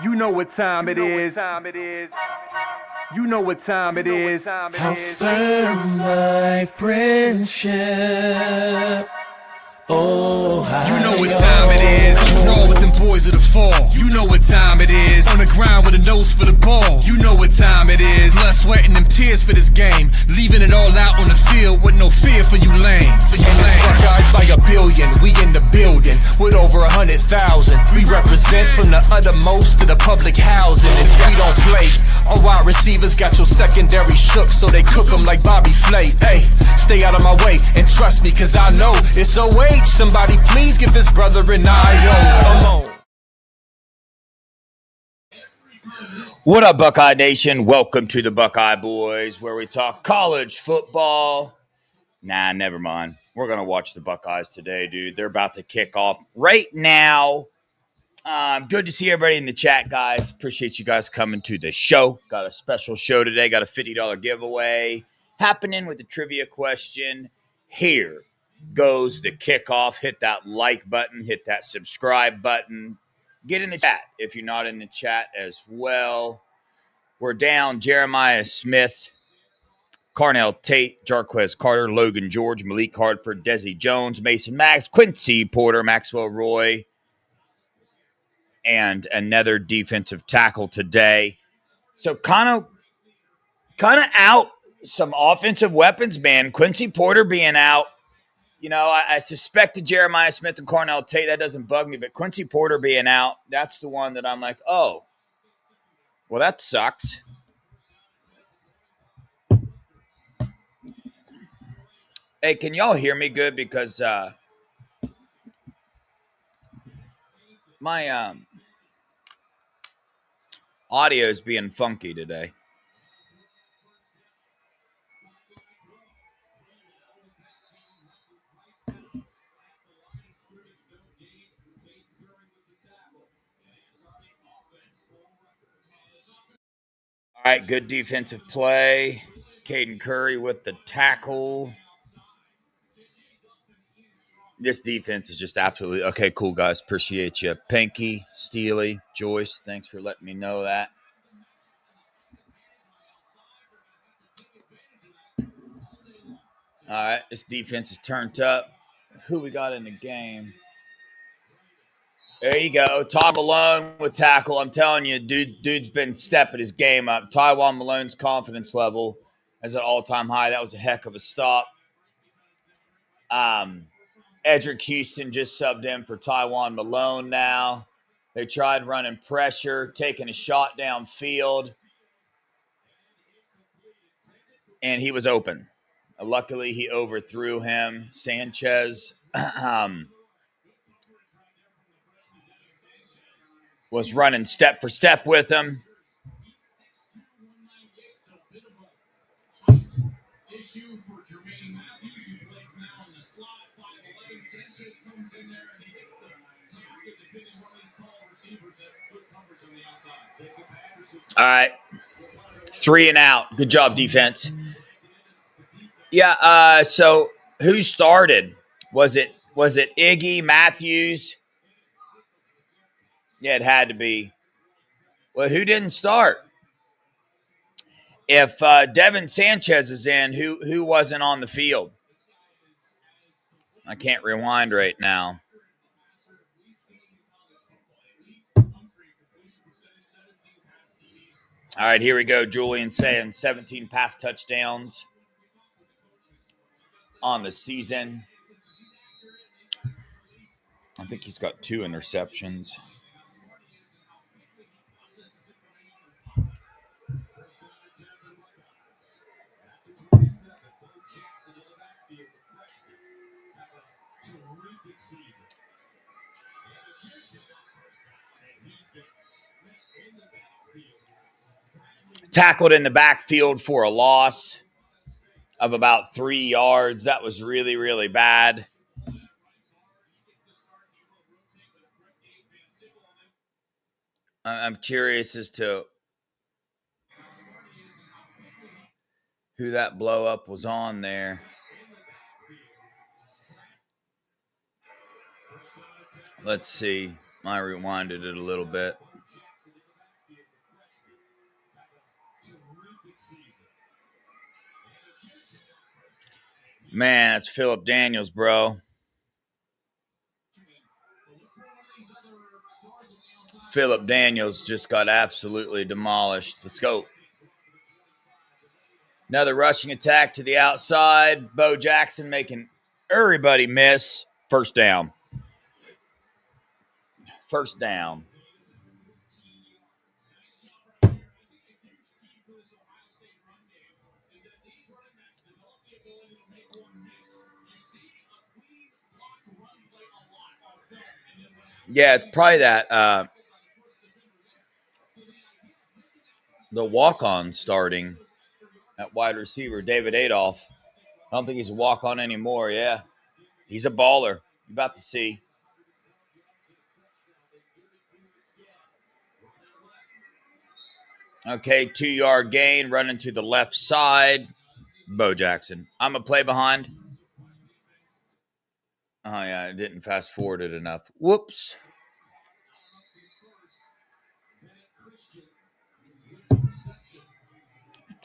You know what time it is. You know what time it is. How firm my friendship. Oh, you know what time it is. Roll with them boys of the fall. You know what time it is. On the ground with a nose for the ball. You know what time it is. Blood, sweat, and them tears for this game. Leaving it all out on the field with no fear for you lames. Buckeyes by a billion. We in the building with over 100,000. We represent from the uttermost to the public housing. And if we don't play, our wide receivers got your secondary shook, so they cook them like Bobby Flay. Hey, stay out of my way and trust me, cause I know it's OH. Somebody please give this brother an IO. Come on. What up, Buckeye Nation? Welcome to the Buckeye Boys, where we talk college football. Nah, never mind. We're going to watch the Buckeyes today, dude. They're about to kick off right now. Good to see everybody in the chat, guys. Appreciate you guys coming to the show. Got a special show today. Got a $50 giveaway happening with the trivia question. Here goes the kickoff. Hit that like button. Hit that subscribe button. Get in the chat if you're not in the chat as well. We're down Jeremiah Smith, Carnell Tate, Jarquez Carter, Logan George, Malik Hartford, Desi Jones, Mason Max, Quincy Porter, Maxwell Roy, and another defensive tackle today. So kind of out some offensive weapons, man. Quincy Porter being out. You know, I suspected Jeremiah Smith and Carnell Tate. That doesn't bug me. But Quincy Porter being out, that's the one that I'm like, oh, well, that sucks. Hey, can y'all hear me good? Because my audio is being funky today. All right, good defensive play. Caden Curry with the tackle. This defense is just absolutely okay. Cool, guys. Appreciate you. Pinky, Steely, Joyce, thanks for letting me know that. All right, this defense is turned up. Who we got in the game? There you go. Todd Malone with tackle. I'm telling you, dude's been stepping his game up. Tywon Malone's confidence level is at all-time high. That was a heck of a stop. Edric Houston just subbed in for Tywon Malone now. They tried running pressure, taking a shot downfield, and he was open. Luckily, he overthrew him. Sanchez was running step for step with him. All right. 3 and out. Good job, defense. Yeah, so who started? Was it Iggy, Matthews? Yeah, it had to be. Well, who didn't start? If Devin Sanchez is in, who wasn't on the field? I can't rewind right now. All right, here we go. Julian saying 17 pass touchdowns on the season. I think he's got 2 interceptions. Tackled in the backfield for a loss of about 3 yards. That was really, really bad. I'm curious as to who that blow up was on there. Let's see. I rewinded it a little bit. Man, it's Philip Daniels, bro. Philip Daniels just got absolutely demolished. Let's go. Another rushing attack to the outside. Bo Jackson making everybody miss. First down. First down. Yeah, it's probably that the walk-on starting at wide receiver, David Adolph. I don't think he's a walk-on anymore. Yeah, he's a baller. You're about to see. Okay, 2-yard gain, running to the left side. Bo Jackson. I'm a play behind. Oh, yeah, I didn't fast forward it enough. Whoops.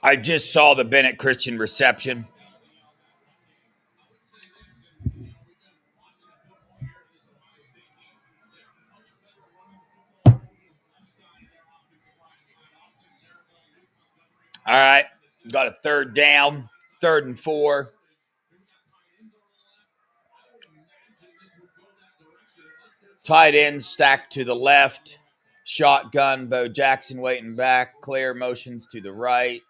I just saw the Bennett Christian reception. All right, got a third down, 3rd and 4. Tight end stacked to the left. Shotgun, Bo Jackson waiting back. Claire motions to the right.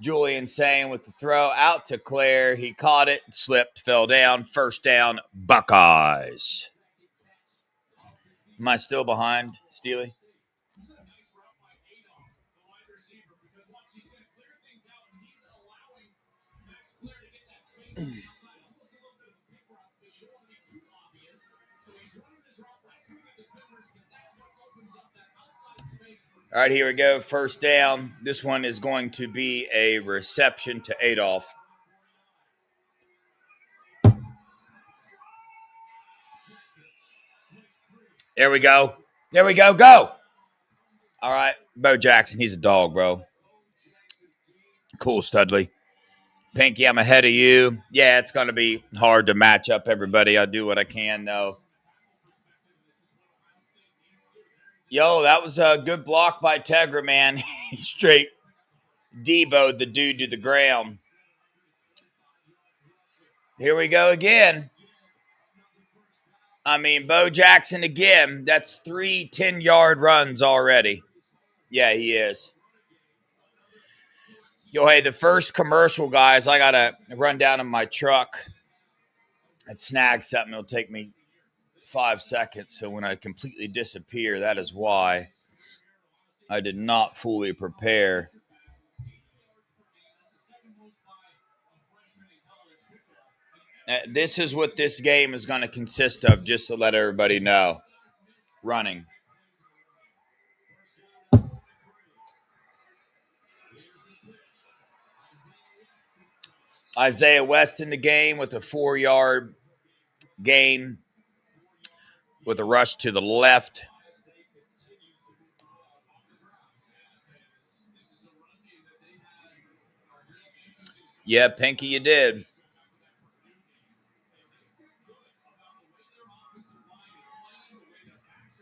Julian Sain with the throw out to Claire. He caught it, slipped, fell down. First down, Buckeyes. Am I still behind, Steely? All right, here we go. First down. This one is going to be a reception to Adolph. There we go. There we go. Go. All right. Bo Jackson, he's a dog, bro. Cool, Studley. Pinky, I'm ahead of you. Yeah, it's going to be hard to match up everybody. I'll do what I can, though. Yo, that was a good block by Tegra, man. He straight Debo'd the dude to the ground. Here we go again. I mean, Bo Jackson again. That's 3 10-yard runs already. Yeah, he is. Yo, hey, the first commercial, guys, I got to run down in my truck and snag something. It'll take me 5 seconds. So when I completely disappear, that is why I did not fully prepare. This is what this game is going to consist of, just to let everybody know. Running. Isaiah West in the game with a 4-yard gain with a rush to the left. Yeah, Pinky, you did.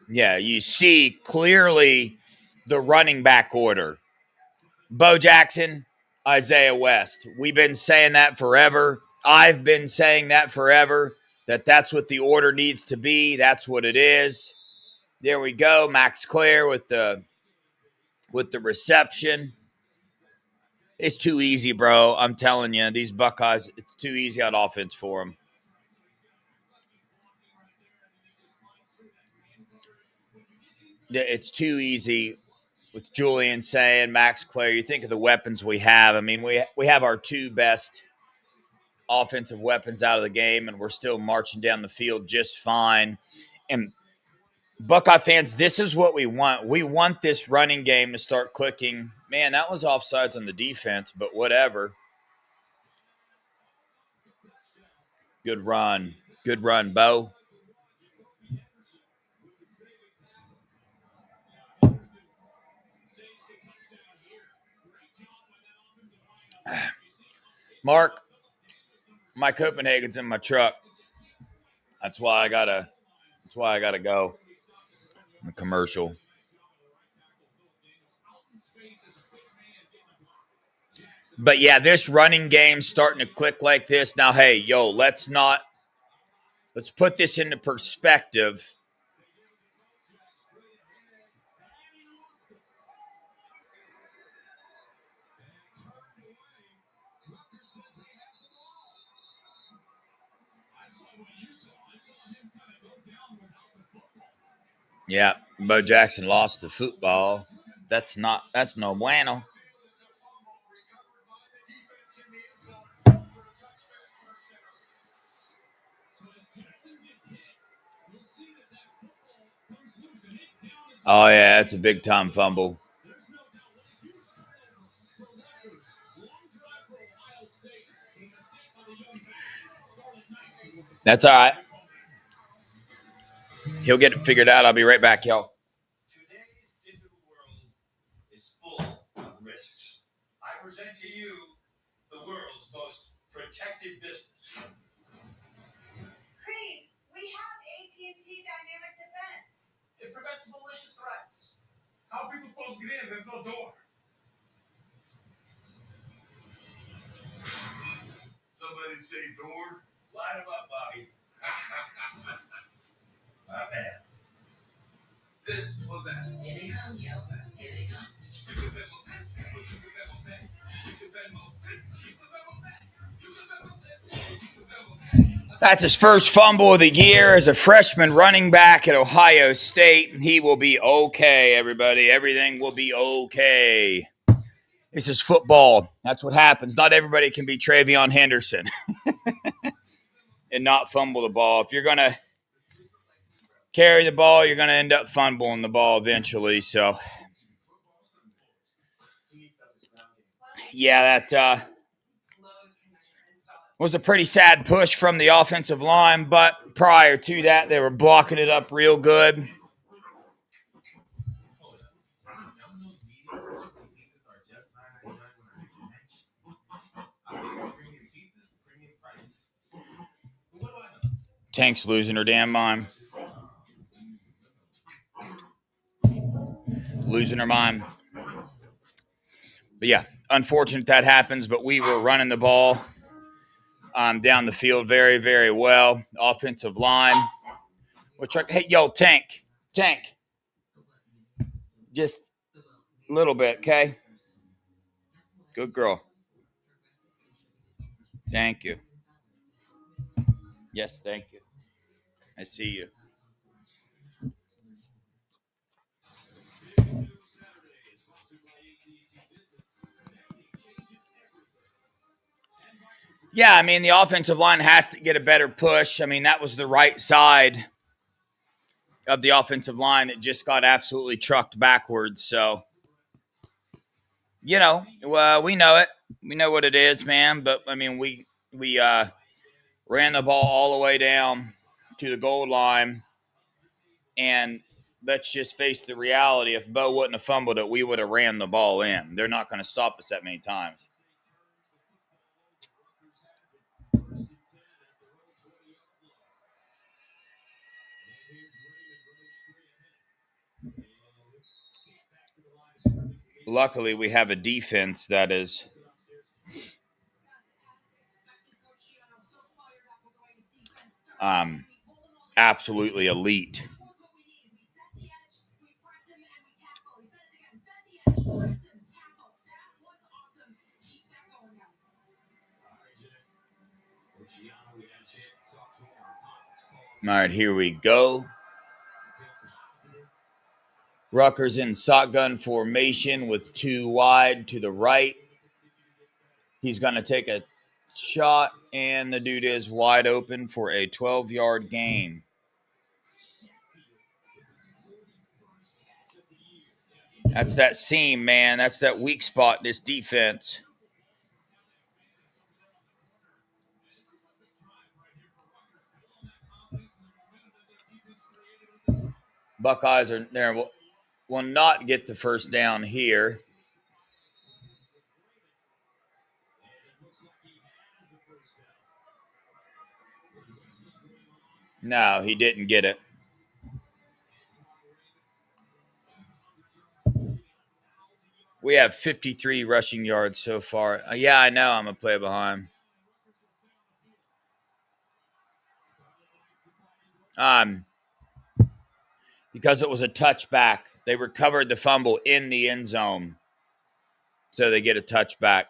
Yeah, you see clearly the running back order. Bo Jackson, Isaiah West. We've been saying that forever. I've been saying that forever, that that's what the order needs to be. That's what it is. There we go. Max Clare with the reception. It's too easy, bro. I'm telling you, these Buckeyes, it's too easy on offense for them. It's too easy with Julian saying, Max Clare. You think of the weapons we have. I mean, we have our 2 best offensive weapons out of the game, and we're still marching down the field just fine. And Buckeye fans, this is what we want. We want this running game to start clicking. Man, that was offsides on the defense, but whatever. Good run. Good run, Bo. Mark, My Copenhagen's in my truck. That's why I gotta go. The commercial. But yeah, this running game's starting to click like this. Now, hey, let's put this into perspective. Yeah, Bo Jackson lost the football. That's no bueno. Oh yeah, that's a big time fumble. That's all right. He'll get it figured out. I'll be right back, y'all. Today's digital world is full of risks. I present to you the world's most protected business. Creed, we have AT&T Dynamic Defense. It prevents malicious threats. How are people supposed to get in? There's no door. Somebody say door. Line them up, Bobby. My bad. This or that. Here they come, yo. Here they come. That's his first fumble of the year as a freshman running back at Ohio State. He will be okay, everybody. Everything will be okay. This is football. That's what happens. Not everybody can be Travion Henderson and not fumble the ball. If you're going to carry the ball, you're going to end up fumbling the ball eventually. So, yeah, that was a pretty sad push from the offensive line, but prior to that, they were blocking it up real good. Tank's losing her damn mind. Losing her mind. But yeah, unfortunate that happens, but we were running the ball down the field very, very well. Offensive line. Hey, Tank. Just a little bit, okay? Good girl. Thank you. Yes, thank you. I see you. Yeah, I mean, the offensive line has to get a better push. I mean, that was the right side of the offensive line that just got absolutely trucked backwards. So, we know it. We know what it is, man. But, I mean, we ran the ball all the way down to the goal line. And let's just face the reality. If Bo wouldn't have fumbled it, we would have ran the ball in. They're not going to stop us that many times. Luckily, we have a defense that is absolutely elite. All right, here we go. Rutgers in shotgun formation with two wide to the right. He's going to take a shot, and the dude is wide open for a 12-yard gain. That's that seam, man. That's that weak spot in this defense. Buckeyes are there. Will not get the first down here. No, he didn't get it. We have 53 rushing yards so far. Yeah, I know I'm a play behind. Because it was a touchback. They recovered the fumble in the end zone. So they get a touchback.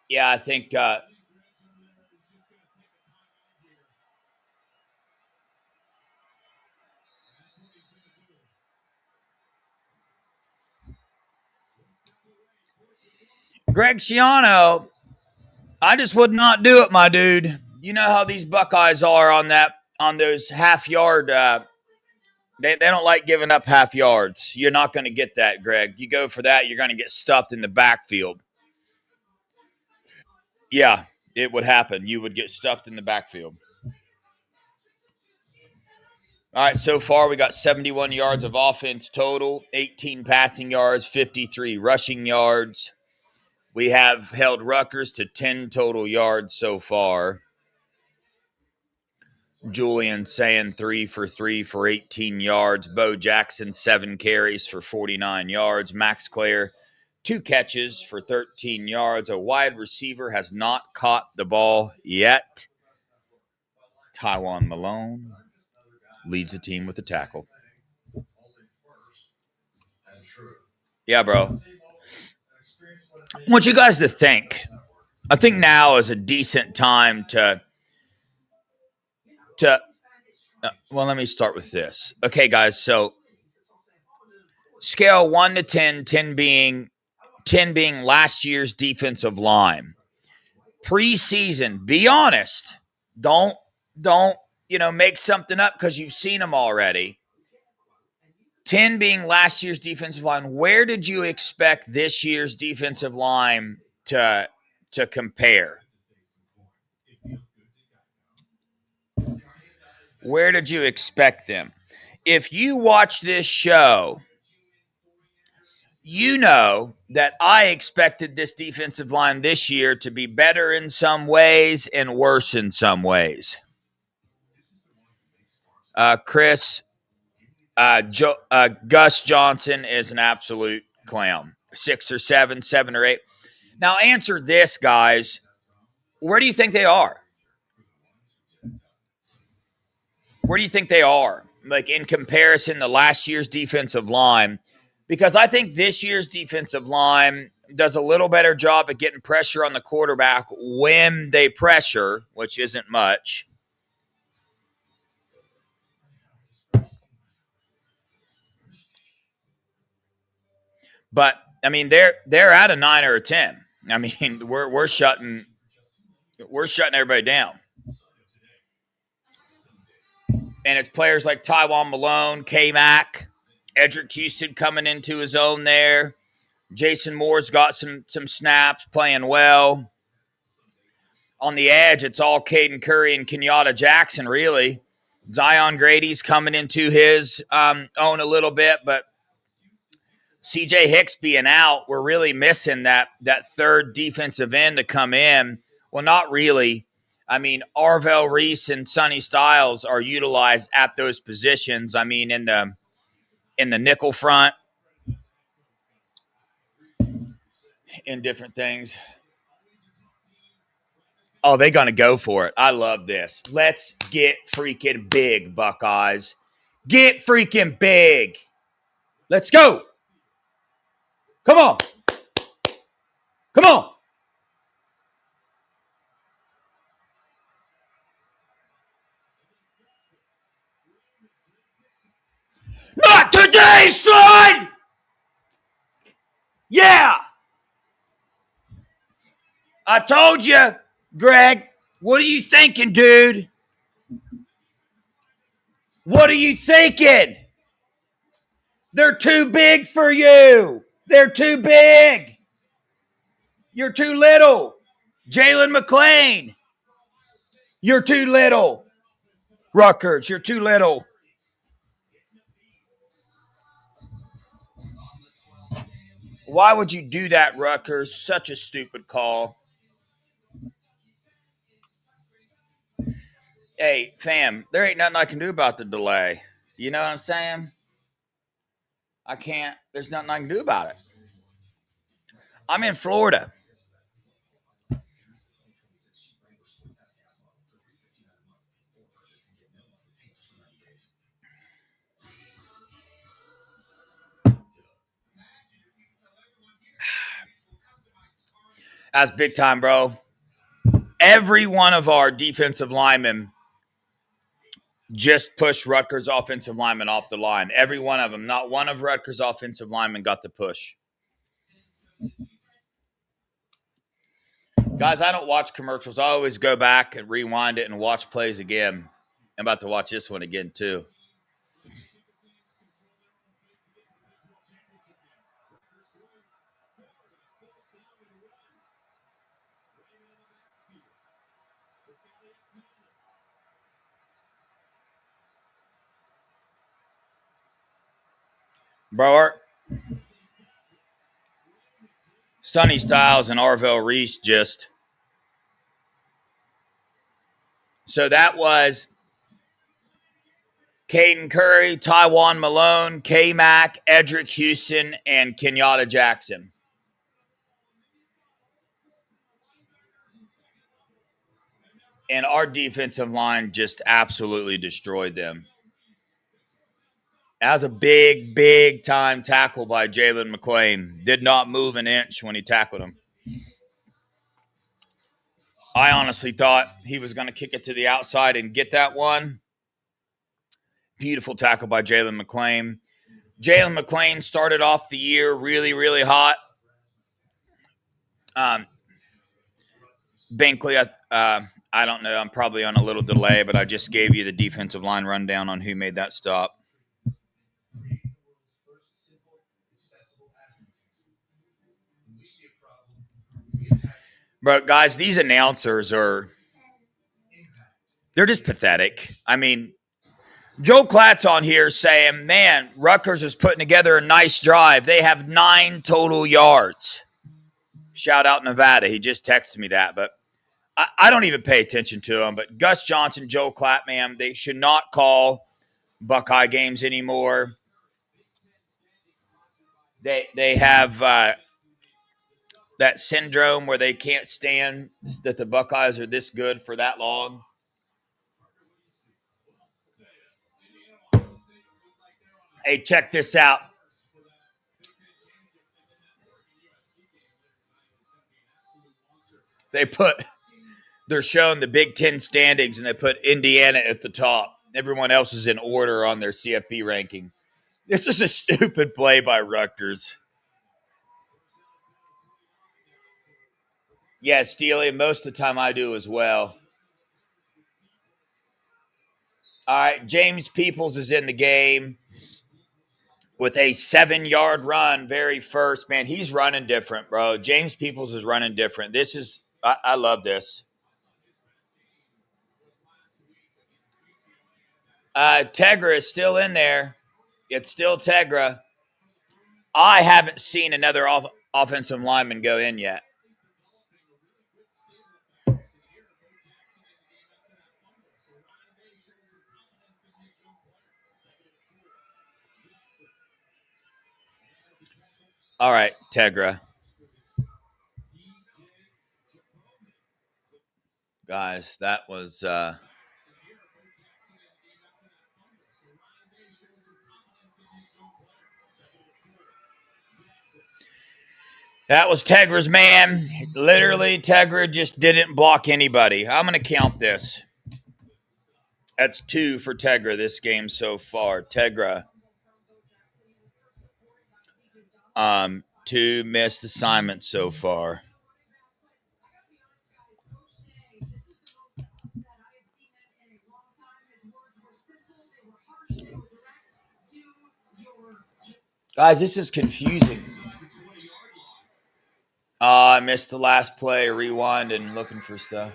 Yeah, I think Greg Schiano, I just would not do it, my dude. You know how these Buckeyes are on those half yard. They don't like giving up half yards. You're not going to get that, Greg. You go for that, you're going to get stuffed in the backfield. Yeah, it would happen. You would get stuffed in the backfield. All right, so far we got 71 yards of offense total, 18 passing yards, 53 rushing yards. We have held Rutgers to 10 total yards so far. Julian saying 3 for 3 for 18 yards. Bo Jackson, 7 carries for 49 yards. Max Clare, 2 catches for 13 yards. A wide receiver has not caught the ball yet. Tywan Malone leads the team with a tackle. Yeah, bro. I want you guys to think. I think now is a decent time to well, let me start with this. Okay, guys, so scale 1 to 10, 10 being last year's defensive line. Preseason, be honest. Don't make something up because you've seen them already. 10 being last year's defensive line. Where did you expect this year's defensive line to compare? Where did you expect them? If you watch this show, you know that I expected this defensive line this year to be better in some ways and worse in some ways. Chris, Gus Johnson is an absolute clown. 6 or 7, 7 or 8. Now answer this, guys. Where do you think they are? Where do you think they are? Like in comparison to last year's defensive line? Because I think this year's defensive line does a little better job at getting pressure on the quarterback when they pressure, which isn't much. But I mean, they're at a 9 or a 10. I mean, we're shutting everybody down. And it's players like Tywan Malone, K-Mac, Edric Houston coming into his own there. Jason Moore's got some snaps, playing well. On the edge, it's all Caden Curry and Kenyatta Jackson, really. Zion Grady's coming into his own a little bit, but CJ Hicks being out, we're really missing that third defensive end to come in. Well, not really. I mean, Arvell Reese and Sonny Styles are utilized at those positions. I mean, in the nickel front, in different things. Oh, they're going to go for it. I love this. Let's get freaking big, Buckeyes. Get freaking big. Let's go. Come on. Come on. Not today, son. Yeah. I told you, Greg. What are you thinking, dude? What are you thinking? They're too big for you. They're too big. You're too little. Jalen McClain. You're too little. Rutgers, you're too little. Why would you do that, Rutgers? Such a stupid call. Hey, fam, there ain't nothing I can do about the delay. You know what I'm saying? I can't. There's nothing I can do about it. I'm in Florida. That's big time, bro. Every one of our defensive linemen just pushed Rutgers offensive linemen off the line. Every one of them. Not one of Rutgers offensive linemen got the push. Guys, I don't watch commercials. I always go back and rewind it and watch plays again. I'm about to watch this one again, too. Bro, Sonny Styles and Arvell Reese just. So that was Caden Curry, Tywan Malone, K-Mac, Edric Houston, and Kenyatta Jackson. And our defensive line just absolutely destroyed them. That was a big, big time tackle by Jalen McClain. Did not move an inch when he tackled him. I honestly thought he was going to kick it to the outside and get that one. Beautiful tackle by Jalen McClain. Jalen McClain started off the year really, really hot. Binkley, I don't know. I'm probably on a little delay, but I just gave you the defensive line rundown on who made that stop. But guys, these announcers they're just pathetic. I mean, Joe Klatt's on here saying, man, Rutgers is putting together a nice drive. They have 9 total yards. Shout out Nevada. He just texted me that, but I don't even pay attention to him. But Gus Johnson, Joe Klatt, man, they should not call Buckeye games anymore. They have that syndrome where they can't stand that the Buckeyes are this good for that long. Hey, check this out. They're showing the Big Ten standings, and they put Indiana at the top. Everyone else is in order on their CFP ranking. It's just a stupid play by Rutgers. Yeah, Steely, most of the time I do as well. All right, James Peoples is in the game with a 7-yard run, very first. Man, he's running different, bro. James Peoples is running different. I love this. Tegra is still in there. It's still Tegra. I haven't seen another offensive lineman go in yet. All right, Tegra. Guys, that was Tegra's man. Literally, Tegra just didn't block anybody. I'm going to count this. That's 2 for Tegra this game so far. Tegra. 2 missed assignments so far. Guys, this is confusing. I missed the last play. Rewind and looking for stuff.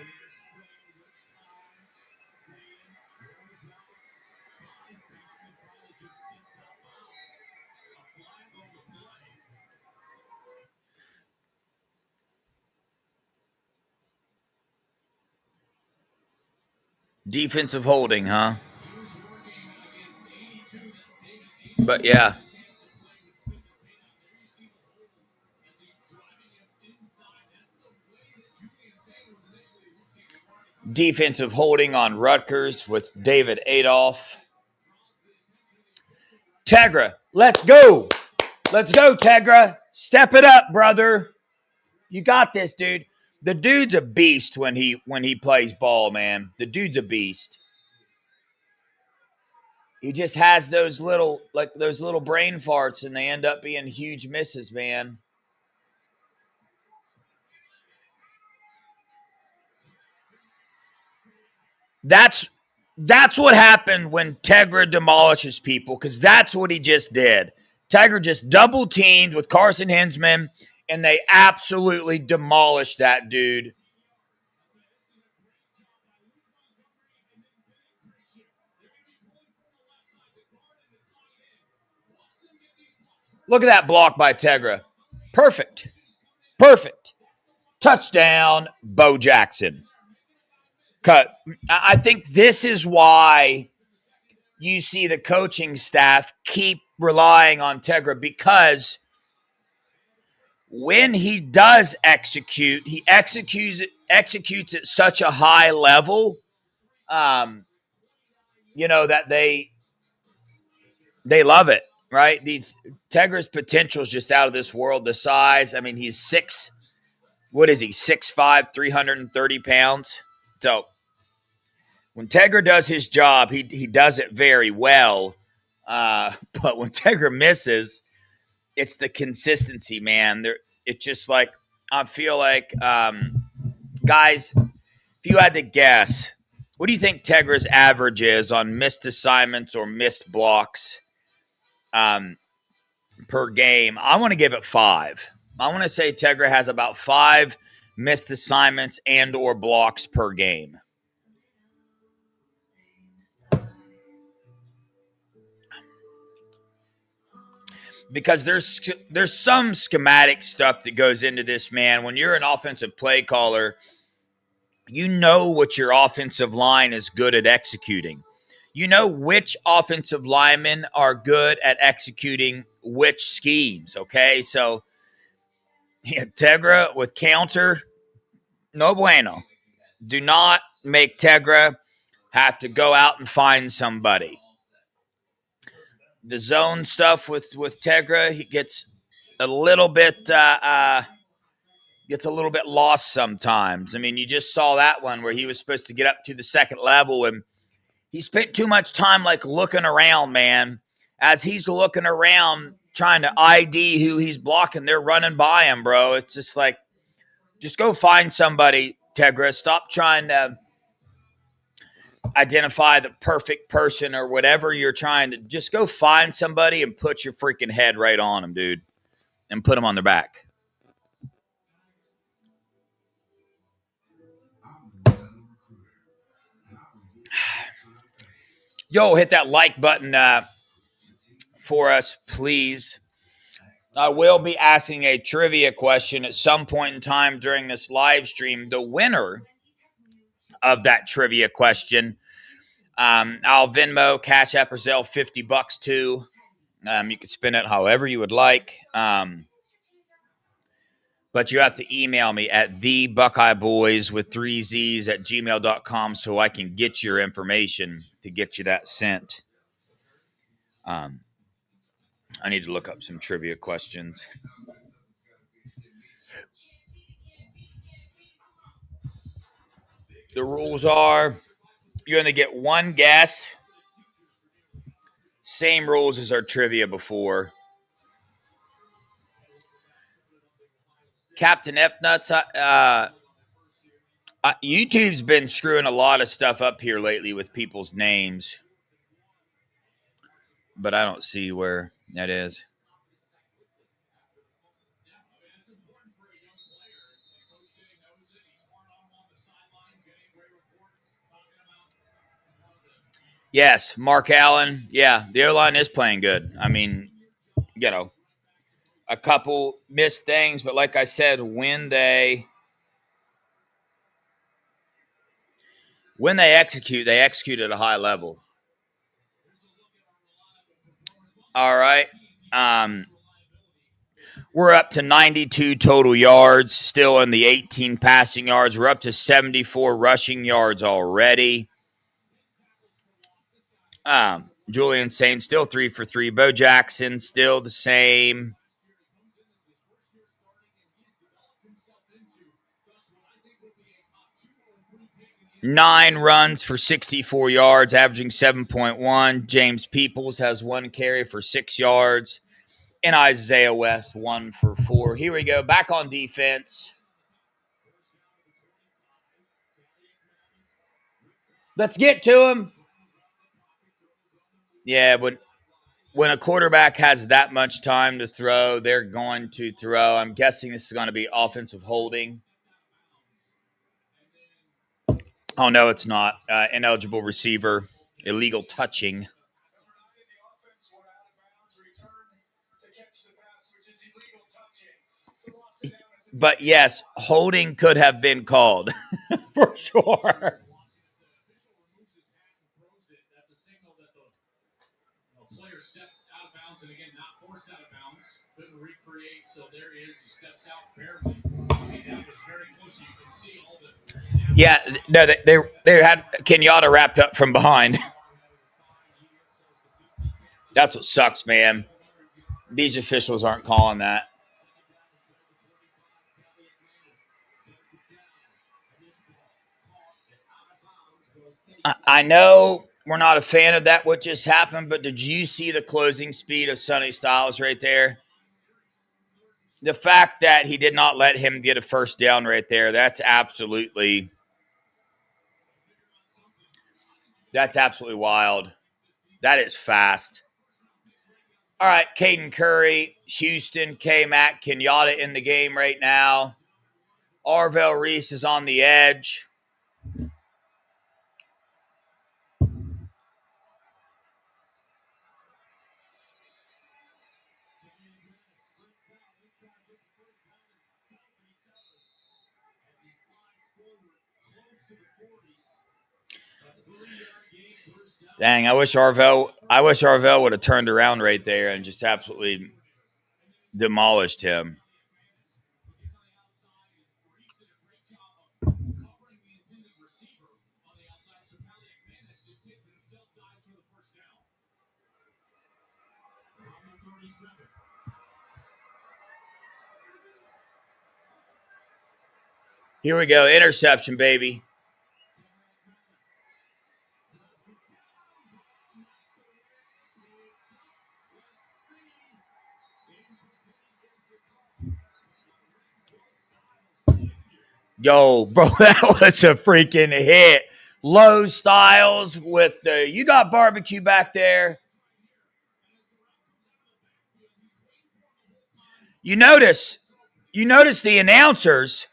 Defensive holding, huh? But yeah. Defensive holding on Rutgers with David Adolph. Tegra, let's go. Let's go, Tegra. Step it up, brother. You got this, dude. The dude's a beast when he plays ball, man. The dude's a beast. He just has those little brain farts, and they end up being huge misses, man. That's what happened when Tegra demolishes people, because that's what he just did. Tegra just double teamed with Carson Hinsman, and they absolutely demolished that dude. Look at that block by Tegra. Perfect. Perfect. Touchdown, Bo Jackson. Cut. I think this is why you see the coaching staff keep relying on Tegra, because when he does execute, he executes at such a high level, that they love it, right? These Tegra's potential is just out of this world. The size, I mean, he's what is he, 6'5", 330 pounds. So when Tegra does his job, he does it very well. But when Tegra misses, it's the consistency, man. It's just like, I feel like, guys, if you had to guess, what do you think Tegra's average is on missed assignments or missed blocks per game? I want to give it 5. I want to say Tegra has about 5 missed assignments and or blocks per game. Because there's some schematic stuff that goes into this, man. When you're an offensive play caller, you know what your offensive line is good at executing. You know which offensive linemen are good at executing which schemes, okay? So, Tegra with counter, no bueno. Do not make Tegra have to go out and find somebody. The zone stuff with Tegra, he gets a little bit lost sometimes. I mean, you just saw that one where he was supposed to get up to the second level, and he spent too much time looking around, man. As he's looking around trying to ID who he's blocking, they're running by him, bro. It's just like, just go find somebody, Tegra. Stop trying to identify the perfect person or whatever you're trying to. Just go find somebody and put your freaking head right on them, dude, and put them on their back. Yo, hit that like button for us, please. I will be asking a trivia question at some point in time during this live stream. The winner of that trivia question, I'll Venmo, Cash App, or Zelle $50 too. You can spend it however you would like. But you have to email me at thebuckeyeboys with 3 Z's at gmail.com so I can get your information to get you that sent. I need to look up some trivia questions. The rules are you're going to get one guess. Same rules as our trivia before. Captain F Nuts, YouTube's been screwing a lot of stuff up here lately with people's names, but I don't see where that is. Yes, Mark Allen. Yeah, the O-line is playing good. I mean, a couple missed things, but like I said, when they When they execute at a high level. All right. We're up to 92 total yards, still in the 18 passing yards. We're up to 74 rushing yards already. Julian Saint still 3 for 3. Bo Jackson still the same. Nine runs for 64 yards, averaging 7.1. James Peoples has 1 carry for 6 yards. And Isaiah West 1 for 4. Here we go. Back on defense. Let's get to him. Yeah, but when a quarterback has that much time to throw, they're going to throw. I'm guessing this is going to be offensive holding. Oh, no, it's not. Ineligible receiver, illegal touching. But yes, holding could have been called for sure. Yeah, no, they had Kenyatta wrapped up from behind. That's what sucks, man. These officials aren't calling that. I know we're not a fan of that, what just happened, but did you see the closing speed of Sonny Styles right there? The fact that he did not let him get a first down right there, that's absolutely wild. That is fast. All right, Caden Curry, Houston, K-Mac, Kenyatta in the game right now. Arvell Reese is on the edge. Dang, I wish Arvell would have turned around right there and just absolutely demolished him. Here we go. Interception, baby. Yo, bro, that was a freaking hit. Low Styles with the you got barbecue back there. You notice the announcers.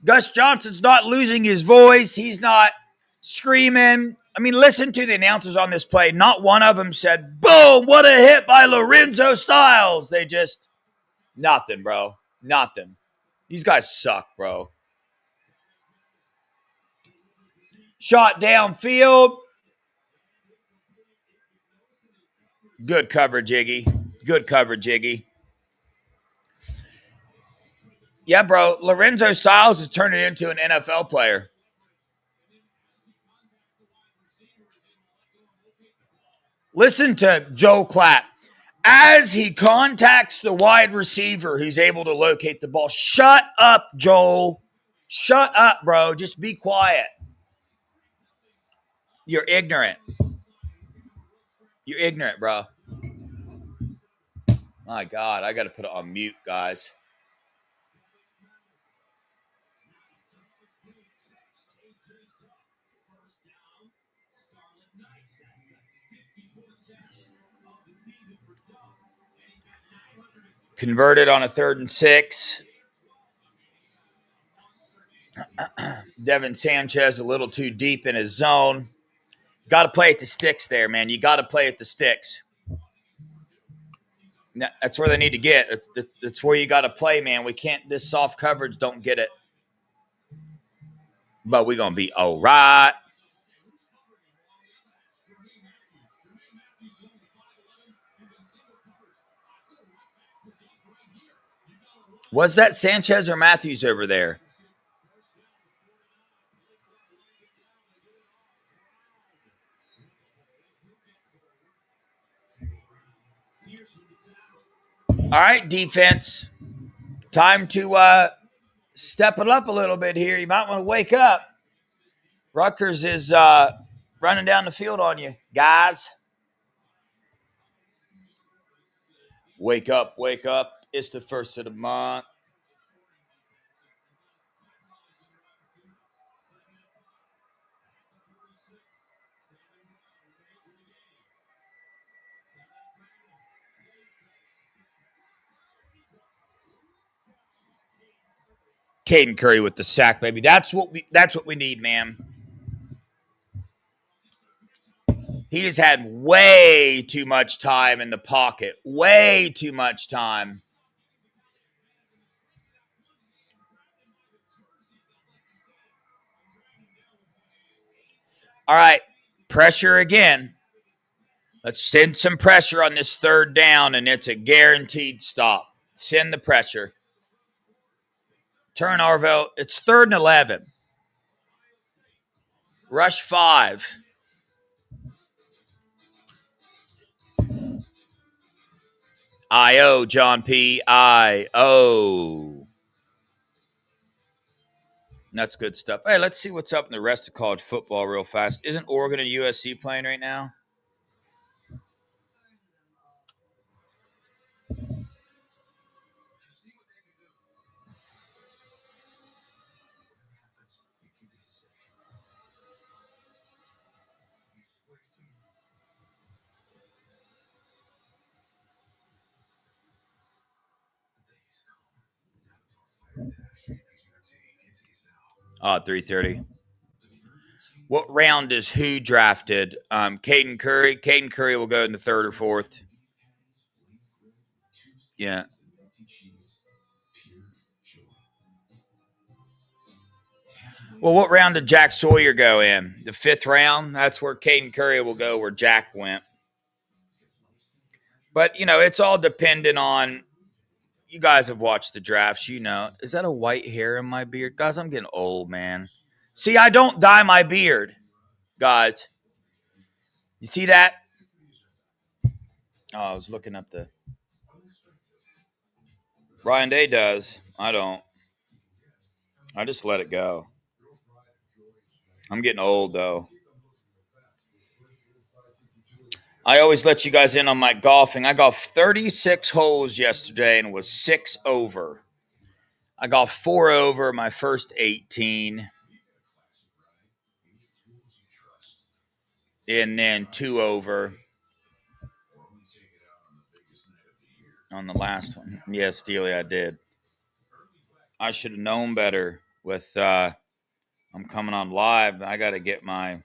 Gus Johnson's not losing his voice. He's not screaming. I mean, listen to the announcers on this play. Not one of them said, boom, what a hit by Lorenzo Styles. They just, nothing, bro. Nothing. These guys suck, bro. Shot downfield. Good coverage, Iggy. Good coverage, Iggy. Yeah, bro. Lorenzo Styles is turning into an NFL player. Listen to Joe Klatt. As he contacts the wide receiver, he's able to locate the ball. Shut up, Joel. Shut up, bro. Just be quiet. You're ignorant. You're ignorant, bro. My God, I got to put it on mute, guys. Converted on a 3rd and 6. Devin Sanchez a little too deep in his zone. Got to play at the sticks there, man. You got to play at the sticks. That's where they need to get. That's where you got to play, man. We can't. This soft coverage don't get it. but we're going to be all right. Was that Sanchez or Matthews over there? All right, defense. Time to step it up a little bit here. You might want to wake up. Rutgers is running down the field on you, guys. Wake up, wake up. It's the first of the month. Caden Curry with the sack, baby. That's what we need, man. He has had way too much time in the pocket. Way too much time. All right. Pressure again. Let's send some pressure on this third down, and it's a guaranteed stop. Send the pressure. Turn Arvell. It's 3rd and 11. Rush 5. I-O, John P. I-O. That's good stuff. Hey, let's see what's up in the rest of college football real fast. Isn't Oregon and USC playing right now? Oh, 3:30. What round is who drafted? Caden Curry. Caden Curry will go in the 3rd or 4th. Yeah. Well, what round did Jack Sawyer go in? The 5th round? That's where Caden Curry will go, where Jack went. But, it's all dependent on, you guys have watched the drafts, Is that a white hair in my beard? Guys, I'm getting old, man. See, I don't dye my beard, guys. You see that? Oh, I was looking up the... Ryan Day does. I don't. I just let it go. I'm getting old, though. I always let you guys in on my golfing. I golfed 36 holes yesterday and was 6 over. I golfed 4 over my first 18. And then 2 over on the last one. Yeah, Steely, I did. I should have known better with I'm coming on live. I got to get my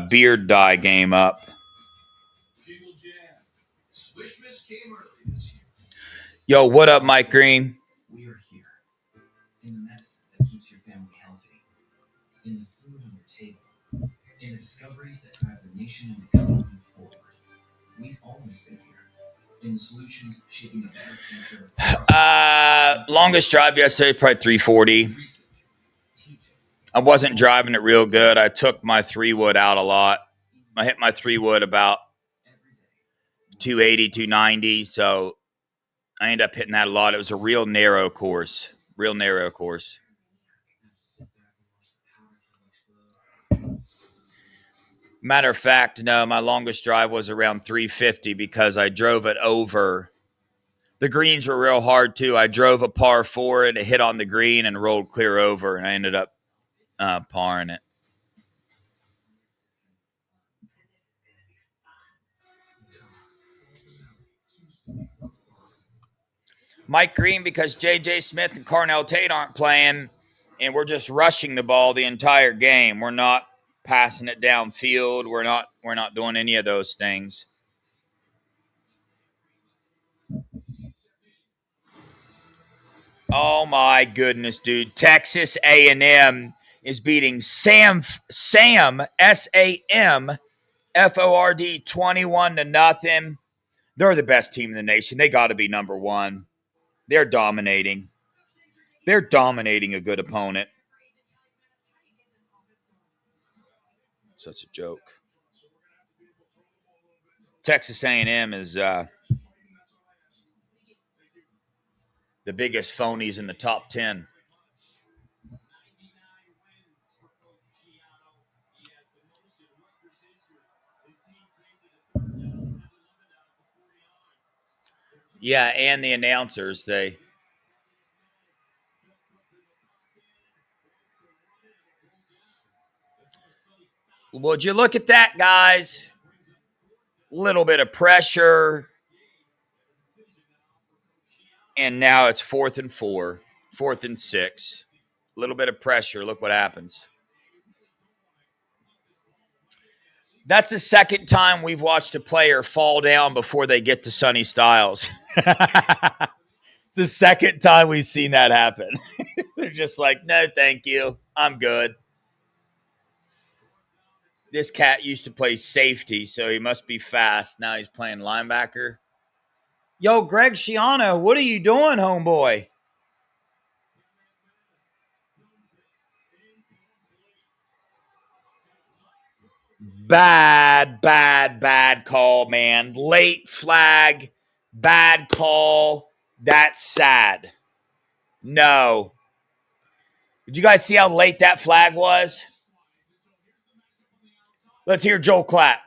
beard dye game up. Yo, what up, Mike Green? We are here in the medicine that keeps your family healthy, in the food on your table, in the discoveries that drive the nation and the economy forward. We've always been here in the solutions shaping a better future. Longest drive yesterday, probably 340. I wasn't driving it real good. I took my 3-wood out a lot. I hit my 3-wood about 280, 290. So I ended up hitting that a lot. It was a real narrow course. Real narrow course. Matter of fact, no, my longest drive was around 350 because I drove it over. The greens were real hard, too. I drove a par 4 and it hit on the green and rolled clear over, and I ended up parring it. Mike Green, because J.J. Smith and Carnell Tate aren't playing, and we're just rushing the ball the entire game. We're not passing it downfield. We're not doing any of those things. Oh my goodness, dude! Texas A&M is beating Sam SAM FORD 21-0. They're the best team in the nation. They got to be number one. They're dominating. They're dominating a good opponent. Such a joke. Texas A&M is the biggest phonies in the top 10. Yeah, and the announcers, would you look at that, guys? Little bit of pressure, and now it's 4th and 4, 4th and 6. A little bit of pressure. Look what happens. That's the second time we've watched a player fall down before they get to Sonny Styles. It's the second time we've seen that happen. They're just like, no, thank you. I'm good. This cat used to play safety, so he must be fast. Now he's playing linebacker. Yo, Greg Schiano, what are you doing, homeboy? Bad call, man. Late flag, bad call. That's sad. No. Did you guys see how late that flag was? Let's hear Joel clap.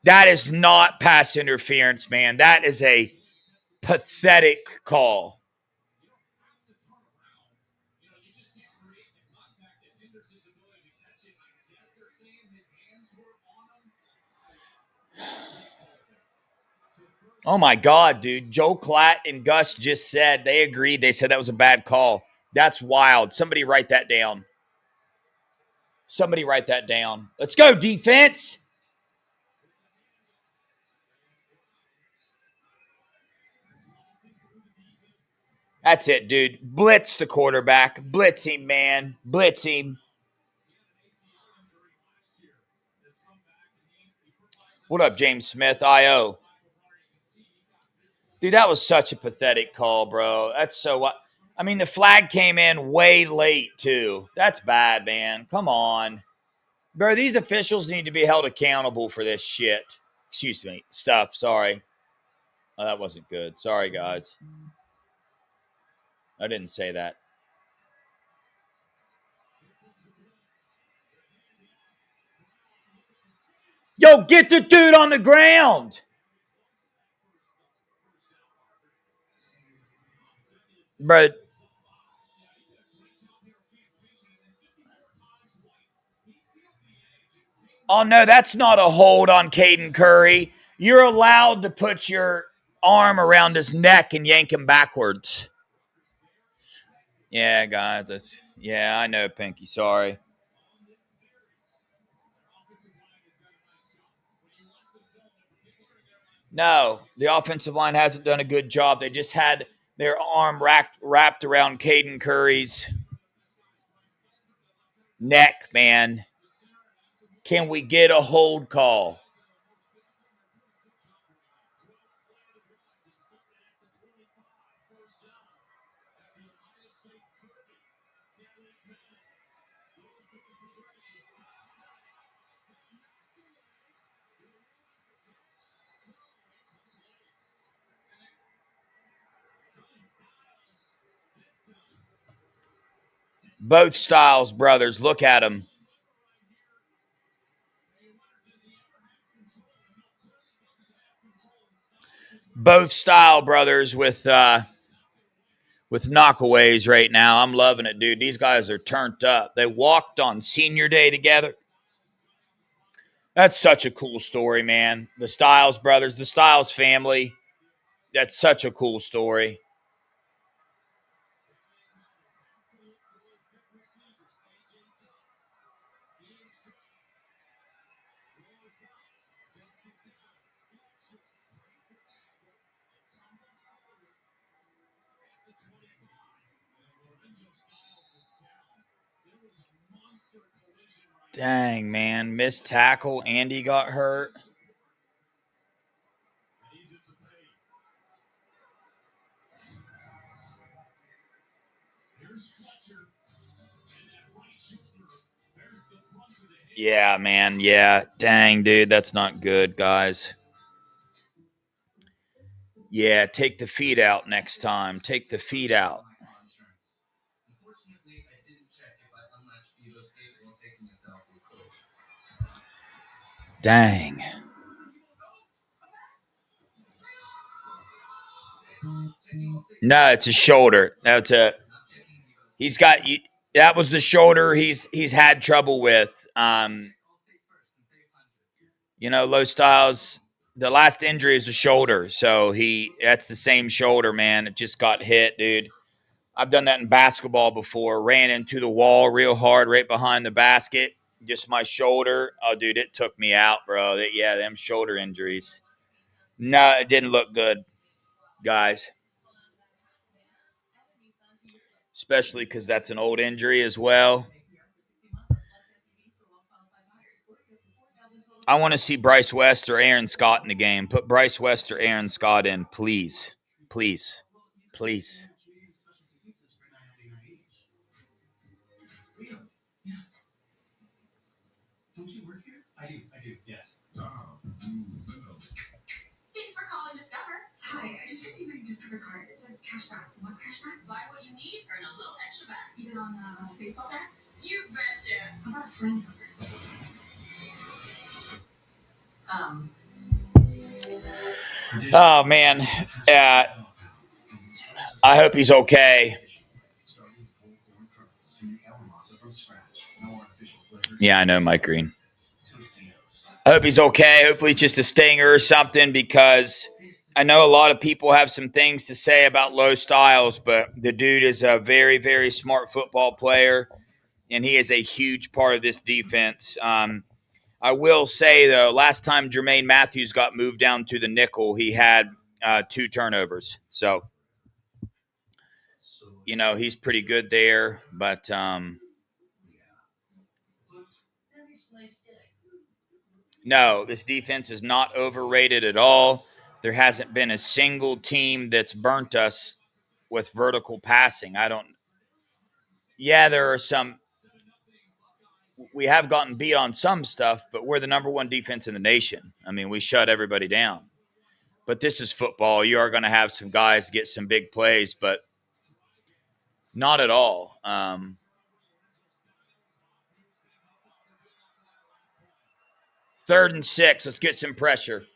That is not pass interference, man. That is a pathetic call. Oh my God, dude. Joe Klatt and Gus just said they agreed. They said that was a bad call. That's wild. Somebody write that down. Somebody write that down. Let's go, defense. That's it, dude. Blitz the quarterback. Blitz him, man. Blitz him. What up, James Smith? IO. Dude, that was such a pathetic call, bro. That's so what. I mean, the flag came in way late, too. That's bad, man. Come on. Bro, these officials need to be held accountable for this shit. Excuse me. Stuff. Sorry. Oh, that wasn't good. Sorry, guys. I didn't say that. Yo, get the dude on the ground. Bro. Oh, no, that's not a hold on Caden Curry. You're allowed to put your arm around his neck and yank him backwards. Yeah, guys. Yeah, I know, Pinky. Sorry. No, the offensive line hasn't done a good job. They just had their arm wrapped around Caden Curry's neck, man. Can we get a hold call? Both Styles brothers, look at them. Both Style brothers with knockaways right now. I'm loving it, dude. These guys are turned up. They walked on senior day together. That's such a cool story, man. The Styles brothers, the Styles family. That's such a cool story. Dang, man. Missed tackle. Andy got hurt. Yeah, man. Yeah. Dang, dude. That's not good, guys. Yeah, take the feet out next time. Take the feet out. Unfortunately, I didn't check if I unlatched Evo's gate while taking a selfie. Dang. No, it's a shoulder. That's a. He's got. That was the shoulder he's had trouble with. Low Styles. The last injury is a shoulder, so that's the same shoulder, man. It just got hit, dude. I've done that in basketball before. Ran into the wall real hard right behind the basket. Just my shoulder. Oh, dude, it took me out, bro. Them shoulder injuries. No, it didn't look good, guys. Especially because that's an old injury as well. I want to see Bryce West or Aaron Scott in the game. Put Bryce West or Aaron Scott in, please. Please. Please. Don't you work here? I do, yes. Thanks for calling Discover. Hi, I just received a Discover card. It says cashback. What's cashback? Buy what you need, earn a little extra back. Even on a baseball bat? You betcha. How about a friend number? Oh, man. I hope he's okay. Yeah, I know, Mike Green. I hope he's okay. Hopefully it's just a stinger or something, because I know a lot of people have some things to say about Low Styles, but the dude is a very, very smart football player, and he is a huge part of this defense. I will say, though, last time Jermaine Matthews got moved down to the nickel, he had 2 turnovers. So, he's pretty good there, but no, this defense is not overrated at all. There hasn't been a single team that's burnt us with vertical passing. There are some. We have gotten beat on some stuff, but we're the number 1 defense in the nation. I mean, we shut everybody down. But this is football. You are going to have some guys get some big plays, but not at all. 3rd and 6. Let's get some pressure.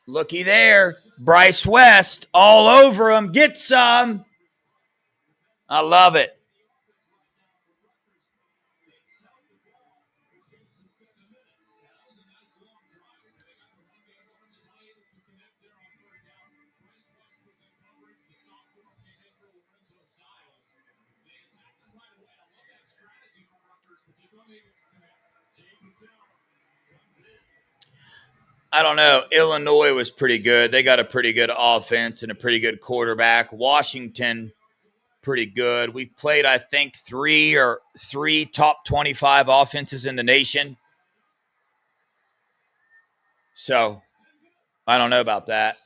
Looky there. Bryce West all over him. Get some. I love it. I don't know. Illinois was pretty good. They got a pretty good offense and a pretty good quarterback. Washington, pretty good. We've played, I think, three top 25 offenses in the nation. So I don't know about that.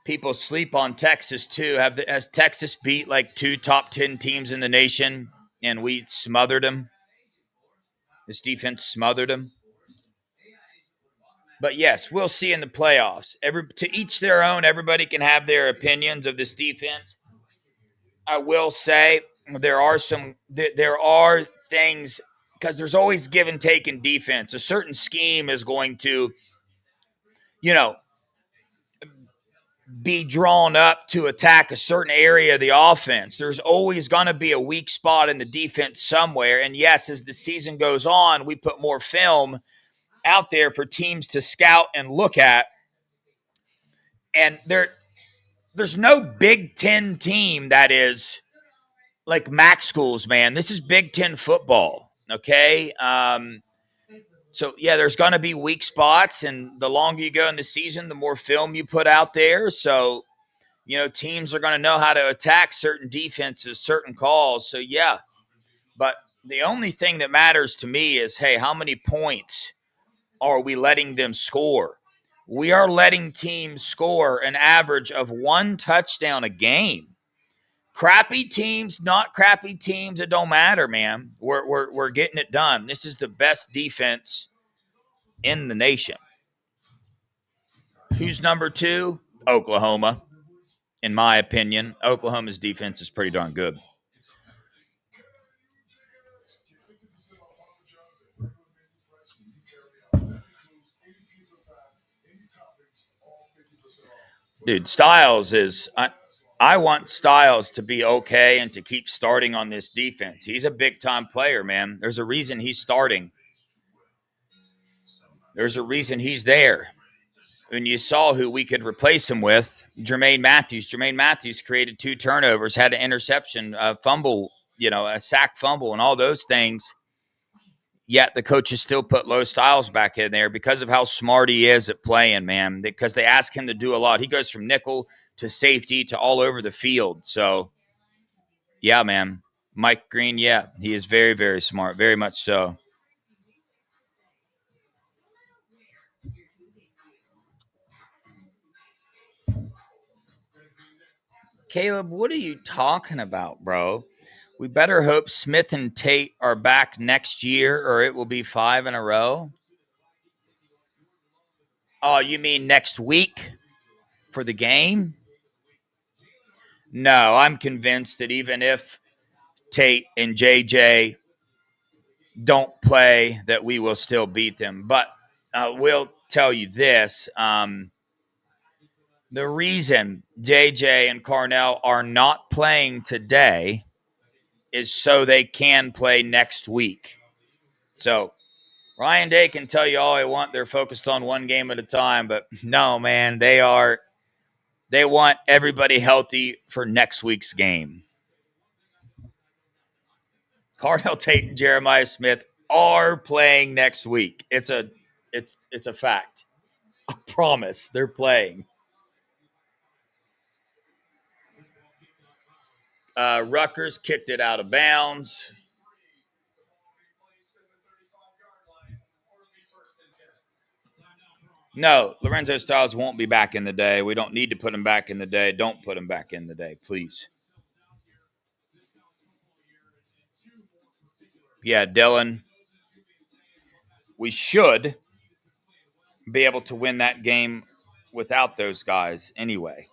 People sleep on Texas too. Has Texas beat like 2 top 10 teams in the nation, and we smothered them? This defense smothered them. But yes, we'll see in the playoffs. To each their own. Everybody can have their opinions of this defense. I will say there are things, because there's always give and take in defense. A certain scheme is going to, be drawn up to attack a certain area of the offense. There's always going to be a weak spot in the defense somewhere. And yes, as the season goes on, we put more film out there for teams to scout and look at. And there's no Big Ten team that is like MAC schools, man. This is Big Ten football, okay? So, yeah, there's going to be weak spots, and the longer you go in the season, the more film you put out there. So, teams are going to know how to attack certain defenses, certain calls. So, yeah. But the only thing that matters to me is, hey, how many points are we letting them score? We are letting teams score an average of 1 touchdown a game. Crappy teams, not crappy teams, it don't matter, man. We're getting it done. This is the best defense in the nation. Who's number 2? Oklahoma. In my opinion, Oklahoma's defense is pretty darn good. Dude, Styles is I want Styles to be okay and to keep starting on this defense. He's a big-time player, man. There's a reason he's starting. There's a reason he's there. When you saw who we could replace him with, Jermaine Matthews. Jermaine Matthews created 2 turnovers, had an interception, a fumble, a sack fumble, and all those things. Yet the coaches still put Low Styles back in there because of how smart he is at playing, man. Because they ask him to do a lot. He goes from nickel to safety to all over the field. So, yeah, man. Mike Green, yeah, he is very, very smart, very much so. Caleb, what are you talking about, bro? We better hope Smith and Tate are back next year or it will be 5 in a row. Oh, you mean next week for the game? No, I'm convinced that even if Tate and JJ don't play, that we will still beat them. But we'll tell you this. The reason JJ and Carnell are not playing today is so they can play next week. So Ryan Day can tell you all he want. They're focused on one game at a time, but no, man, they want everybody healthy for next week's game. Cardell Tate and Jeremiah Smith are playing next week. It's a fact. I promise they're playing. Rutgers kicked it out of bounds. No, Lorenzo Styles won't be back in the day. We don't need to put him back in the day. Don't put him back in the day, please. Yeah, Dylan. We should be able to win that game without those guys anyway.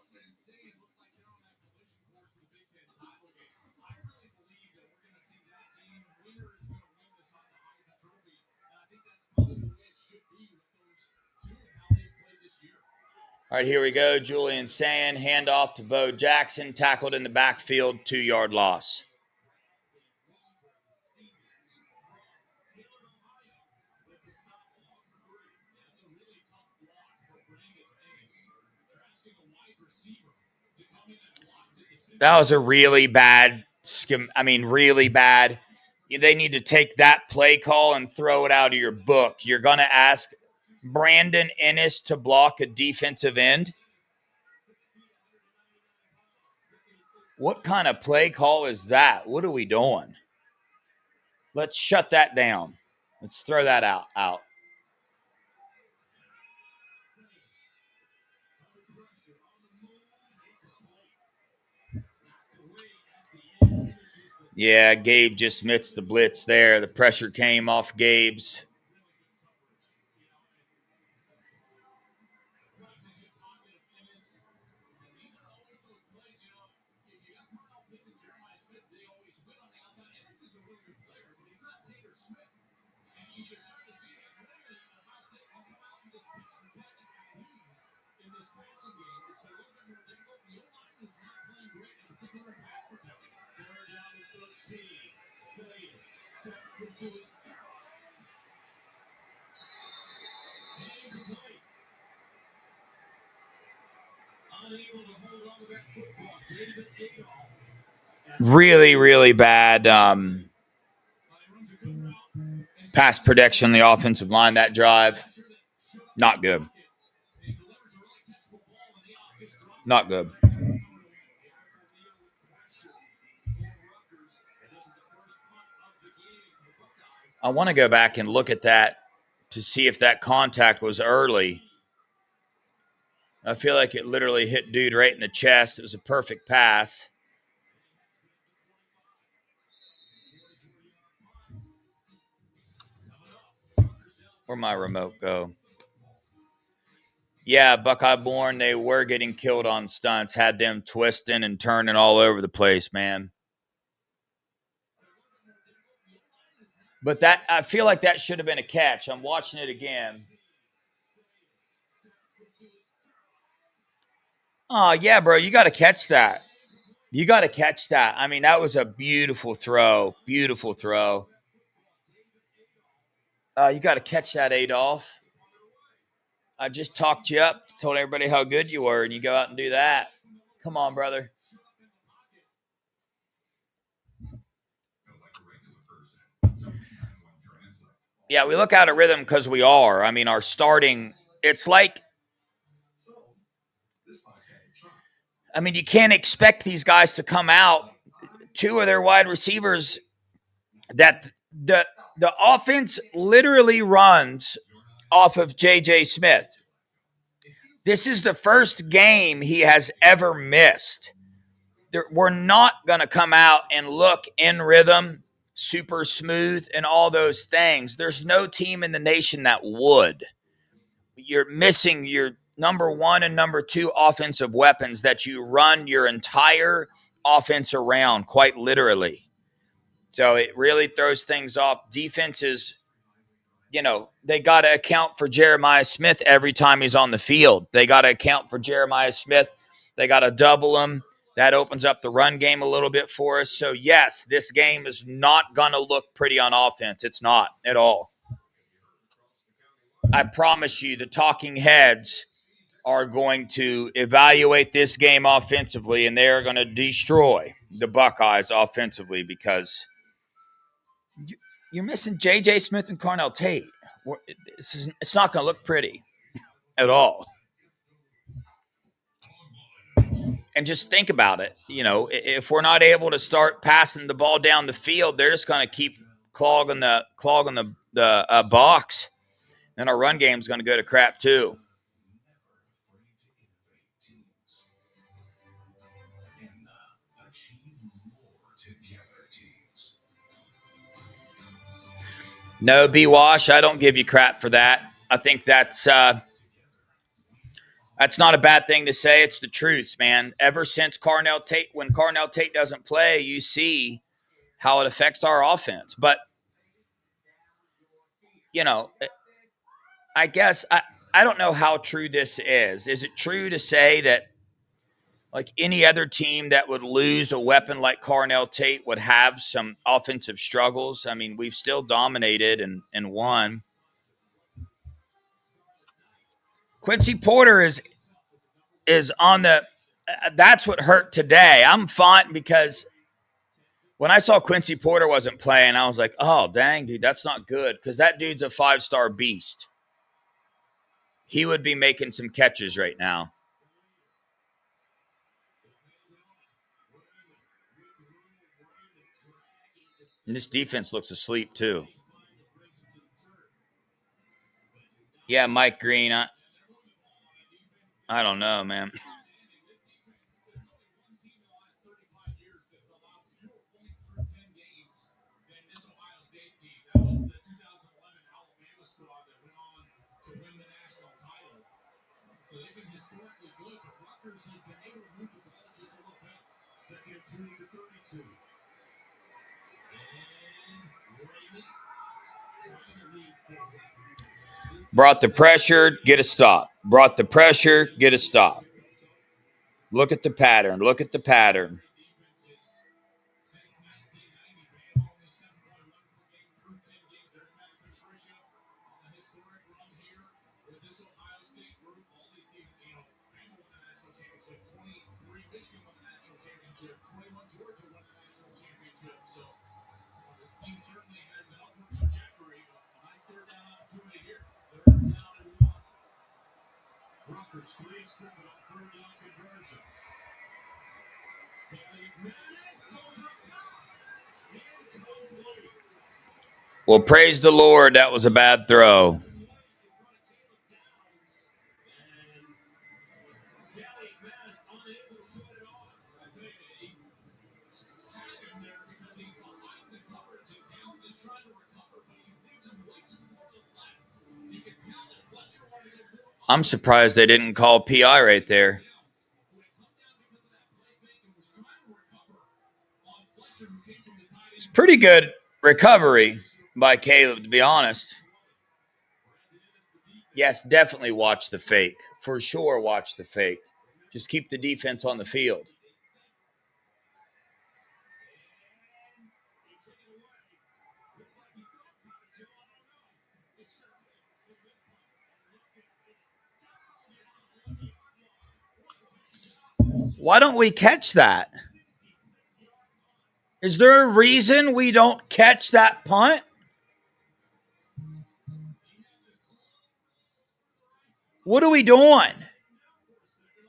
All right, here we go. Julian Sand, handoff to Bo Jackson, tackled in the backfield, 2-yard loss. That was a really bad really bad. They need to take that play call and throw it out of your book. You're going to ask Brandon Ennis to block a defensive end? What kind of play call is that? What are we doing? Let's shut that down. Let's throw that out. Yeah, Gabe just missed the blitz there. The pressure came off Gabe's. Really, really bad. Pass protection on the offensive line, that drive, not good. Not good. I want to go back and look at that to see if that contact was early. I feel like it literally hit dude right in the chest. It was a perfect pass. Where'd my remote go? Yeah, Buckeye Born, they were getting killed on stunts, had them twisting and turning all over the place, man. But that, I feel like that should have been a catch. I'm watching it again. Oh, yeah, bro, you got to catch that. You got to catch that. I mean, that was a beautiful throw. Beautiful throw. You got to catch that, Adolph. I just talked you up, told everybody how good you were, and you go out and do that. Come on, brother. Yeah, we look out of rhythm because we are. I mean, our starting, it's like, I mean, you can't expect these guys to come out. Two of their wide receivers that the offense literally runs off of J.J. Smith. This is the first game he has ever missed. We're not going to come out and look in rhythm, super smooth, and all those things. There's no team in the nation that would. You're missing your number one and number two offensive weapons that you run your entire offense around, quite literally. So it really throws things off. Defenses, they got to account for Jeremiah Smith every time he's on the field. They got to account for Jeremiah Smith. They got to double him. That opens up the run game a little bit for us. So, yes, this game is not going to look pretty on offense. It's not at all. I promise you, the talking heads are going to evaluate this game offensively, and they're going to destroy the Buckeyes offensively because you're missing J.J. Smith and Carnell Tate. It's not going to look pretty at all. And just think about it. If we're not able to start passing the ball down the field, they're just going to keep clogging the box. Then our run game is going to go to crap too. No, B-Wash, I don't give you crap for that. I think that's not a bad thing to say. It's the truth, man. Ever since Carnell Tate, when Carnell Tate doesn't play, you see how it affects our offense. But, I guess I don't know how true this is. Is it true to say that like any other team that would lose a weapon like Carnell Tate would have some offensive struggles? I mean, we've still dominated and won. Quincy Porter is on the that's what hurt today. I'm fine because when I saw Quincy Porter wasn't playing, I was like, oh, dang, dude, that's not good because that dude's a 5-star beast. He would be making some catches right now. And this defense looks asleep too. Yeah, Mike Green. I don't know, man. Brought the pressure, get a stop. Brought the pressure, get a stop. Look at the pattern. Look at the pattern. Well, praise the Lord. That was a bad throw. I'm surprised they didn't call PI right there. It's pretty good recovery by Caleb, to be honest. Yes, definitely watch the fake. For sure, watch the fake. Just keep the defense on the field. Why don't we catch that? Is there a reason we don't catch that punt? What are we doing?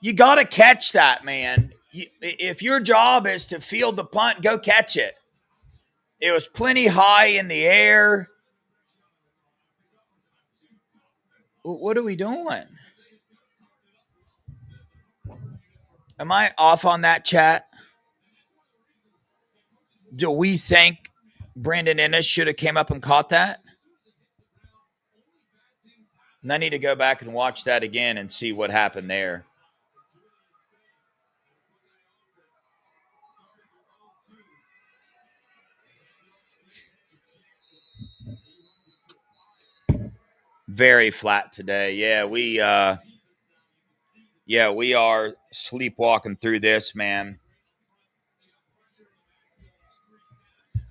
You got to catch that, man. If your job is to field the punt, go catch it. It was plenty high in the air. What are we doing? Am I off on that, chat? Do we think Brandon Ennis should have came up and caught that? And I need to go back and watch that again and see what happened there. Very flat today. We are sleepwalking through this, man.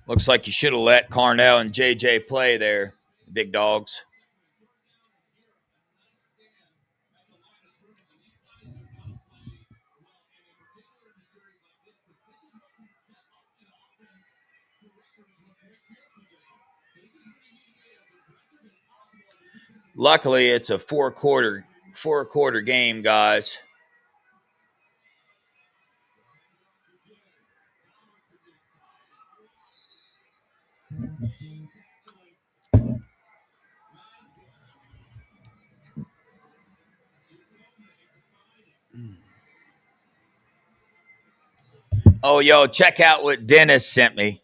Looks like you should have let Carnell and JJ play there, big dogs. Luckily, it's a four quarter game, guys. Oh, yo, check out what Dennis sent me.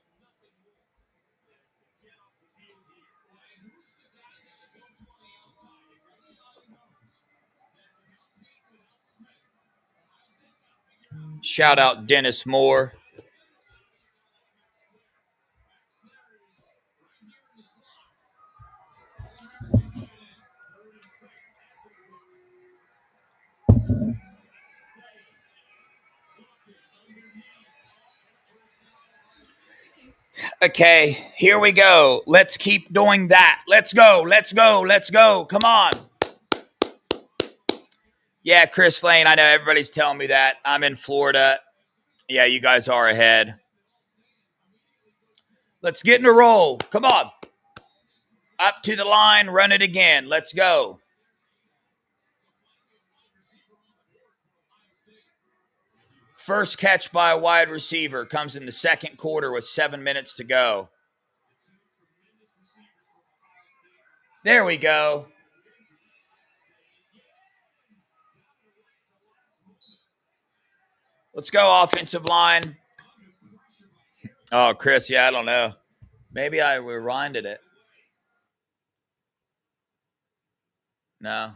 Shout out Dennis Moore. Okay, here we go. Let's keep doing that. Let's go. Come on. Yeah, Chris Lane, I know everybody's telling me that. I'm in Florida. Yeah, you guys are ahead. Let's get in a roll. Come on. Up to the line, run it again. Let's go. First catch by a wide receiver comes in the second quarter with 7 minutes to go. There we go. Let's go, offensive line. Oh, Chris, yeah, I don't know. Maybe I rewinded it. No.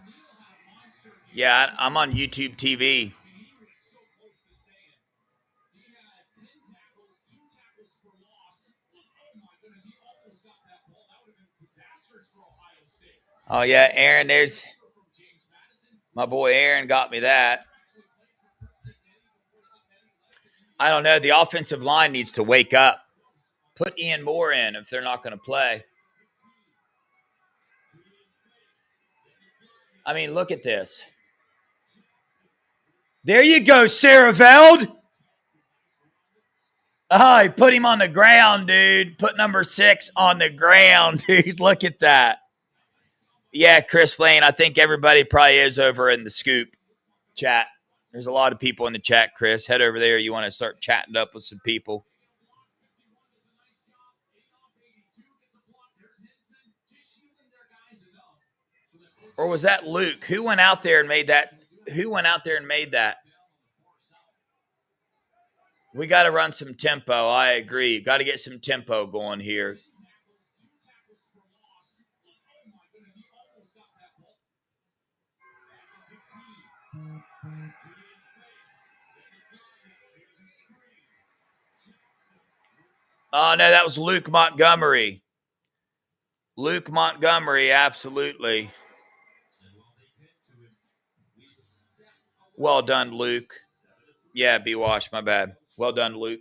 Yeah, I'm on YouTube TV. Oh, yeah, Aaron, there's my boy Aaron got me that. I don't know. The offensive line needs to wake up. Put Ian Moore in if they're not going to play. I mean, look at this. There you go, Sarah Veld. Oh, he put him on the ground, dude. Put number 6 on the ground, dude. Look at that. Yeah, Chris Lane. I think everybody probably is over in the Scoop chat. There's a lot of people in the chat, Chris. Head over there. You want to start chatting up with some people. Or was that Luke? Who went out there and made that? We got to run some tempo. I agree. Got to get some tempo going here. Oh, no, that was Luke Montgomery. Luke Montgomery, absolutely. Well done, Luke. Yeah, B-Wash, my bad. Well done, Luke.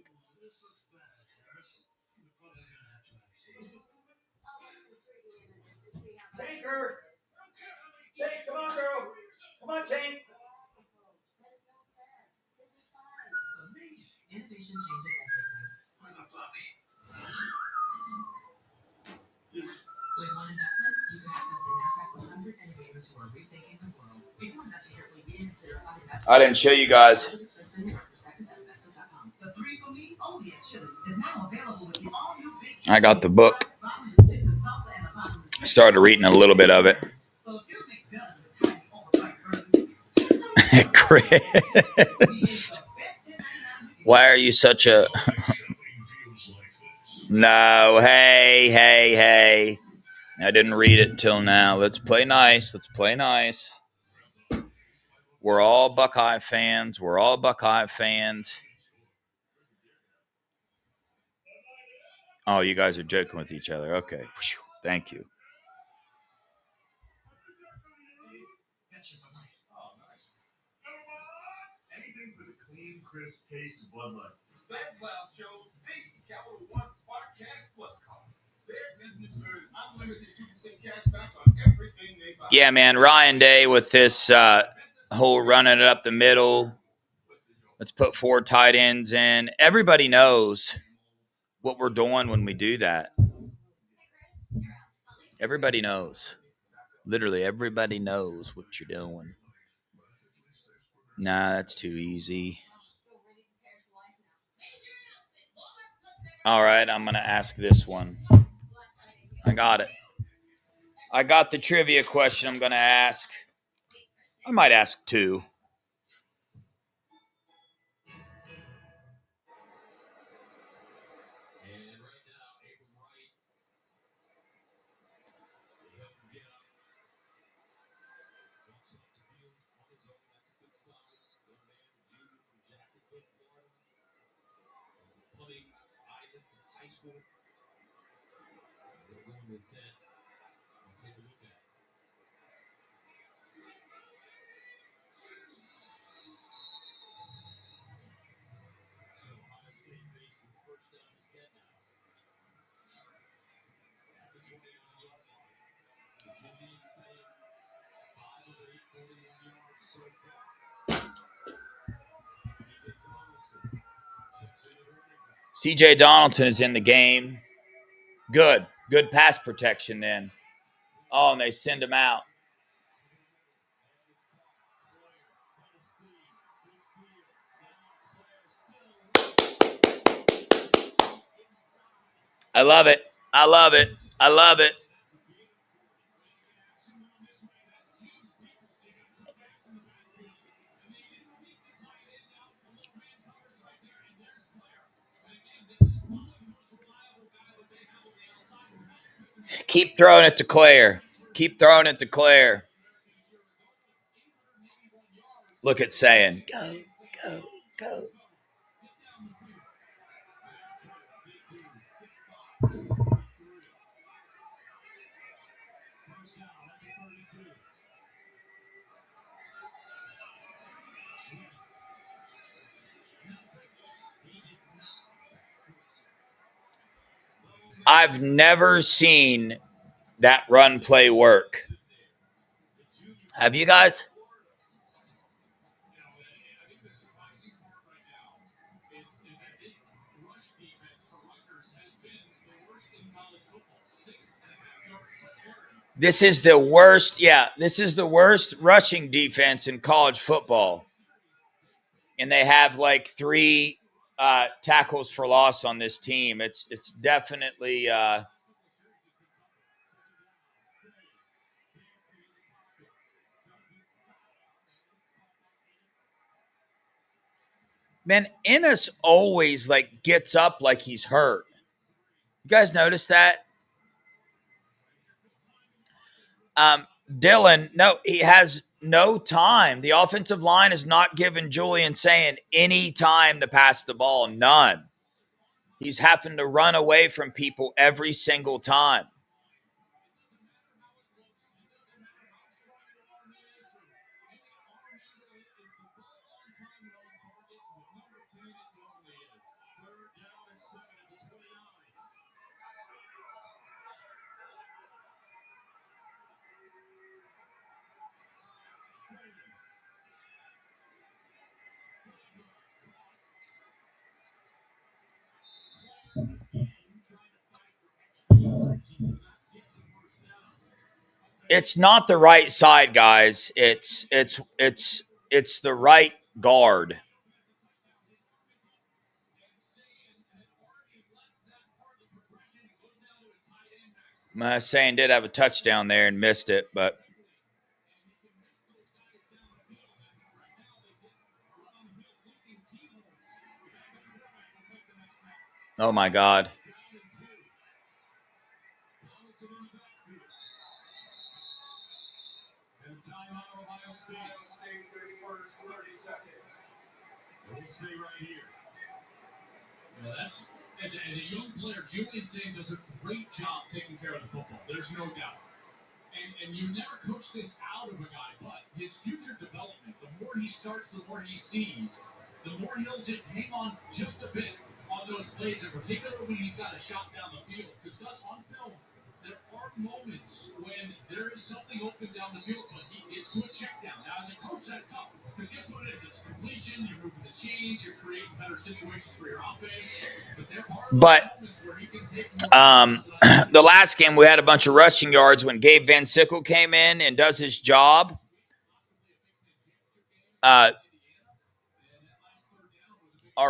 Tanker! Tank, come on, girl. Come on, Tank. Innovation changes everything. I'm a puppy. With one investment, you can access the NASDAQ 100 innovators who are rethinking the world. Before investing carefully, we consider fund investment. I didn't show you guys. The 3 for Me only at Chili's is now available with the all-new Big I got the book. Started reading a little bit of it. Chris, why are you such a... No, hey. I didn't read it till now. Let's play nice. We're all Buckeye fans. Oh, you guys are joking with each other. Okay. Thank you. Anything for the clean, crisp taste of Bud Light. SoundCloud chose the Capital One Spark Cash Plus card. Their business earns unlimited 2% cash back on everything they buy. Yeah, man. Ryan Day with this whole running it up the middle. Let's put 4 tight ends in. Everybody knows what we're doing when we do that. Everybody knows. Literally, everybody knows what you're doing. Nah, that's too easy. All right, I'm going to ask this one. I got it. I got the trivia question I'm going to ask. I might ask 2. CJ Donaldson is in the game. Good pass protection then. Oh, and they send him out. I love it. Keep throwing it to Claire. Look at saying, go. I've never seen that run play work. Have you guys? This is the worst. Yeah, this is the worst rushing defense in college football. And they have like 3 tackles for loss on this team. It's definitely man, Ennis always like gets up like he's hurt. You guys notice that? Dylan, no, he has no time. The offensive line is not giving Julian Saying any time to pass the ball. None. He's having to run away from people every single time. It's not the right side, guys. It's the right guard. Saying did have a touchdown there and missed it, but oh my God. We'll stay right here. As a young player, Julian Sane does a great job taking care of the football. There's no doubt. And you never coach this out of a guy, but his future development, the more he starts, the more he sees, the more he'll just hang on just a bit on those plays, in particular when he's got a shot down the field. Because Gus, on film, there are moments when there is something open down the field, but he gets to a check down. Now, as a coach, that's tough. Because guess what it is? It's completion, you're moving the chains, you're creating better situations for your offense. But the last game we had a bunch of rushing yards when Gabe Van Sickle came in and does his job. Our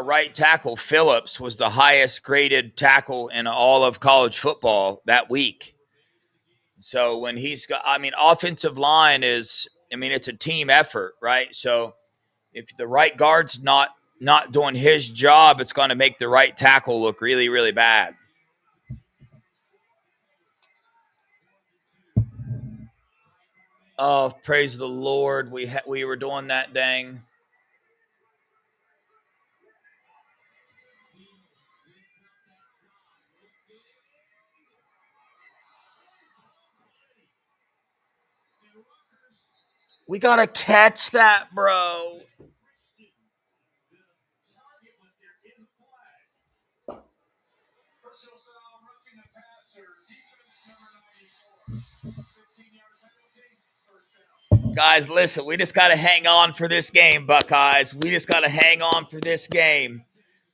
right tackle, Phillips, was the highest graded tackle in all of college football that week. So when he's got, I mean, offensive line is, I mean, it's a team effort, right? So if the right guard's not doing his job, it's going to make the right tackle look really, really bad. Oh, praise the Lord. We were doing that dang. We got to catch that, bro. Guys, listen, we just got to hang on for this game, Buckeyes. We just got to hang on for this game.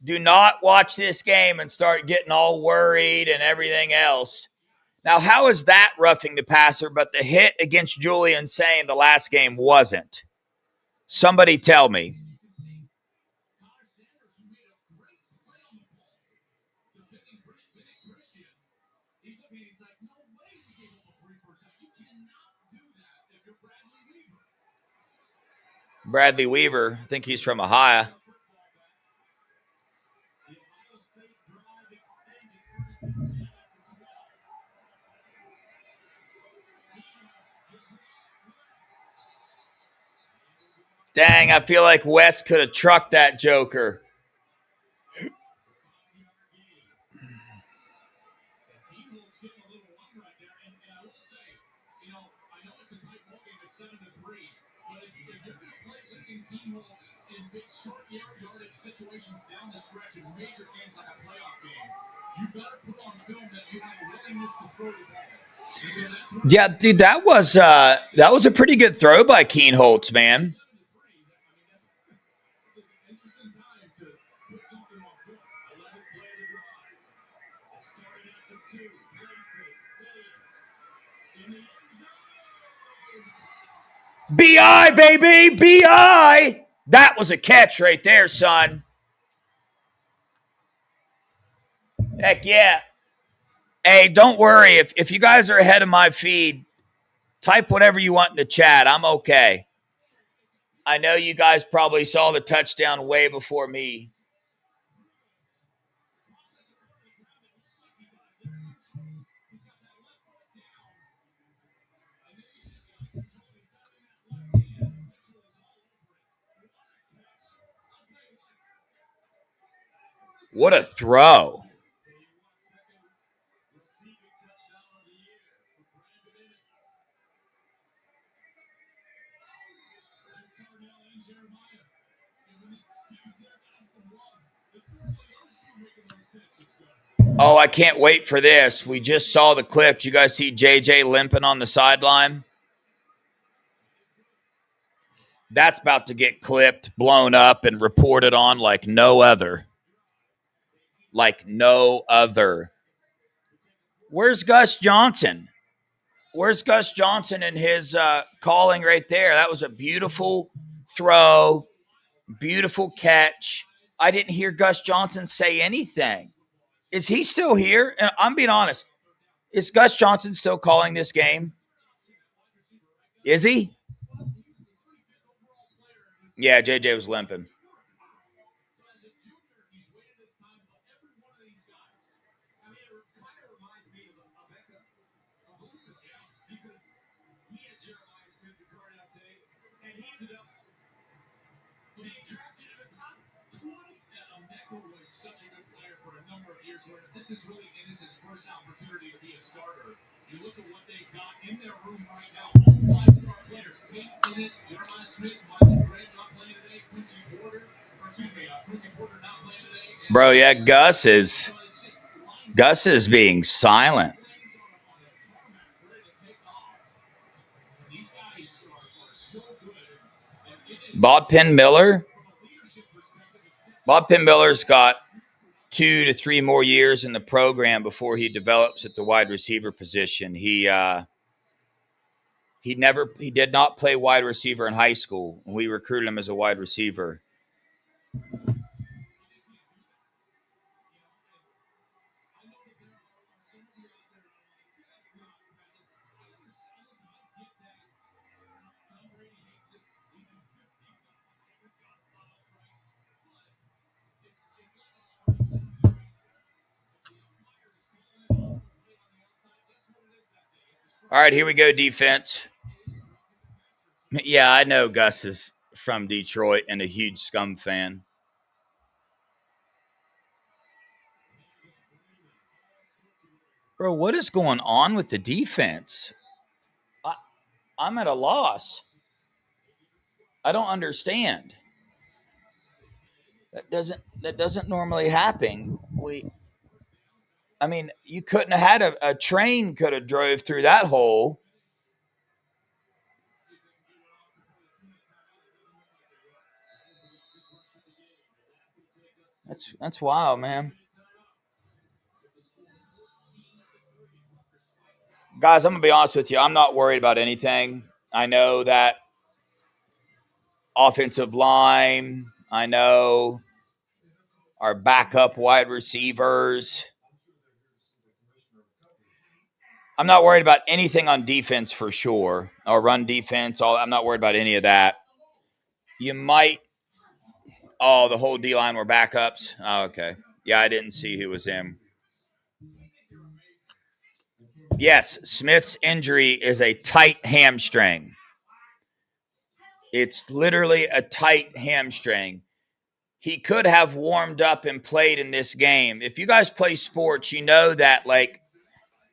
Do not watch this game and start getting all worried and everything else. Now, how is that roughing the passer, but the hit against Julian Saying the last game wasn't? Somebody tell me. Bradley Weaver, I think he's from Ohio. Dang, I feel like West could have trucked that joker. Yeah, dude, that was a pretty good throw by Keen Holtz, man. BI, baby, BI. That was a catch right there, son. Heck yeah. Hey, don't worry. If you guys are ahead of my feed, type whatever you want in the chat. I'm okay. I know you guys probably saw the touchdown way before me. What a throw. Oh, I can't wait for this. We just saw the clip. Did you guys see JJ limping on the sideline? That's about to get clipped, blown up, and reported on like no other. Like no other. Where's Gus Johnson? Where's Gus Johnson and his calling right there? That was a beautiful throw, beautiful catch. I didn't hear Gus Johnson say anything. Is he still here? And I'm being honest. Is Gus Johnson still calling this game? Is he? Yeah, JJ was limping. This is really Ennis' first opportunity to be a starter. You look at what they've got in their room right now. All five-star players. Tate Ennis, Jeremiah Smith, Michael Gray not playing today. Quincy Porter not playing today. Bro, yeah, Gus is being silent. Bob Penn Miller. Bob Penn Miller's got 2 to 3 more years in the program before he develops at the wide receiver position. He did not play wide receiver in high school. We recruited him as a wide receiver. All right, here we go, defense. Yeah, I know Gus is from Detroit and a huge Scum fan. Bro, what is going on with the defense? I'm at a loss. I don't understand. That doesn't normally happen. You couldn't have had a train could have drove through that hole. That's wild, man. Guys, I'm gonna be honest with you. I'm not worried about anything. I know that offensive line. I know our backup wide receivers. I'm not worried about anything on defense for sure, or run defense. I'm not worried about any of that. You might. Oh, the whole D line were backups. Oh, okay. Yeah, I didn't see who was in. Yes, Smith's injury is a tight hamstring. It's literally a tight hamstring. He could have warmed up and played in this game. If you guys play sports, you know that, like,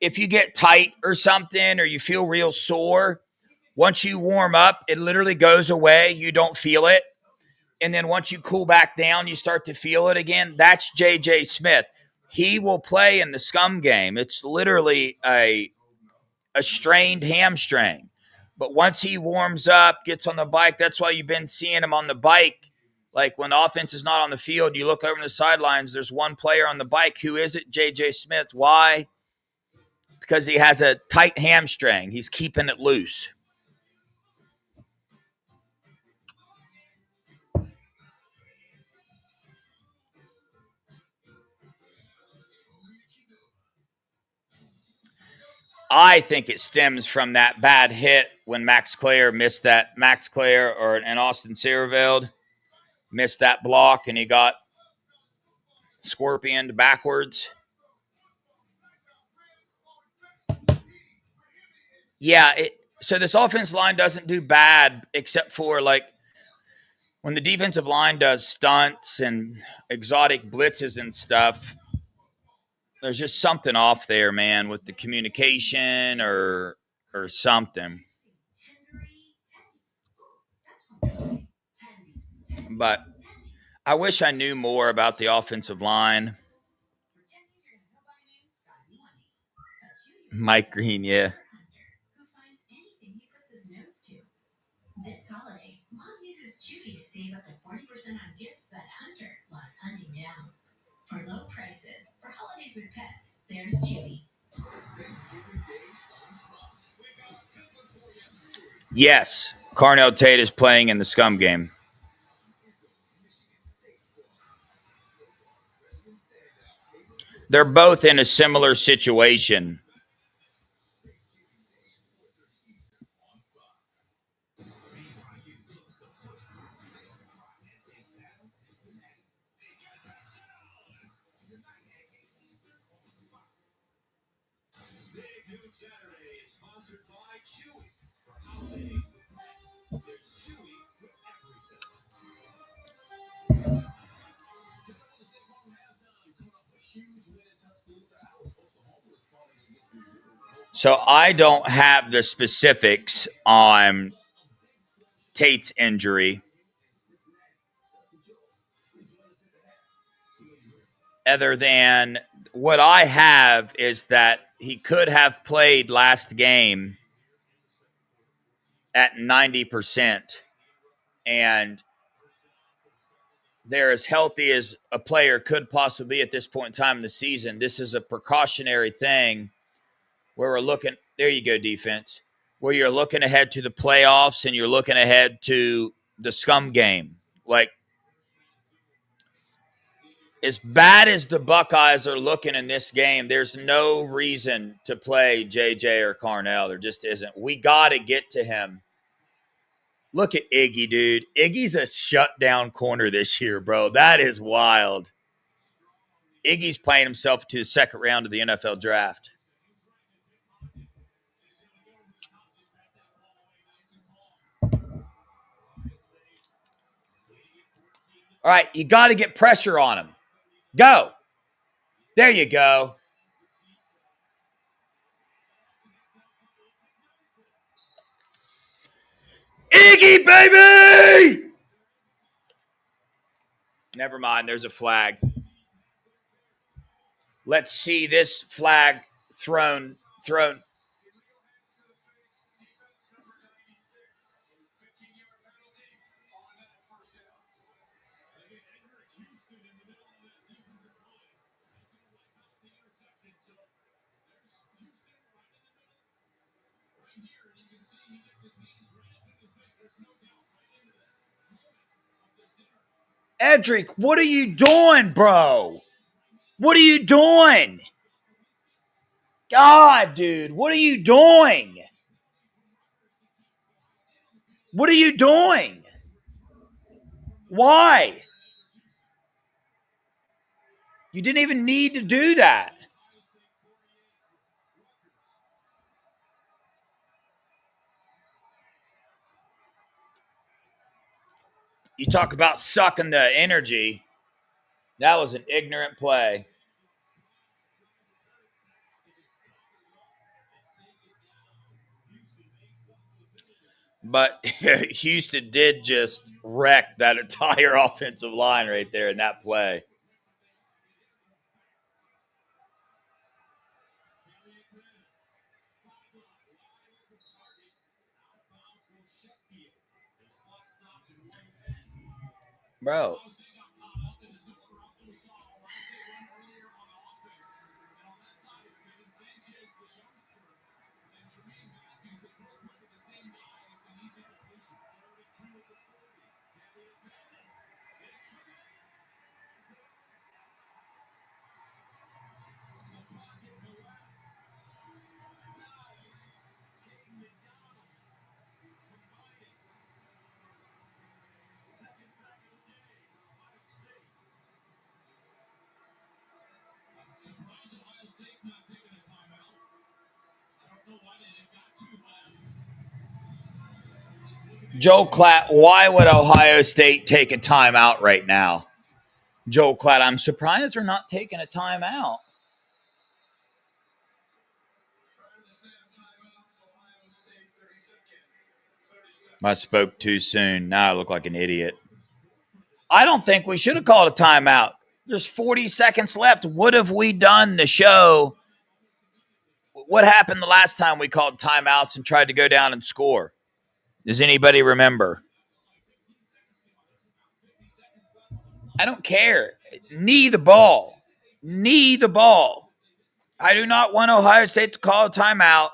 if you get tight or something or you feel real sore, once you warm up, it literally goes away. You don't feel it. And then once you cool back down, you start to feel it again. That's JJ Smith. He will play in the Scum game. It's literally a strained hamstring. But once he warms up, gets on the bike, that's why you've been seeing him on the bike. Like when the offense is not on the field, you look over the sidelines, there's one player on the bike. Who is it? JJ Smith. Why? Because he has a tight hamstring. He's keeping it loose. I think it stems from that bad hit when Max Clare and Austin Seerveld missed that block and he got scorpioned backwards. Yeah, so this offense line doesn't do bad except for like when the defensive line does stunts and exotic blitzes and stuff. There's just something off there, man, with the communication or something. But I wish I knew more about the offensive line. Mike Green, yeah. This holiday, Mom uses Chewy to save up to 40% on gifts that Hunter lost hunting down. For low prices, for holidays with pets, there's Chewy. Yes, Carnell Tate is playing in the scum game. They're both in a similar situation. So I don't have the specifics on Tate's injury. Other than what I have is that he could have played last game at 90%. And they're as healthy as a player could possibly be at this point in time in the season. This is a precautionary thing where we're looking. There you go, defense. Where you're looking ahead to the playoffs and you're looking ahead to the scum game. Like, as bad as the Buckeyes are looking in this game, there's no reason to play JJ or Carnell. There just isn't. We got to get to him. Look at Iggy, dude. Iggy's a shutdown corner this year, bro. That is wild. Iggy's playing himself to the second round of the NFL draft. All right, you got to get pressure on him. Go. There you go. Iggy, baby! Never mind, there's a flag. Let's see this flag thrown. Edric, what are you doing, bro? What are you doing? God, dude, what are you doing? What are you doing? Why? You didn't even need to do that. You talk about sucking the energy. That was an ignorant play. But Houston did just wreck that entire offensive line right there in that play. Bro. Joe Klatt, why would Ohio State take a timeout right now? Joe Klatt, I'm surprised they're not taking a timeout. I spoke too soon. Now I look like an idiot. I don't think we should have called a timeout. There's 40 seconds left. What have we done to show? What happened the last time we called timeouts and tried to go down and score? Does anybody remember? I don't care. Knee the ball. Knee the ball. I do not want Ohio State to call a timeout.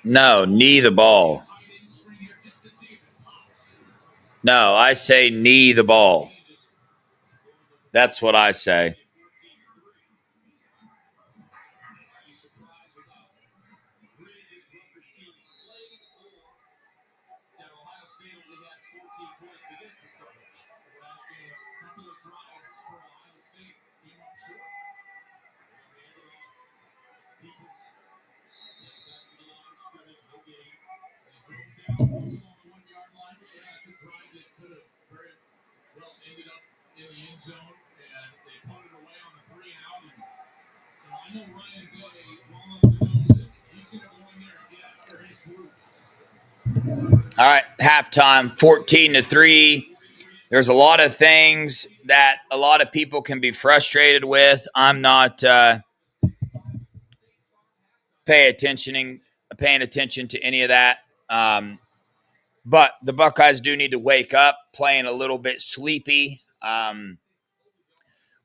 No, knee the ball. No, I say knee the ball. That's what I say. All right, halftime, 14-3. There's a lot of things that a lot of people can be frustrated with. I'm not paying attention to any of that. But the Buckeyes do need to wake up, playing a little bit sleepy.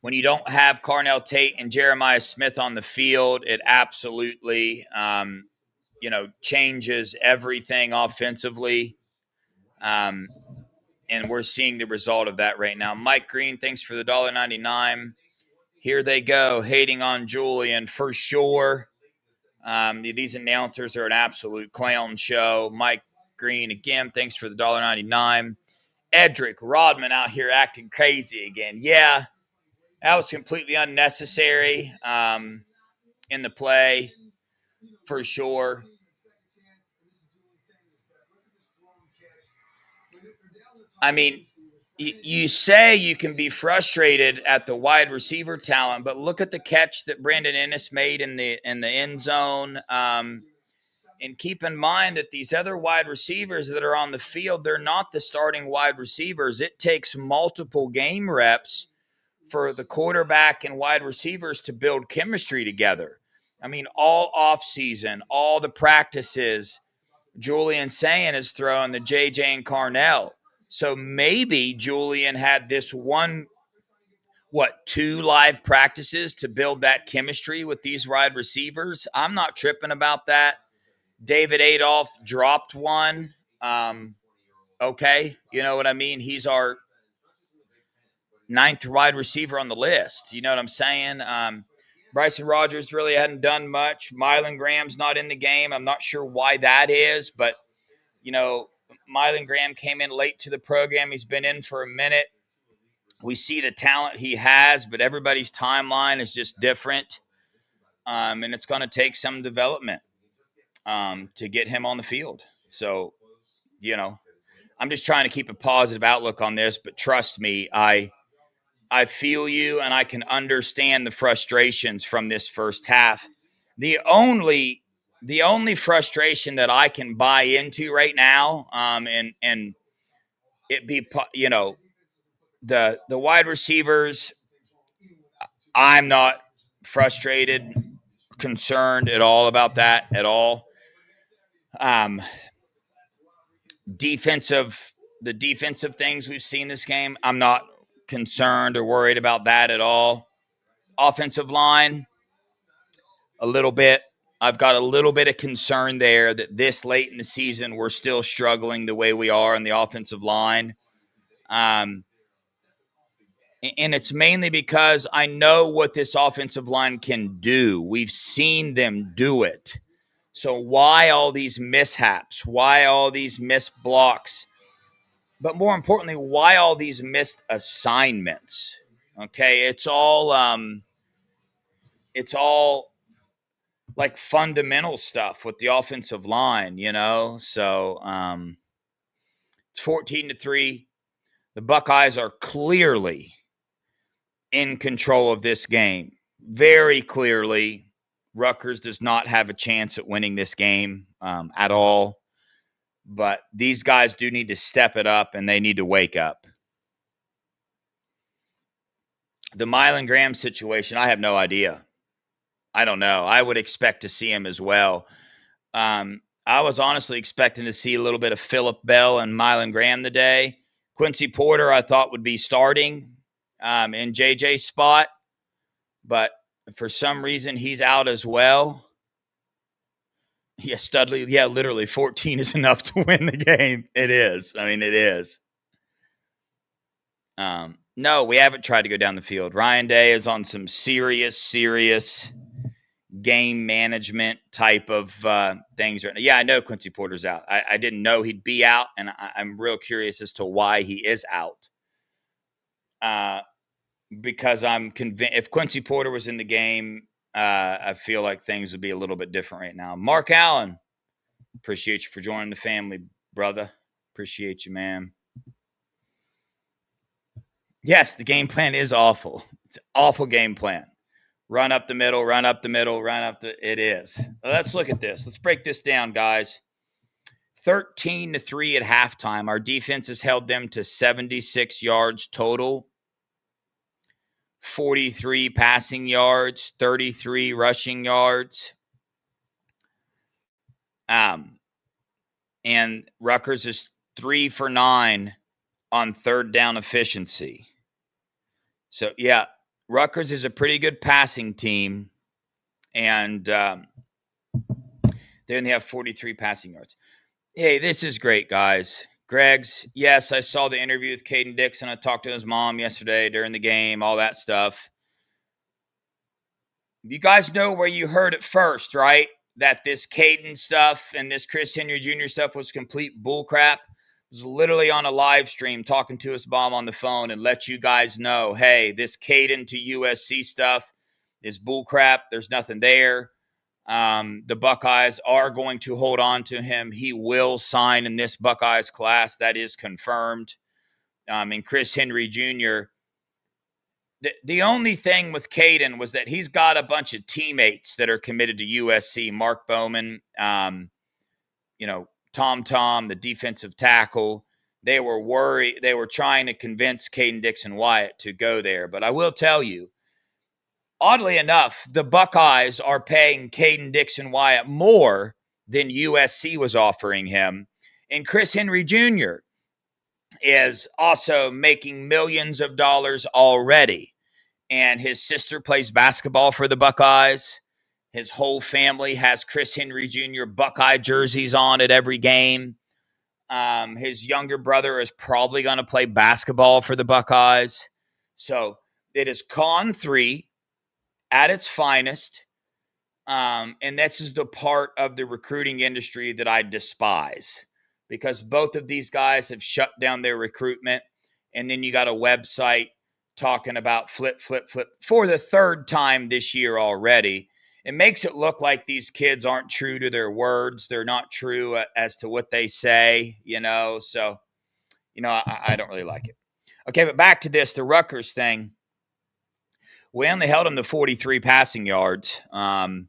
When you don't have Carnell Tate and Jeremiah Smith on the field, it absolutely, changes everything offensively. And we're seeing the result of that right now. Mike Green, thanks for the $1.99. Here they go, hating on Julian for sure. These announcers are an absolute clown show. Mike Green, again, thanks for the $1.99. Edric Rodman out here acting crazy again. Yeah, that was completely unnecessary in the play for sure. I mean, you say you can be frustrated at the wide receiver talent, but look at the catch that Brandon Ennis made in the end zone. And keep in mind that these other wide receivers that are on the field, they're not the starting wide receivers. It takes multiple game reps for the quarterback and wide receivers to build chemistry together. I mean, all offseason, all the practices, Julian saying is throwing the JJ and Carnell. So maybe Julian had this two live practices to build that chemistry with these wide receivers. I'm not tripping about that. David Adolph dropped one. Okay. You know what I mean? He's our 9th wide receiver on the list. You know what I'm saying? Bryson Rogers really hadn't done much. Mylan Graham's not in the game. I'm not sure why that is, but, Mylan Graham came in late to the program. He's been in for a minute. We see the talent he has, but everybody's timeline is just different. And it's going to take some development to get him on the field. So, I'm just trying to keep a positive outlook on this, but trust me, I feel you and I can understand the frustrations from this first half. The only frustration that I can buy into right now, and it be, you know, the wide receivers, I'm not frustrated, concerned at all about that at all. Um, the defensive things we've seen this game, I'm not concerned or worried about that at all. Offensive line, a little bit. I've got a little bit of concern there that this late in the season we're still struggling the way we are on the offensive line. And it's mainly because I know what this offensive line can do. We've seen them do it. So why all these mishaps? Why all these missed blocks? But more importantly, why all these missed assignments? Okay, it's all like fundamental stuff with the offensive line, you know. So it's 14-3. The Buckeyes are clearly in control of this game. Very clearly, Rutgers does not have a chance at winning this game at all. But these guys do need to step it up, and they need to wake up. The Mylan Graham situation, I have no idea. I don't know. I would expect to see him as well. I was honestly expecting to see a little bit of Phillip Bell and Mylan Graham today. Quincy Porter, I thought, would be starting in JJ's spot, but for some reason, he's out as well. Yeah, Studley. Yeah, literally 14 is enough to win the game. It is. I mean, it is. No, we haven't tried to go down the field. Ryan Day is on some serious game management type of things. Yeah, I know Quincy Porter's out. I didn't know he'd be out, and I'm real curious as to why he is out. Because I'm convinced if Quincy Porter was in the game, I feel like things would be a little bit different right now. Mark Allen, appreciate you for joining the family, brother. Appreciate you, man. Yes, the game plan is awful. It's an awful game plan. Run up the middle, run up the middle, run up the – it is. Let's look at this. Let's break this down, guys. 13-3 at halftime. Our defense has held them to 76 yards total, 43 passing yards, 33 rushing yards. And Rutgers is 3 for 9 on third down efficiency. So, yeah, Rutgers is a pretty good passing team, and they only have 43 passing yards. Hey, this is great, guys. Greg's, yes, I saw the interview with Caden Dixon. I talked to his mom yesterday during the game, all that stuff. You guys know where you heard it first, right? That this Caden stuff and this Chris Henry Jr. stuff was complete bullcrap. Was literally on a live stream talking to his mom on the phone and let you guys know, hey, this Caden to USC stuff is bullcrap. There's nothing there. The Buckeyes are going to hold on to him. He will sign in this Buckeyes class. That is confirmed. And Chris Henry Jr., the only thing with Caden was that he's got a bunch of teammates that are committed to USC. Mark Bowman, Tom, the defensive tackle. They were worried. They were trying to convince Caden Dixon Wyatt to go there. But I will tell you, oddly enough, the Buckeyes are paying Caden Dixon Wyatt more than USC was offering him. And Chris Henry Jr. is also making millions of dollars already. And his sister plays basketball for the Buckeyes. His whole family has Chris Henry Jr. Buckeye jerseys on at every game. His younger brother is probably going to play basketball for the Buckeyes. So it is Con 3 at its finest. And this is the part of the recruiting industry that I despise, because both of these guys have shut down their recruitment. And then you got a website talking about flip for the third time this year already. It makes it look like these kids aren't true to their words. They're not true as to what they say, So I don't really like it. Okay, but back to this, the Rutgers thing. We only held them to 43 passing yards and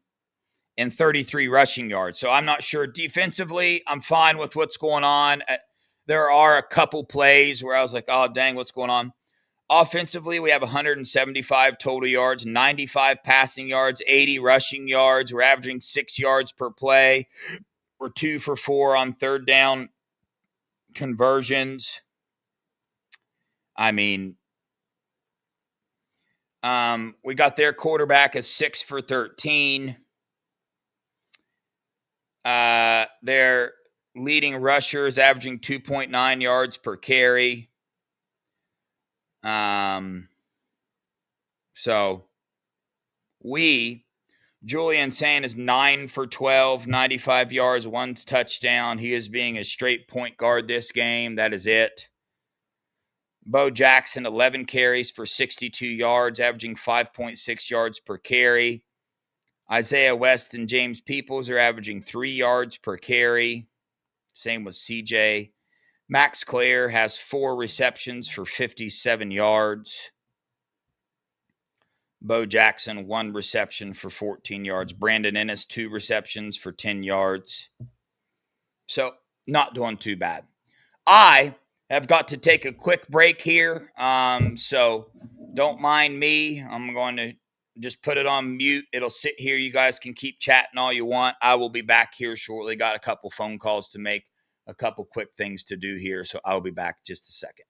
33 rushing yards. So I'm not sure. Defensively, I'm fine with what's going on. There are a couple plays where I was like, oh, dang, what's going on? Offensively, we have 175 total yards, 95 passing yards, 80 rushing yards. We're averaging 6 yards per play. We're 2 for 4 on third down conversions. I mean, we got their quarterback as 6 for 13. Their leading rushers averaging 2.9 yards per carry. So Julian Sand is 9 for 12, 95 yards, 1 touchdown. He is being a straight point guard this game. That is it. Bo Jackson, 11 carries for 62 yards, averaging 5.6 yards per carry. Isaiah West and James Peoples are averaging 3 yards per carry. Same with CJ. Max Clare has 4 receptions for 57 yards. Bo Jackson, 1 reception for 14 yards. Brandon Ennis, 2 receptions for 10 yards. So, not doing too bad. I have got to take a quick break here. So, don't mind me. I'm going to just put it on mute. It'll sit here. You guys can keep chatting all you want. I will be back here shortly. Got a couple phone calls to make, a couple quick things to do here. So, I'll be back just a second.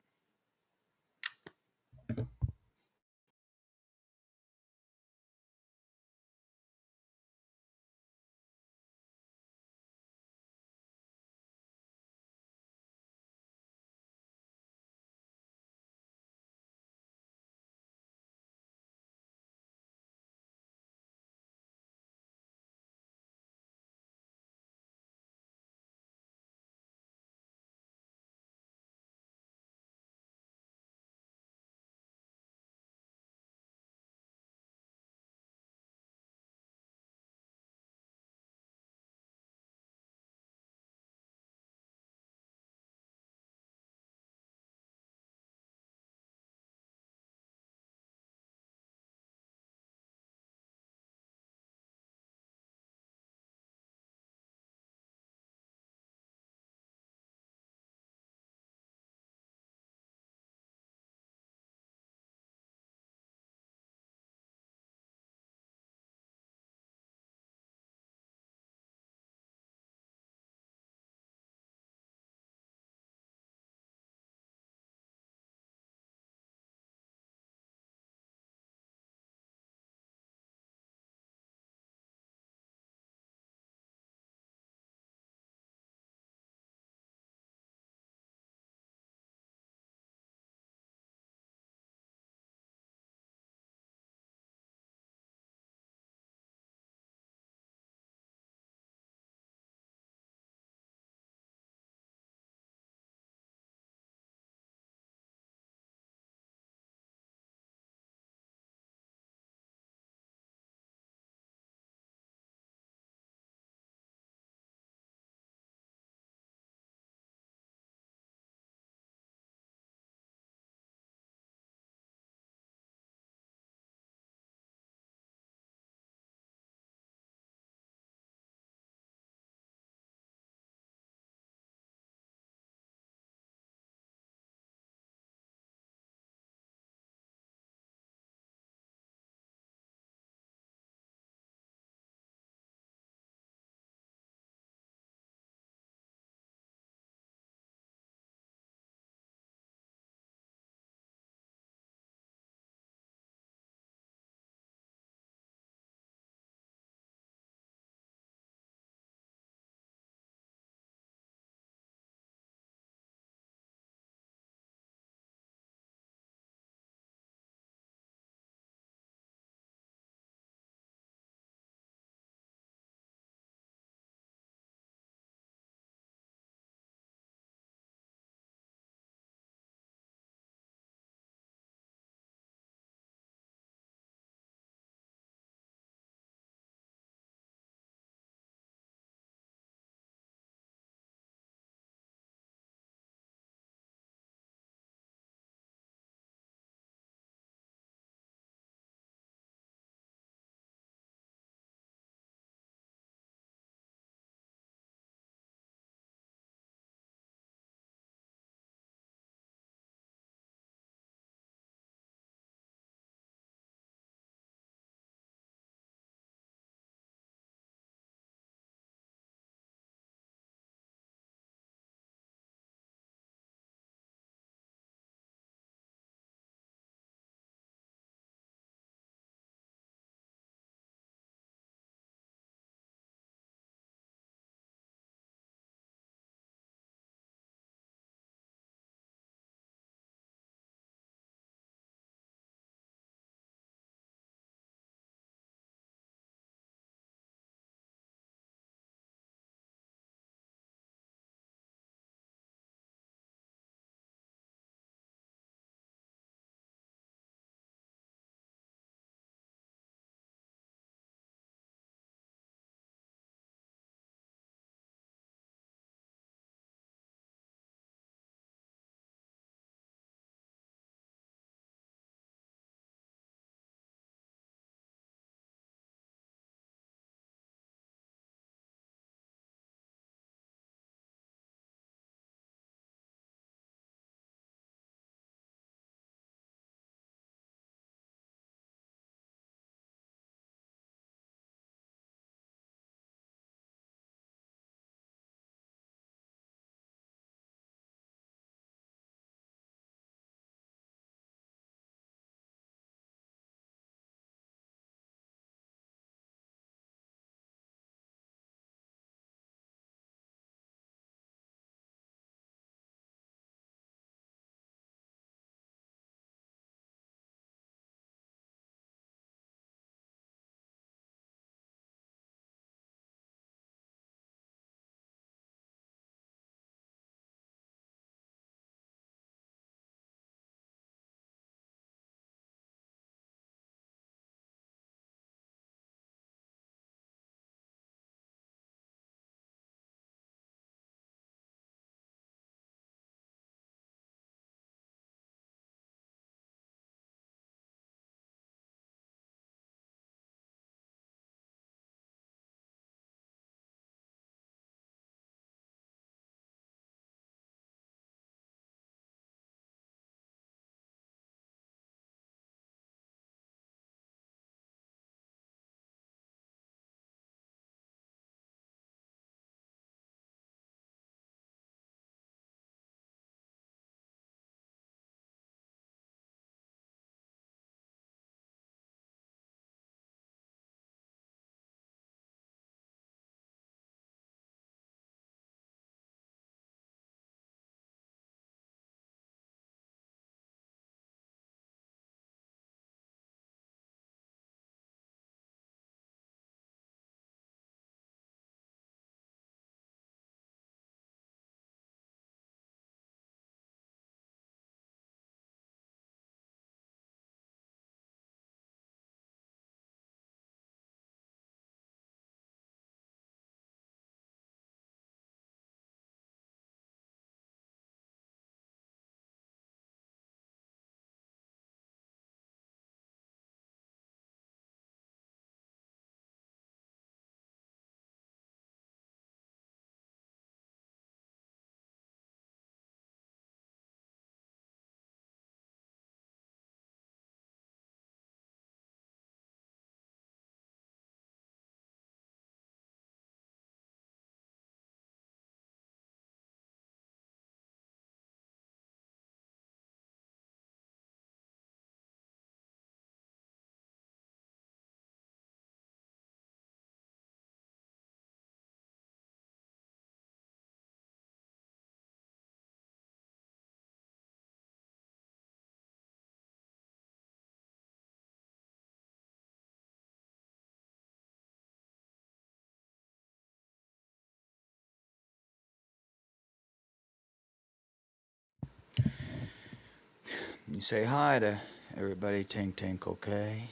You say hi to everybody. Tink, tink, okay?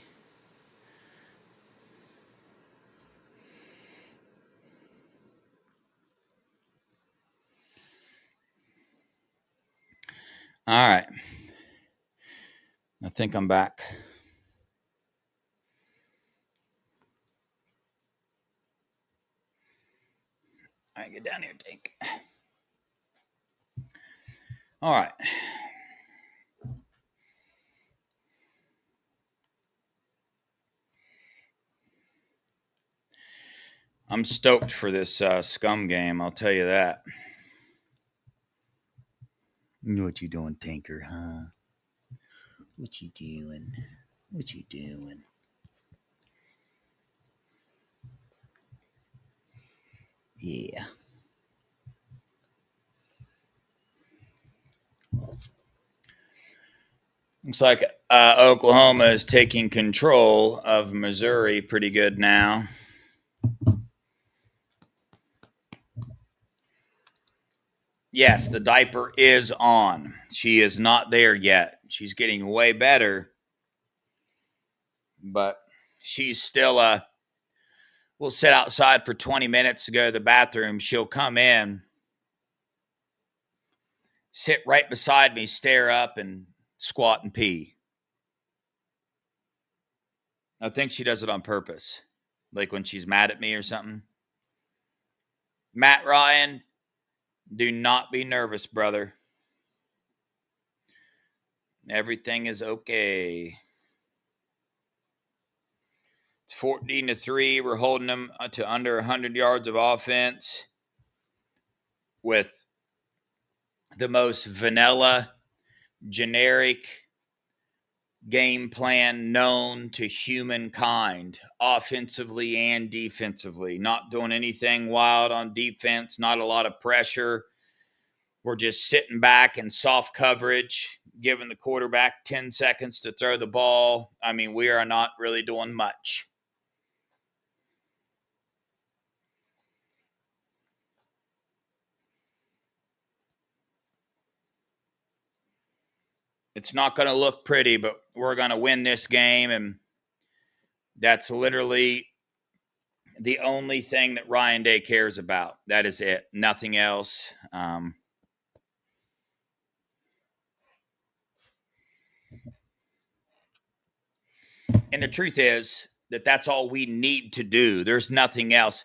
All right. I think I'm back. All right, get down here, Tink. All right. I'm stoked for this scum game, I'll tell you that. What you doing, Tinker, huh? What you doing? What you doing? Yeah. Looks like Oklahoma is taking control of Missouri pretty good now. Yes, the diaper is on. She is not there yet. She's getting way better, but she's still we'll sit outside for 20 minutes to go to the bathroom. She'll come in, sit right beside me, stare up, and squat and pee. I think she does it on purpose, like when she's mad at me or something. Matt Ryan, do not be nervous, brother. Everything is okay. It's 14-3. We're holding them to under 100 yards of offense with the most vanilla, generic game plan known to humankind, offensively and defensively. Not doing anything wild on defense, not a lot of pressure. We're just sitting back in soft coverage, giving the quarterback 10 seconds to throw the ball. I mean, we are not really doing much. It's not going to look pretty, but we're going to win this game, and that's literally the only thing that Ryan Day cares about. That is it. Nothing else. And the truth is that that's all we need to do. There's nothing else.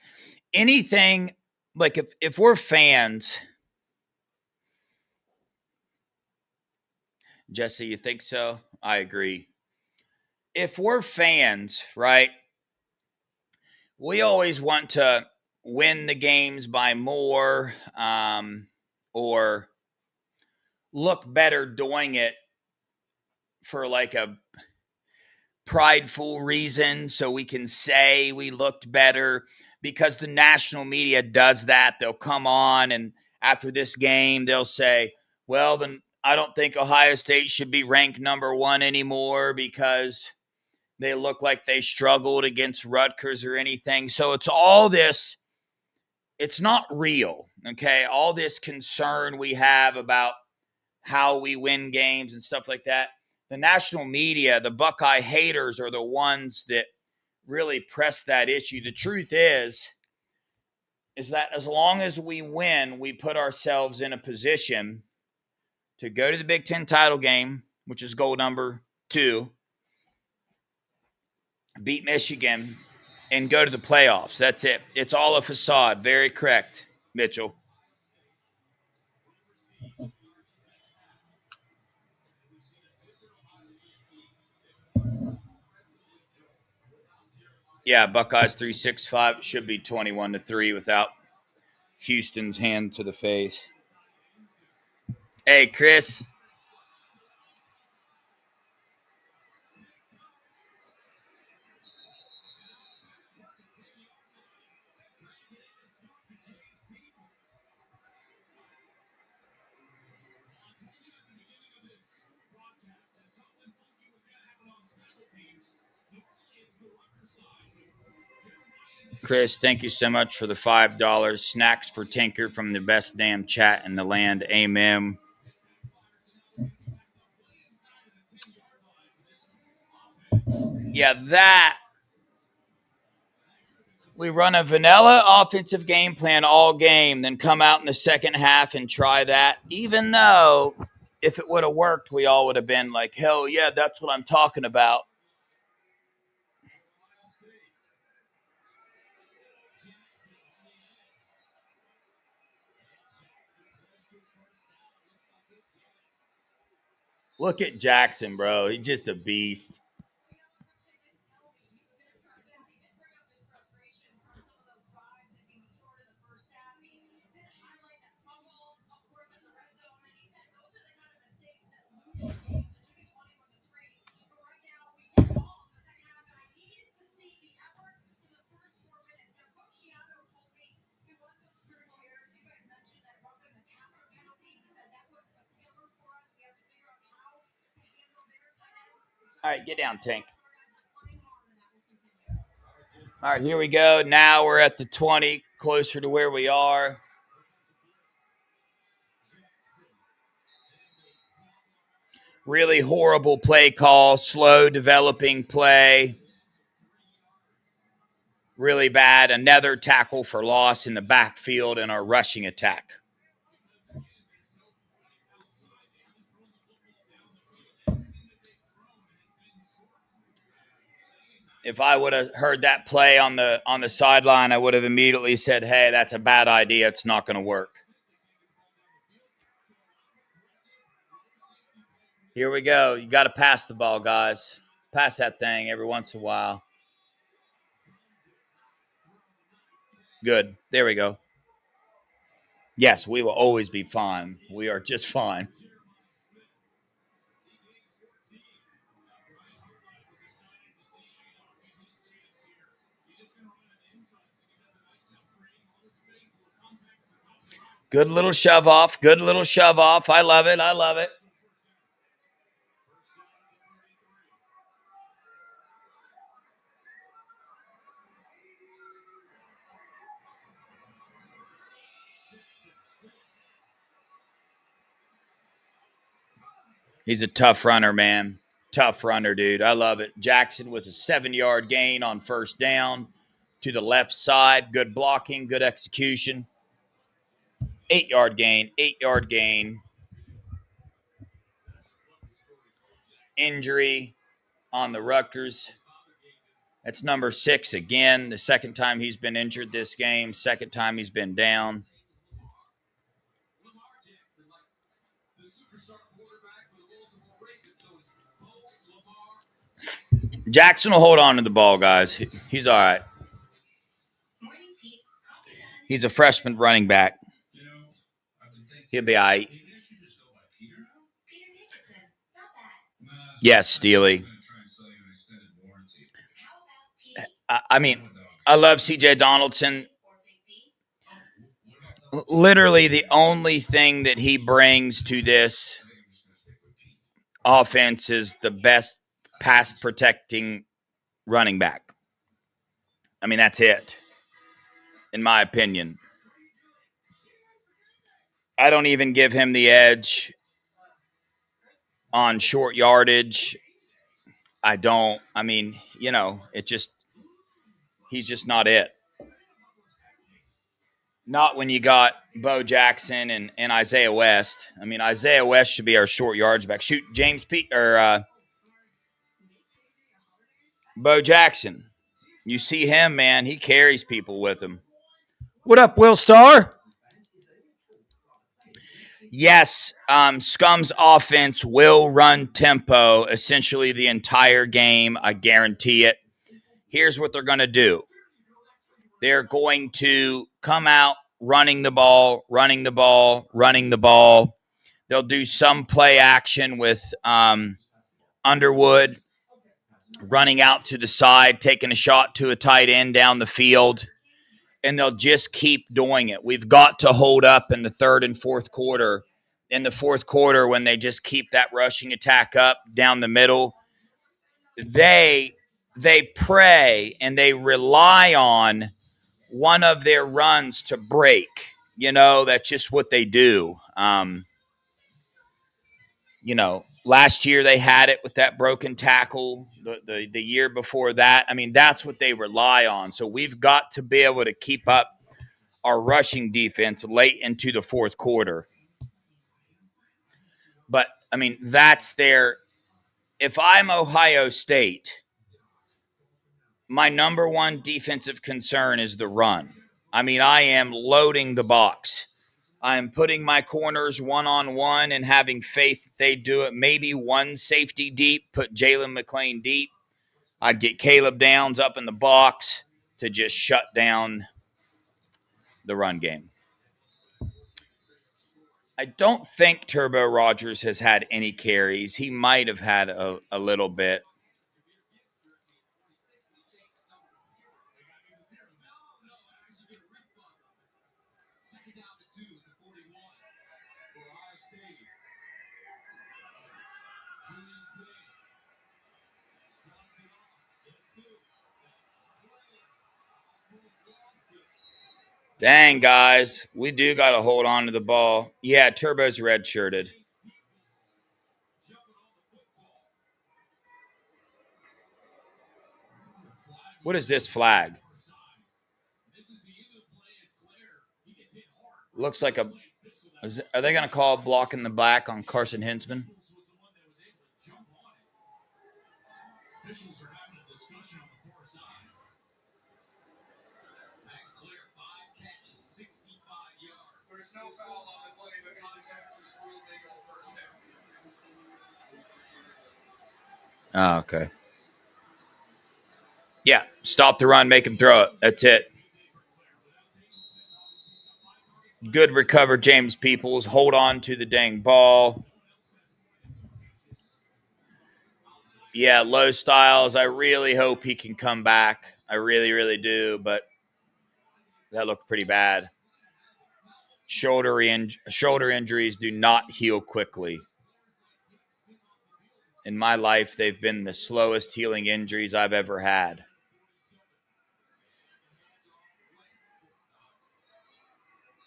Anything, like if we're fans, Jesse, you think so? I agree. If we're fans, right, we always want to win the games by more or look better doing it for like a prideful reason so we can say we looked better because the national media does that. They'll come on and after this game, they'll say, well, then I don't think Ohio State should be ranked number 1 anymore because they look like they struggled against Rutgers or anything. So it's all this, it's not real, okay? All this concern we have about how we win games and stuff like that. The national media, the Buckeye haters are the ones that really press that issue. The truth is that as long as we win, we put ourselves in a position to go to the Big Ten title game, which is goal number 2, beat Michigan, and go to the playoffs. That's it. It's all a facade. Very correct, Mitchell. Yeah, Buckeyes 365 should be 21-3 without Houston's hand to the face. Hey, Chris. Chris, thank you so much for the $5. Snacks for Tinker from the best damn chat in the land. Amen. Yeah, that. We run a vanilla offensive game plan all game, then come out in the second half and try that. Even though if it would have worked, we all would have been like, hell yeah, that's what I'm talking about. Look at Jackson, bro. He's just a beast. All right, get down, Tank. All right, here we go. Now we're at the 20, closer to where we are. Really horrible play call, slow developing play. Really bad. Another tackle for loss in the backfield in our rushing attack. If I would have heard that play on the sideline, I would have immediately said, hey, that's a bad idea. It's not going to work. Here we go. You got to pass the ball, guys. Pass that thing every once in a while. Good. There we go. Yes, we will always be fine. We are just fine. Good little shove off. Good little shove off. I love it. I love it. He's a tough runner, man. Tough runner, dude. I love it. Jackson with a 7-yard gain on first down to the left side. Good blocking, good execution. 8-yard gain, 8-yard gain. Injury on the Rutgers. That's number 6 again. The second time he's been injured this game. Second time he's been down. Jackson will hold on to the ball, guys. He's all right. He's a freshman running back. He'll be all right. Yes, Steely. I mean, I love C.J. Donaldson. Literally the only thing that he brings to this offense is the best pass protecting running back. I mean, that's it, in my opinion. I don't even give him the edge on short yardage. I don't. I mean, he's just not it. Not when you got Bo Jackson and Isaiah West. I mean, Isaiah West should be our short yards back. Shoot, Bo Jackson. You see him, man. He carries people with him. What up, Will Starr? Yes, Scum's offense will run tempo essentially the entire game. I guarantee it. Here's what they're going to do. They're going to come out running the ball, running the ball, running the ball. They'll do some play action with Underwood running out to the side, taking a shot to a tight end down the field, and they'll just keep doing it. We've got to hold up in the third and fourth quarter. In the fourth quarter, when they just keep that rushing attack up down the middle, they pray and they rely on one of their runs to break. That's just what they do. Last year they had it with that broken tackle. The year before that, I mean, that's what they rely on. So we've got to be able to keep up our rushing defense late into the fourth quarter. But I mean, that's their. If I'm Ohio State, my number one defensive concern is the run. I mean, I am loading the box. I'm putting my corners one-on-one and having faith that they do it. Maybe one safety deep, put Jalen McClain deep. I'd get Caleb Downs up in the box to just shut down the run game. I don't think Turbo Rogers has had any carries. He might have had a little bit. Dang, guys. We do got to hold on to the ball. Yeah, Turbo's red-shirted. What is this flag? Looks like a... Are they going to call blocking the black on Carson Hinsman? Oh, okay. Yeah, stop the run, make him throw it. That's it. Good recover, James Peoples. Hold on to the dang ball. Yeah, Low Styles. I really hope he can come back. I really, really do, but that looked pretty bad. Shoulder injuries do not heal quickly. In my life, they've been the slowest healing injuries I've ever had.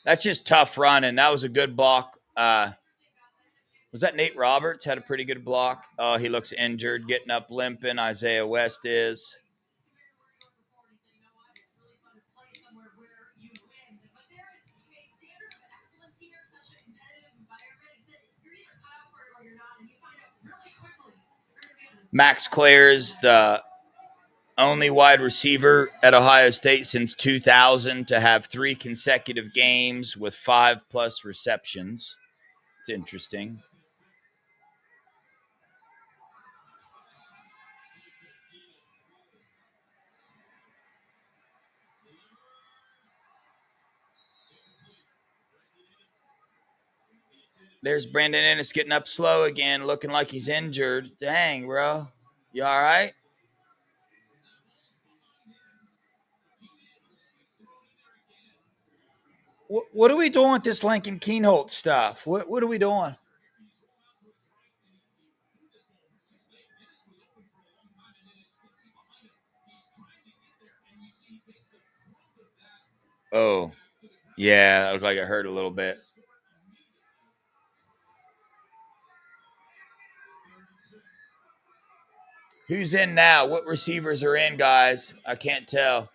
That's just tough running. That was a good block. Was that Nate Roberts? Had a pretty good block. Oh, he looks injured, getting up limping. Isaiah West is. Max Claire's the only wide receiver at Ohio State since 2000 to have 3 consecutive games with 5+ receptions. It's interesting. There's Brandon Ennis getting up slow again, looking like he's injured. Dang, bro. You all right? What are we doing with this Lincoln Keenholt stuff? What are we doing? Oh, yeah, it looked like it hurt a little bit. Who's in now? What receivers are in, guys? I can't tell.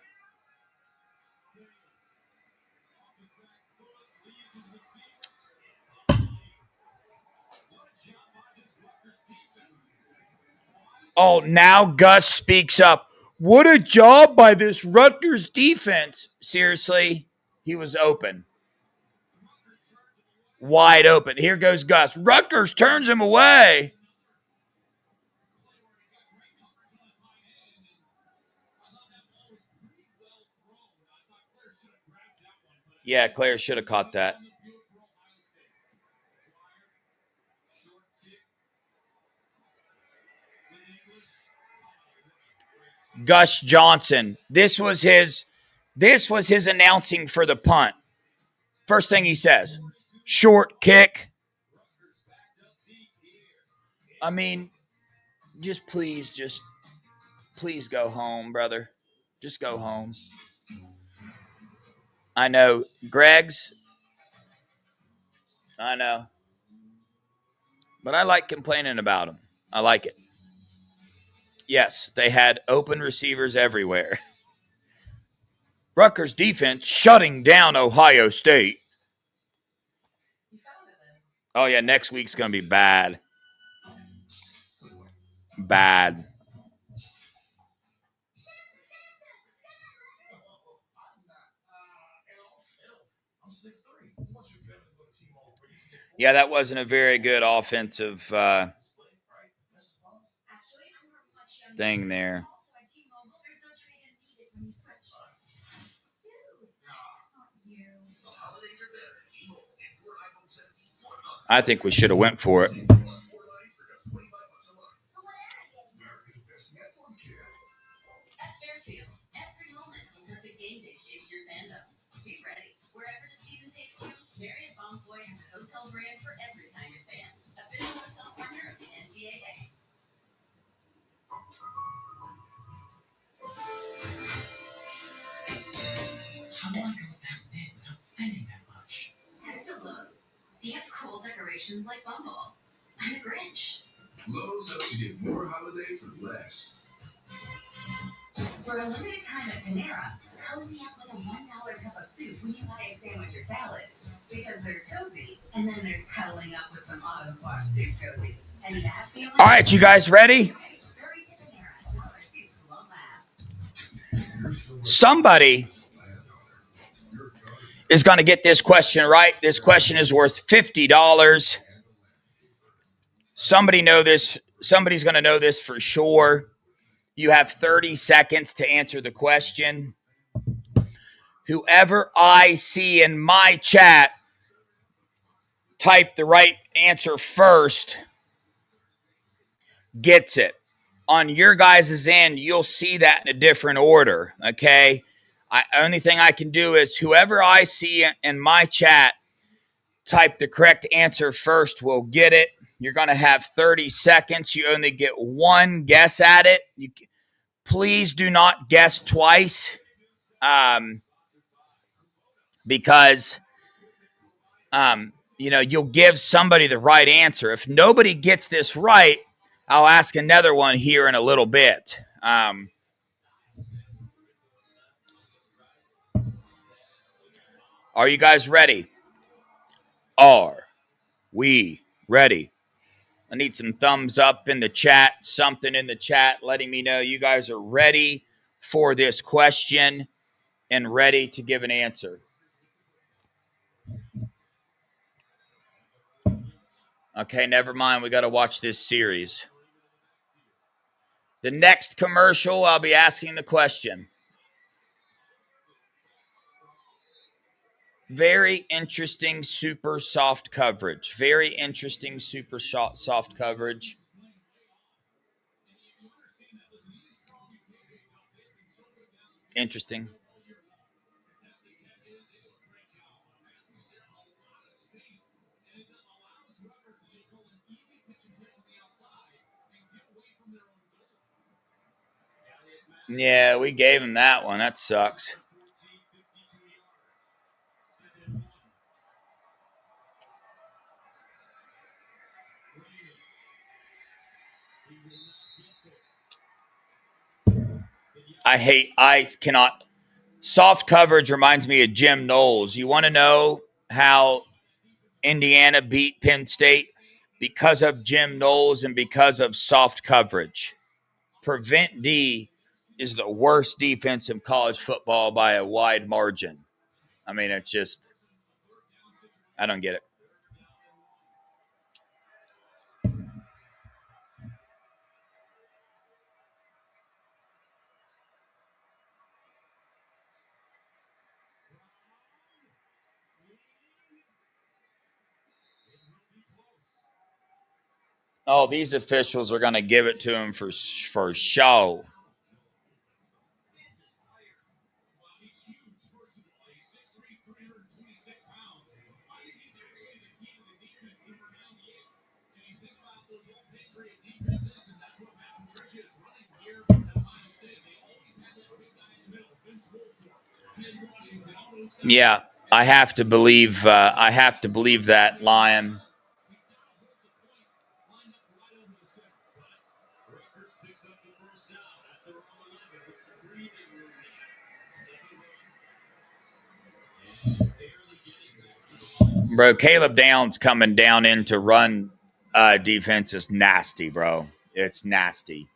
Oh, now Gus speaks up. What a job by this Rutgers defense. Seriously, he was open. Wide open. Here goes Gus. Rutgers turns him away. Yeah, Claire should have caught that. Gus Johnson. This was his announcing for the punt. First thing he says, short kick. I mean, please go home, brother. Just go home. I know. Greg's. I know. But I like complaining about them. I like it. Yes, they had open receivers everywhere. Rutgers defense shutting down Ohio State. Oh, yeah, next week's going to be bad. Bad. Yeah, that wasn't a very good offensive thing there. I think we should have went for it. How do I go that big without spending that much? Head to Lowe's. They have cool decorations like Bumble and the Grinch. Lowe's helps you get more holiday for less. For a limited time at Panera, cozy up with a $1 cup of soup when you buy a sandwich or salad. Because there's cozy, and then there's cuddling up with some auto squash soup cozy. And that feeling. All right, you guys ready? Hurry to Panera. $1 soups won't last. Somebody is going to get this question right. This question is worth $50. Somebody's going to know this for sure. You have 30 seconds to answer the question. Whoever I see in my chat type the right answer first gets it. On your guys' end, you'll see that in a different order, okay? Only thing I can do is whoever I see in my chat type the correct answer first will get it. You're going to have 30 seconds. You only get one guess at it. Please do not guess twice because, you'll give somebody the right answer. If nobody gets this right, I'll ask another one here in a little bit. Are you guys ready? Are we ready? I need some thumbs up in the chat, something in the chat letting me know you guys are ready for this question and ready to give an answer. Okay, never mind. We got to watch this series. The next commercial, I'll be asking the question. Very interesting, super soft coverage. Very interesting, super soft coverage. Interesting. Yeah, we gave him that one. That sucks. I cannot. Soft coverage reminds me of Jim Knowles. You want to know how Indiana beat Penn State? Because of Jim Knowles and because of soft coverage. Prevent D is the worst defense in college football by a wide margin. I mean, it's just, I don't get it. Oh, these officials are going to give it to him for show. Yeah, I have to believe that, Lion. Bro, Caleb Downs coming down into run defense is nasty, bro. It's nasty.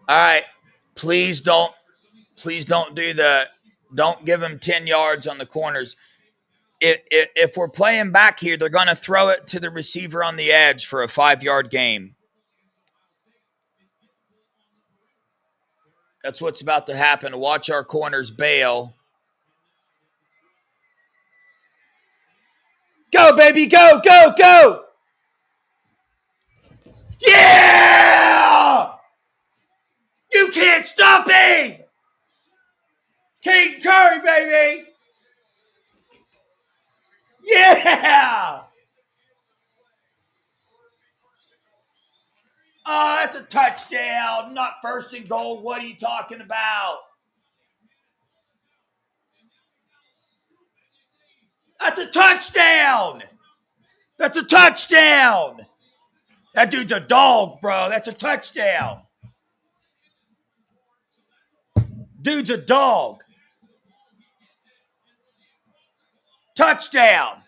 All right. Please don't don't give him 10 yards on the corners. If we're playing back here, they're going to throw it to the receiver on the edge for a 5-yard game. That's what's about to happen. Watch our corners bail. Go, baby, go, go, go. Yeah! You can't stop him! King Curry, baby! Yeah! Oh, that's a touchdown, not first and goal. What are you talking about? That's a touchdown! That's a touchdown! That dude's a dog, bro. That's a touchdown. Dude's a dog. Touchdown.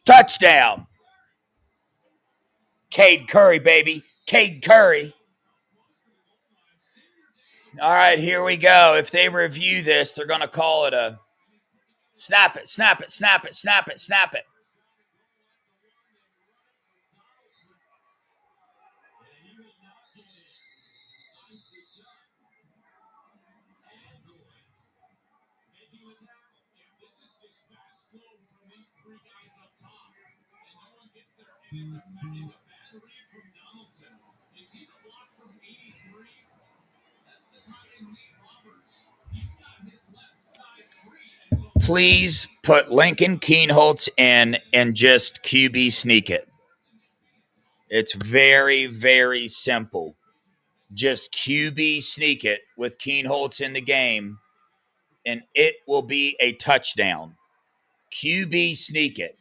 Touchdown. Cade Curry, baby. Cade Curry. All right, here we go. If they review this, they're going to call it a snap it, snap it, snap it, snap it, snap it. Please put Lincoln Keenholz in and just QB sneak it. It's very, very simple. Just QB sneak it with Keenholz in the game, and it will be a touchdown. QB sneak it.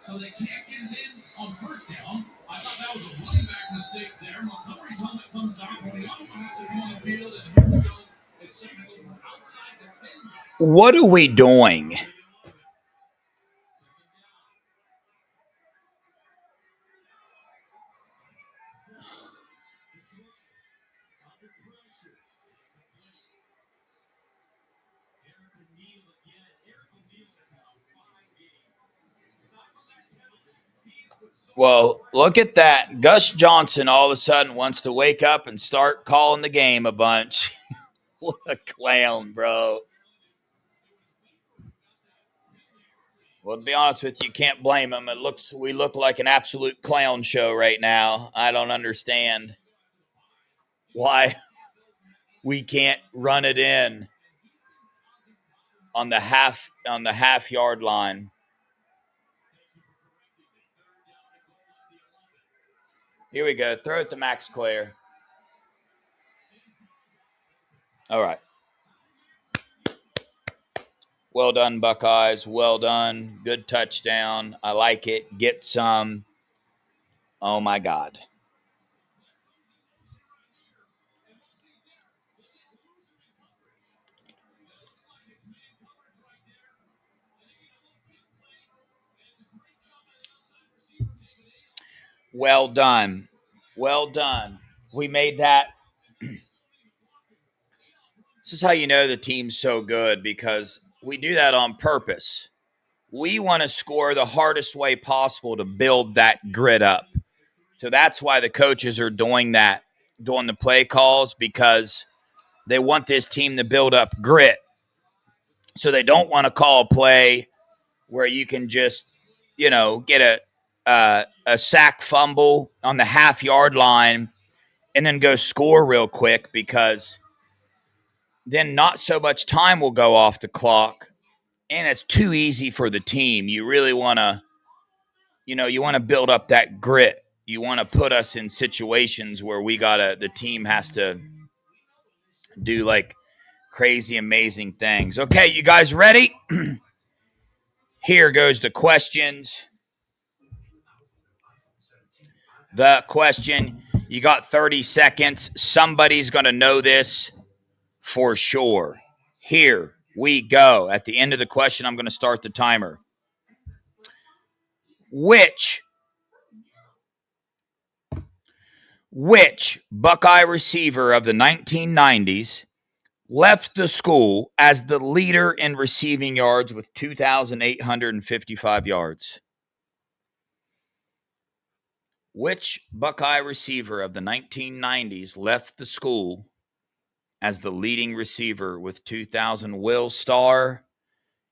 So they can't get it in on first down. I thought that was a running back mistake there. Montgomery's helmet comes out. Odiano has to be on the field, and here we go. It's second over outside the 10. What are we doing? Well, look at that. Gus Johnson all of a sudden wants to wake up and start calling the game a bunch. What a clown, bro. Well, to be honest with you, can't blame him. We look like an absolute clown show right now. I don't understand why we can't run it in on the half yard line. Here we go. Throw it to Max Clare. All right. Well done, Buckeyes. Well done. Good touchdown. I like it. Get some. Oh, my God. Well done. Well done. We made that This is how you know the team's so good, because we do that on purpose. We want to score the hardest way possible to build that grit up. So that's why the coaches are doing that, doing the play calls, because they want this team to build up grit. So they don't want to call a play where you can just, get a sack fumble on the half-yard line and then go score real quick, because then not so much time will go off the clock, and it's too easy for the team. You really want to, you want to build up that grit. You want to put us in situations where the team has to do like crazy, amazing things. Okay, you guys ready? Here goes the questions. The question, you got 30 seconds. Somebody's going to know this for sure. Here we go. At the end of the question, I'm going to start the timer. Which Buckeye receiver of the 1990s left the school as the leader in receiving yards with 2,855 yards? Which Buckeye receiver of the 1990s left the school as the leading receiver with 2,000? Will Starr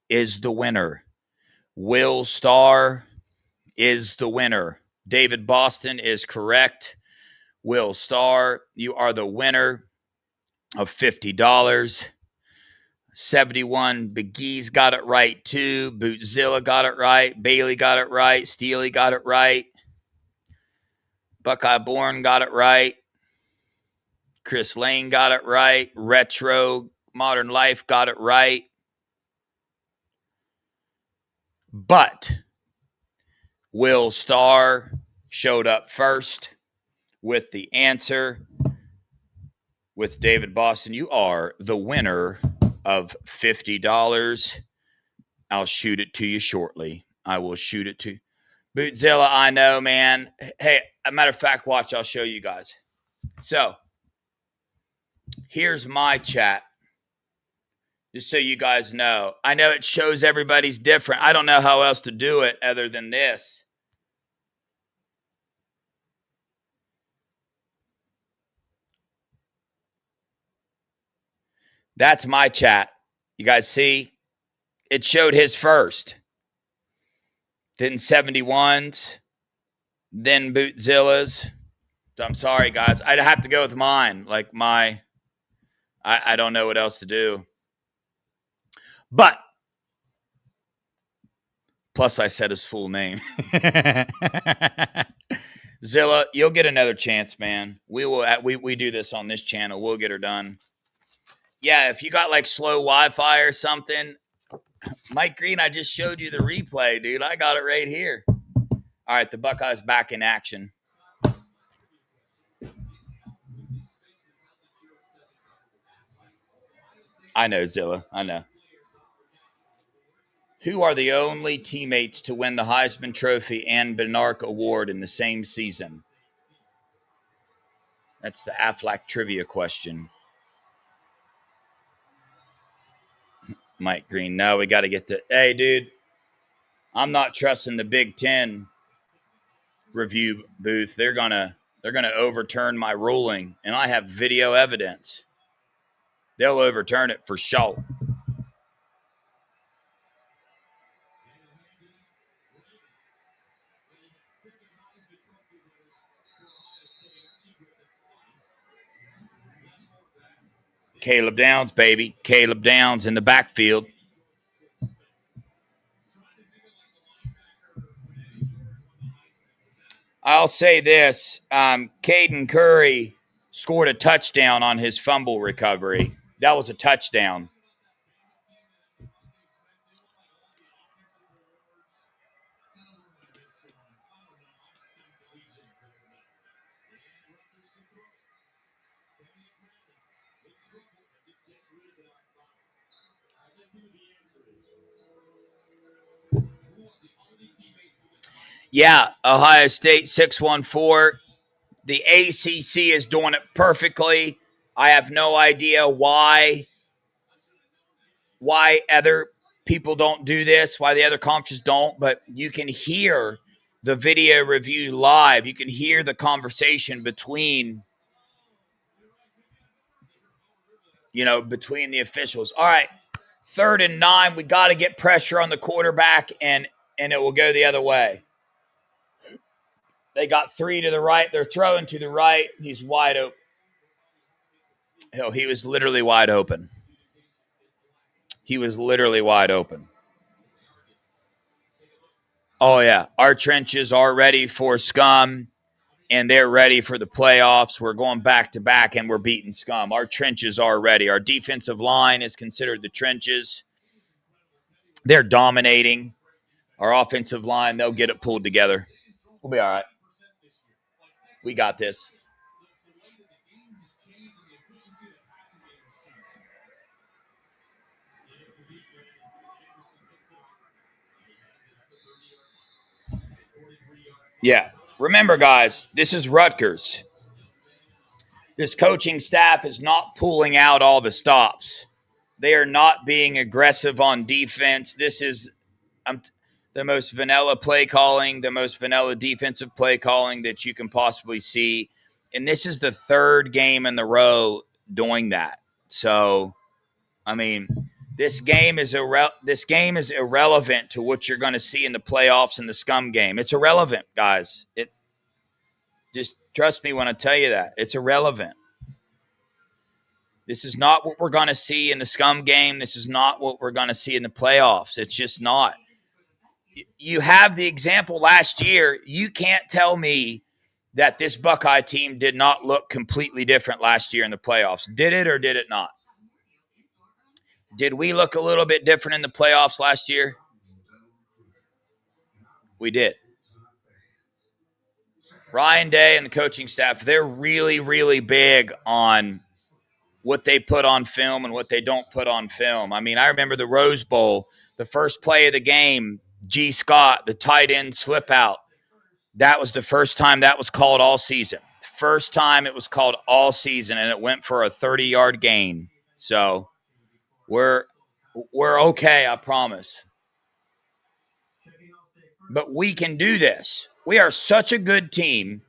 is the winner. Will Starr is the winner. David Boston is correct. Will Starr, you are the winner of $50. 71 McGee's got it right too. Bootzilla got it right. Bailey got it right. Steely got it right. Buckeye Born got it right. Chris Lane got it right. Retro Modern Life got it right. But Will Starr showed up first with the answer. With David Boston, you are the winner of $50. I'll shoot it to you shortly. I will shoot it to Bootzilla. I know, man. Hey, a matter of fact, watch, I'll show you guys. So here's my chat, just so you guys know. I know it shows everybody's different. I don't know how else to do it other than this. That's my chat. You guys see? It showed his first. Then 71's. Then Bootzilla's. So I'm sorry, guys. I'd have to go with mine. Like I don't know what else to do. But plus I said his full name. Zilla, you'll get another chance, man. We do this on this channel. We'll get her done. Yeah, if you got like slow Wi-Fi or something, Mike Green, I just showed you the replay, dude. I got it right here. All right, the Buckeyes back in action. I know, Zilla. I know. Who are the only teammates to win the Heisman Trophy and Benark Award in the same season? That's the Aflac trivia question. Mike Green, no, we got to get the. Hey, dude, I'm not trusting the Big Ten review booth. They're gonna overturn my ruling, and I have video evidence. They'll overturn it for sure. Caleb Downs, baby. Caleb Downs in the backfield. I'll say this. Caden Curry scored a touchdown on his fumble recovery. That was a touchdown. Yeah, Ohio State 614. The ACC is doing it perfectly. I have no idea why why other people don't do this, why the other conferences don't, but you can hear the video review live. You can hear the conversation between, between the officials. All right, 3rd and 9. We got to get pressure on the quarterback, and it will go the other way. They got 3 to the right. They're throwing to the right. He's wide open. Hell, he was literally wide open. He was literally wide open. Oh, yeah. Our trenches are ready for Scum, and they're ready for the playoffs. We're going back to back, and we're beating Scum. Our trenches are ready. Our defensive line is considered the trenches. They're dominating. Our offensive line, they'll get it pulled together. We'll be all right. We got this. Yeah. Remember, guys, this is Rutgers. This coaching staff is not pulling out all the stops. They are not being aggressive on defense. This is the most vanilla play calling, the most vanilla defensive play calling that you can possibly see. And this is the 3rd game in the row doing that. So, I mean, this game is irrelevant to what you're going to see in the playoffs and the Scum game. It's irrelevant, guys. Just trust me when I tell you that. It's irrelevant. This is not what we're going to see in the Scum game. This is not what we're going to see in the playoffs. It's just not. You have the example last year. You can't tell me that this Buckeye team did not look completely different last year in the playoffs. Did it or did it not? Did we look a little bit different in the playoffs last year? We did. Ryan Day and the coaching staff, they're really, really big on what they put on film and what they don't put on film. I mean, I remember the Rose Bowl, the first play of the game, G. Scott, the tight end slip out. That was the first time that was called all season. First time it was called all season, and it went for a 30-yard gain. So we're okay, I promise. But we can do this. We are such a good team.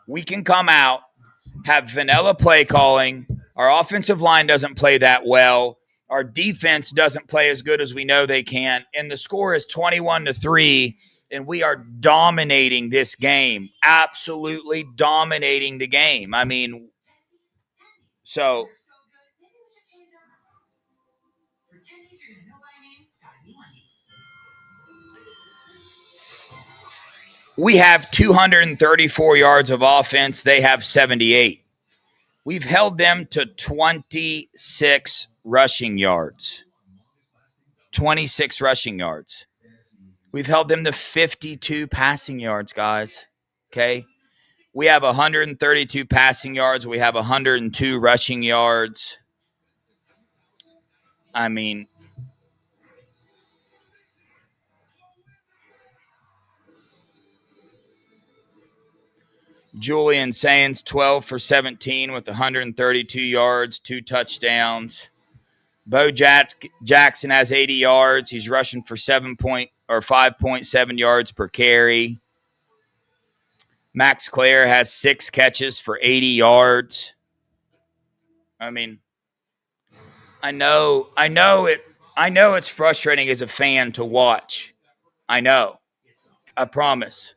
We can come out, have vanilla play calling. Our offensive line doesn't play that well. Our defense doesn't play as good as we know they can. And the score is 21-3, and we are dominating this game. Absolutely dominating the game. I mean, so we have 234 yards of offense. They have 78. We've held them to 26 rushing yards. 26 rushing yards. We've held them to 52 passing yards, guys. Okay? We have 132 passing yards. We have 102 rushing yards. I mean, Julian Sainz, 12 for 17 with 132 yards, 2 touchdowns. Bo Jackson has 80 yards. He's rushing for 5.7 yards per carry. Max Clare has 6 catches for 80 yards. I mean, I know it's frustrating as a fan to watch. I know. I promise.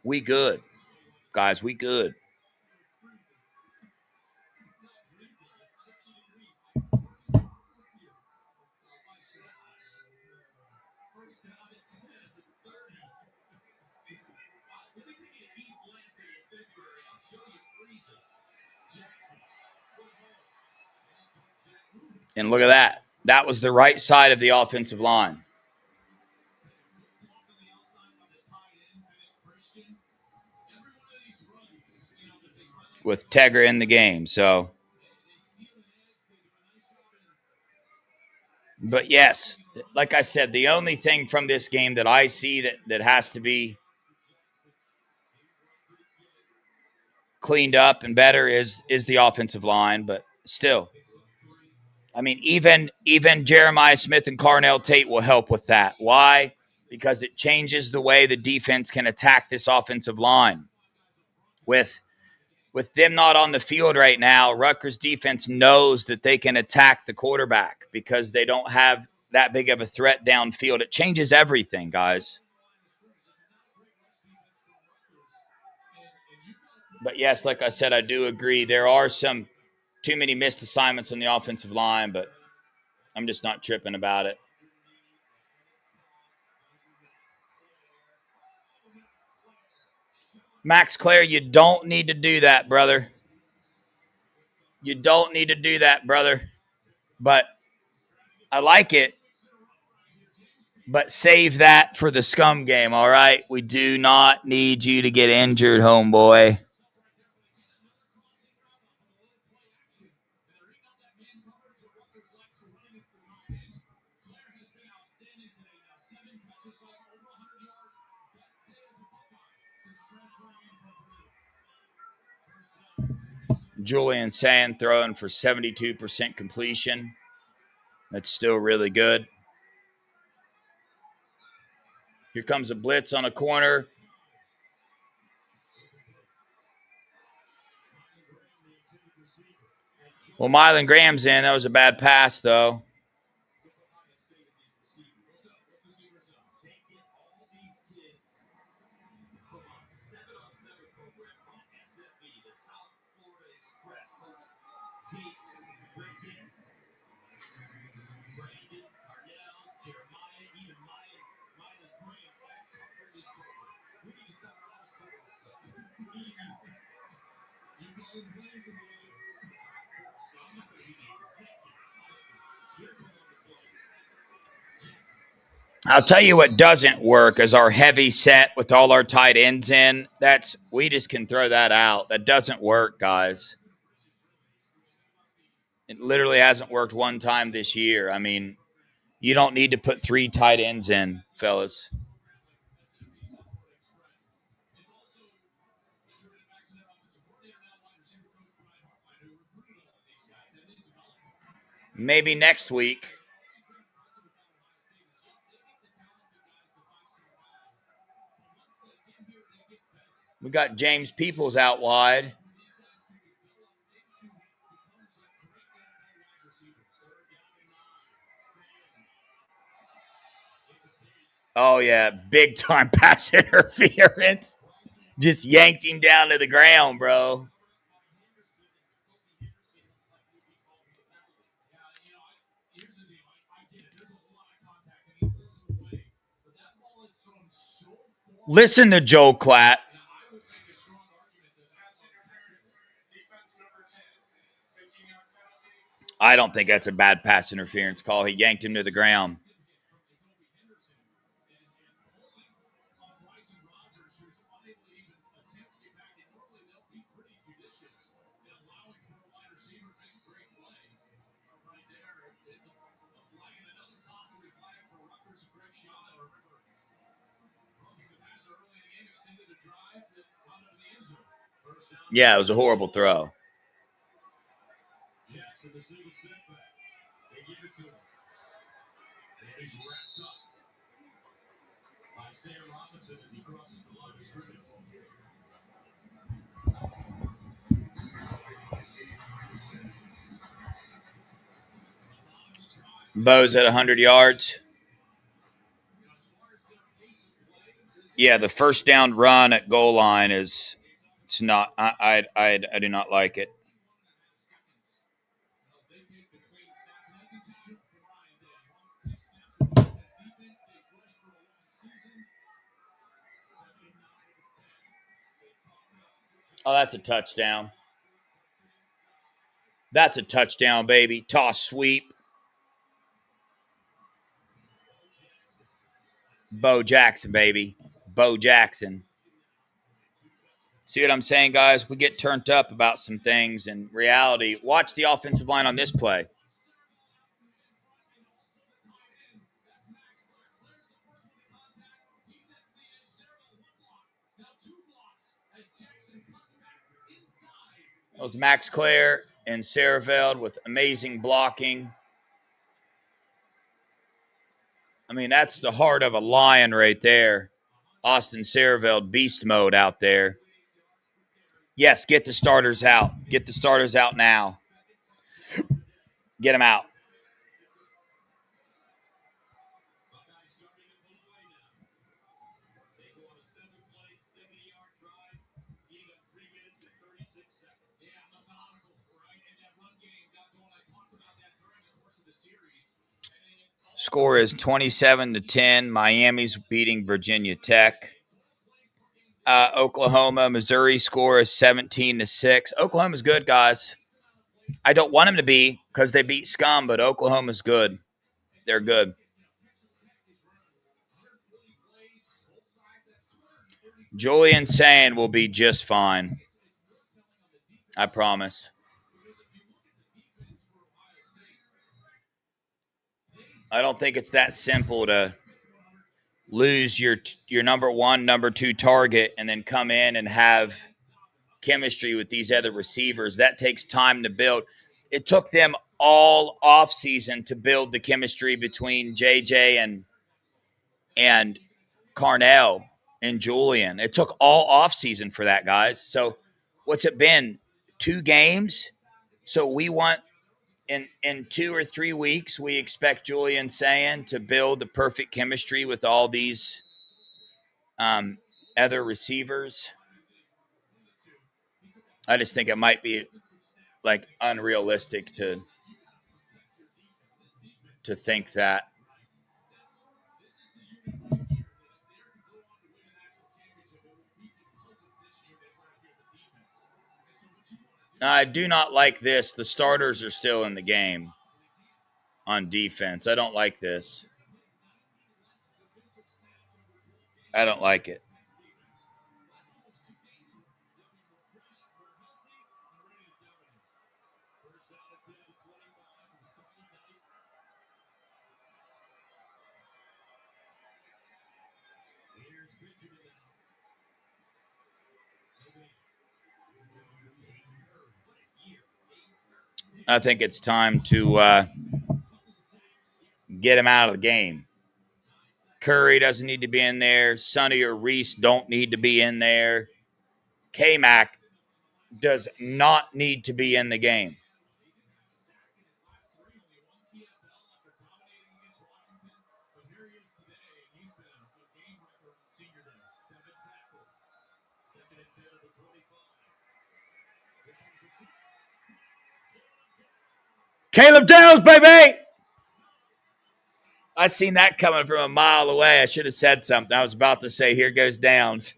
We good. Guys, we good. And look at that. That was the right side of the offensive line. With Tegra in the game. So, But yes, like I said, the only thing from this game that I see that has to be cleaned up and better is the offensive line. But still, I mean, even Jeremiah Smith and Carnell Tate will help with that. Why? Because it changes the way the defense can attack this offensive line. With them not on the field right now, Rutgers defense knows that they can attack the quarterback because they don't have that big of a threat downfield. It changes everything, guys. But yes, like I said, I do agree. There are some too many missed assignments on the offensive line, but I'm just not tripping about it. Max Clare, you don't need to do that, brother. You don't need to do that, brother. But I like it. But save that for the scum game, all right? We do not need you to get injured, homeboy. Julian Sand throwing for 72% completion. That's still really good. Here comes a blitz on a corner. Well, Mylan Graham's in. That was a bad pass, though. I'll tell you what doesn't work is our heavy set with all our tight ends in. We just can throw that out. That doesn't work, guys. It literally hasn't worked one time this year. I mean, you don't need to put 3 tight ends in, fellas. Maybe next week. We got James Peoples out wide. Oh, yeah. Big time pass interference. Just yanked him down to the ground, bro. Listen to Joe Klatt. I don't think that's a bad pass interference call. He yanked him to the ground. Yeah, it was a horrible throw. Bo's at 100 yards. Yeah, the first down run at goal line is it's not. I do not like it. Oh, that's a touchdown. That's a touchdown, baby. Toss sweep. Bo Jackson, baby. Bo Jackson. See what I'm saying, guys? We get turned up about some things. In reality, watch the offensive line on this play. was Max Clare and Sareveld with amazing blocking. I mean, that's the heart of a lion right there. Austin Sareveld, beast mode out there. Yes, get the starters out. Get the starters out now. Get them out. Score is 27-10. Miami's beating Virginia Tech. Oklahoma, Missouri score is 17-6. Oklahoma's good, guys. I don't want them to be because they beat scum, but Oklahoma's good. They're good. Julian Sand will be just fine. I promise. I don't think it's that simple to lose your number one, number two target and then come in and have chemistry with these other receivers. That takes time to build. It took them all off season to build the chemistry between JJ and Carnell and Julian. It took all off season for that, guys. So what's it been? 2 games? So we want in 2 or 3 weeks, we expect Julian Sand to build the perfect chemistry with all these other receivers. I just think it might be like unrealistic to think that. I do not like this. The starters are still in the game on defense. I don't like this. I don't like it. I think it's time to get him out of the game. Curry doesn't need to be in there. Sonny or Reese don't need to be in there. K-Mac does not need to be in the game. Caleb Downs, baby! I seen that coming from a mile away. I should have said something. I was about to say, here goes Downs.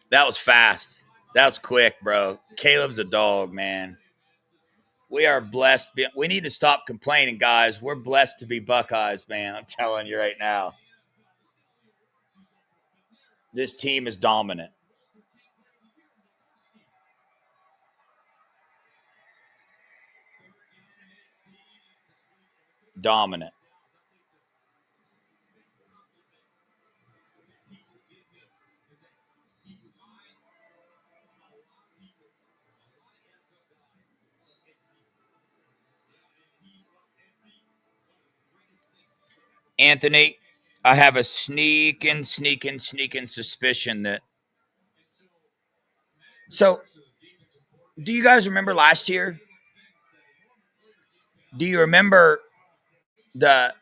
That was fast. That was quick, bro. Caleb's a dog, man. We are blessed. We need to stop complaining, guys. We're blessed to be Buckeyes, man. I'm telling you right now. This team is dominant. Dominant. Anthony, I have a sneaking suspicion that. So, do you guys remember last year? Do you remember the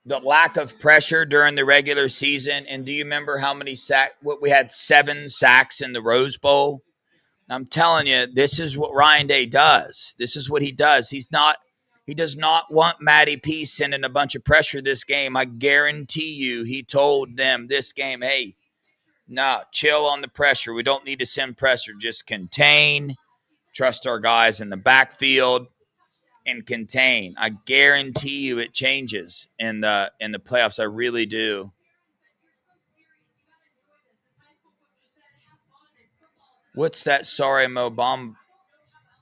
lack of pressure during the regular season? And do you remember how many what we had 7 sacks in the Rose Bowl? I'm telling you, this is what Ryan Day does. This is what he does. He does not want Matty P sending a bunch of pressure this game. I guarantee you he told them this game, hey, no, chill on the pressure. We don't need to send pressure. Just contain, trust our guys in the backfield, and contain. I guarantee you it changes in the playoffs. I really do. What's that? Sorry, Mo Bomb.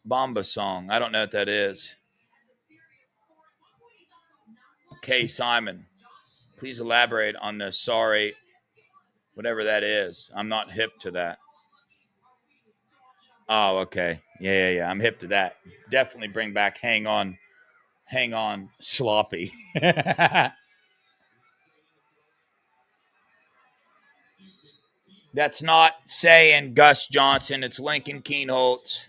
Bomba song. I don't know what that is. K. Simon, please elaborate on the sorry, whatever that is. I'm not hip to that. Oh, okay. Yeah. I'm hip to that. Definitely bring back hang on, sloppy. That's not saying Gus Johnson. It's Lincoln Keenholz.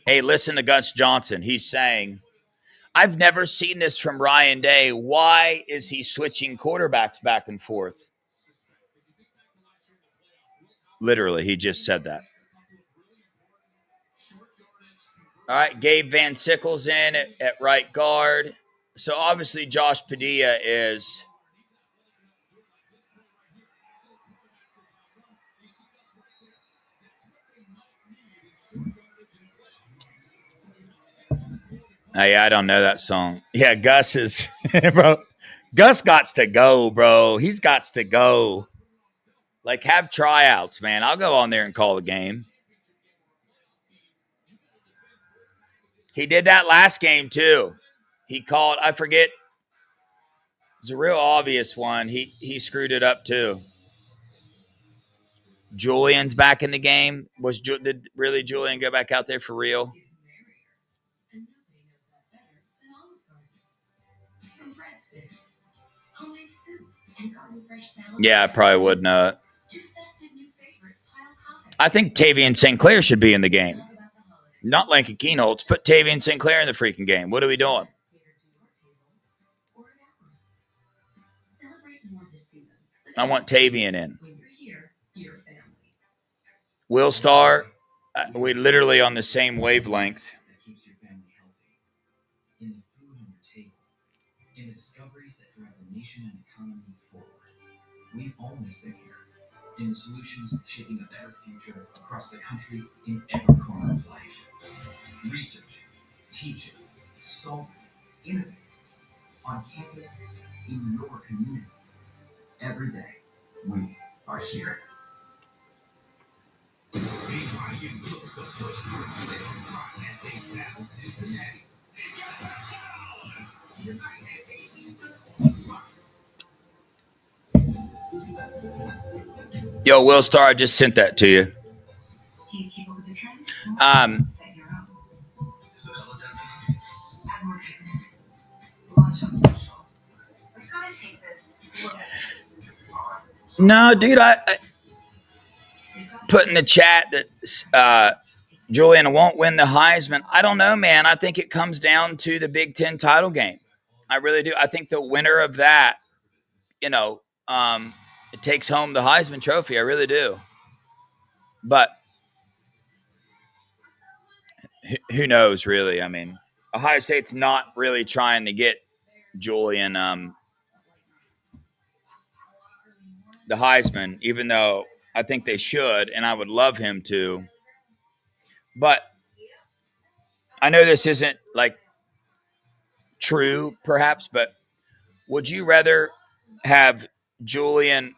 Hey, listen to Gus Johnson. He's saying, I've never seen this from Ryan Day. Why is he switching quarterbacks back and forth? Literally, he just said that. All right, Gabe Van Sickle's in at right guard. So obviously Josh Padilla is Hey, I don't know that song. Yeah, Gus is bro. Gus gots to go, bro. He's gots to go. Like, have tryouts, man. I'll go on there and call the game. He did that last game too. He called, I forget. It's a real obvious one. He screwed it up too. Julian's back in the game. Did really Julian go back out there for real? Yeah, I probably would not. I think Tavian St. Clair should be in the game. Not Lincoln Keenholz. Put Tavian St. Clair in the freaking game. What are we doing? I want Tavian in. Will Star, we literally on the same wavelength. In the food on your table, in the discoveries that drive the nation and economy forward. We've always been here. In the solutions shaping a better future across the country in every corner of life. Researching, teaching, solving, innovating. On campus, in your community. Every day, we are here. Yo, Will Star, I just sent that to you. No, dude, I put in the chat that Julian won't win the Heisman. I don't know, man. I think it comes down to the Big Ten title game. I really do. I think the winner of that, it takes home the Heisman Trophy. I really do. But who knows, really? I mean, Ohio State's not really trying to get Julian the Heisman, even though I think they should, and I would love him to. But I know this isn't like true, perhaps, but would you rather have Julian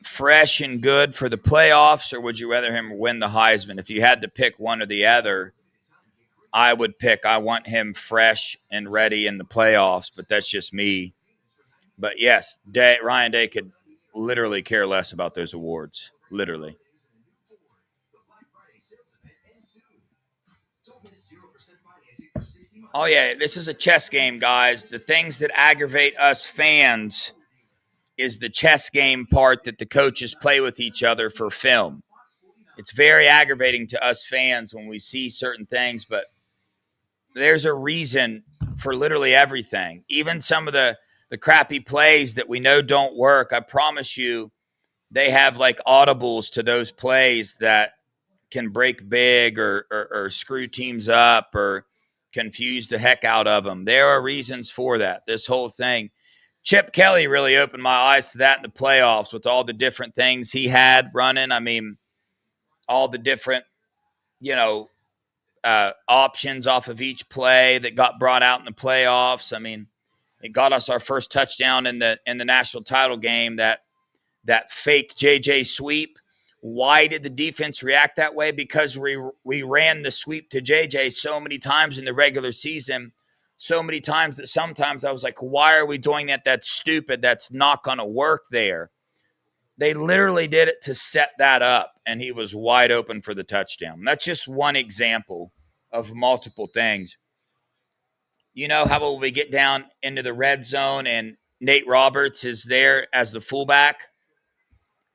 fresh and good for the playoffs, or would you rather him win the Heisman? If you had to pick one or the other, I want him fresh and ready in the playoffs, but that's just me. But yes, Ryan Day could literally care less about those awards. Literally. Oh, yeah, this is a chess game, guys. The things that aggravate us fans is the chess game part that the coaches play with each other for film. It's very aggravating to us fans when we see certain things, but there's a reason for literally everything. Even some of the crappy plays that we know don't work, I promise you, they have like audibles to those plays that can break big or screw teams up or confuse the heck out of them. There are reasons for that. This whole thing. Chip Kelly really opened my eyes to that in the playoffs with all the different things he had running. I mean, all the different, options off of each play that got brought out in the playoffs. I mean, It got us our first touchdown in the national title game. That fake JJ sweep. Why did the defense react that way? Because we ran the sweep to JJ so many times in the regular season, so many times that sometimes I was like, why are we doing that? That's stupid. That's not going to work there. They literally did it to set that up, and he was wide open for the touchdown. That's just one example of multiple things. You know how will we get down into the red zone and Nate Roberts is there as the fullback?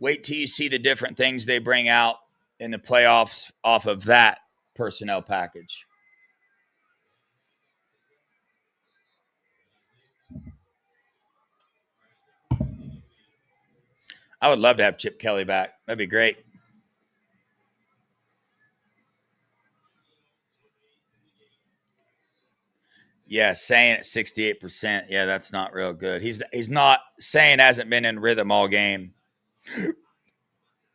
Wait till you see the different things they bring out in the playoffs off of that personnel package. I would love to have Chip Kelly back. That'd be great. Yeah, saying at 68%. Yeah, that's not real good. He's not saying hasn't been in rhythm all game.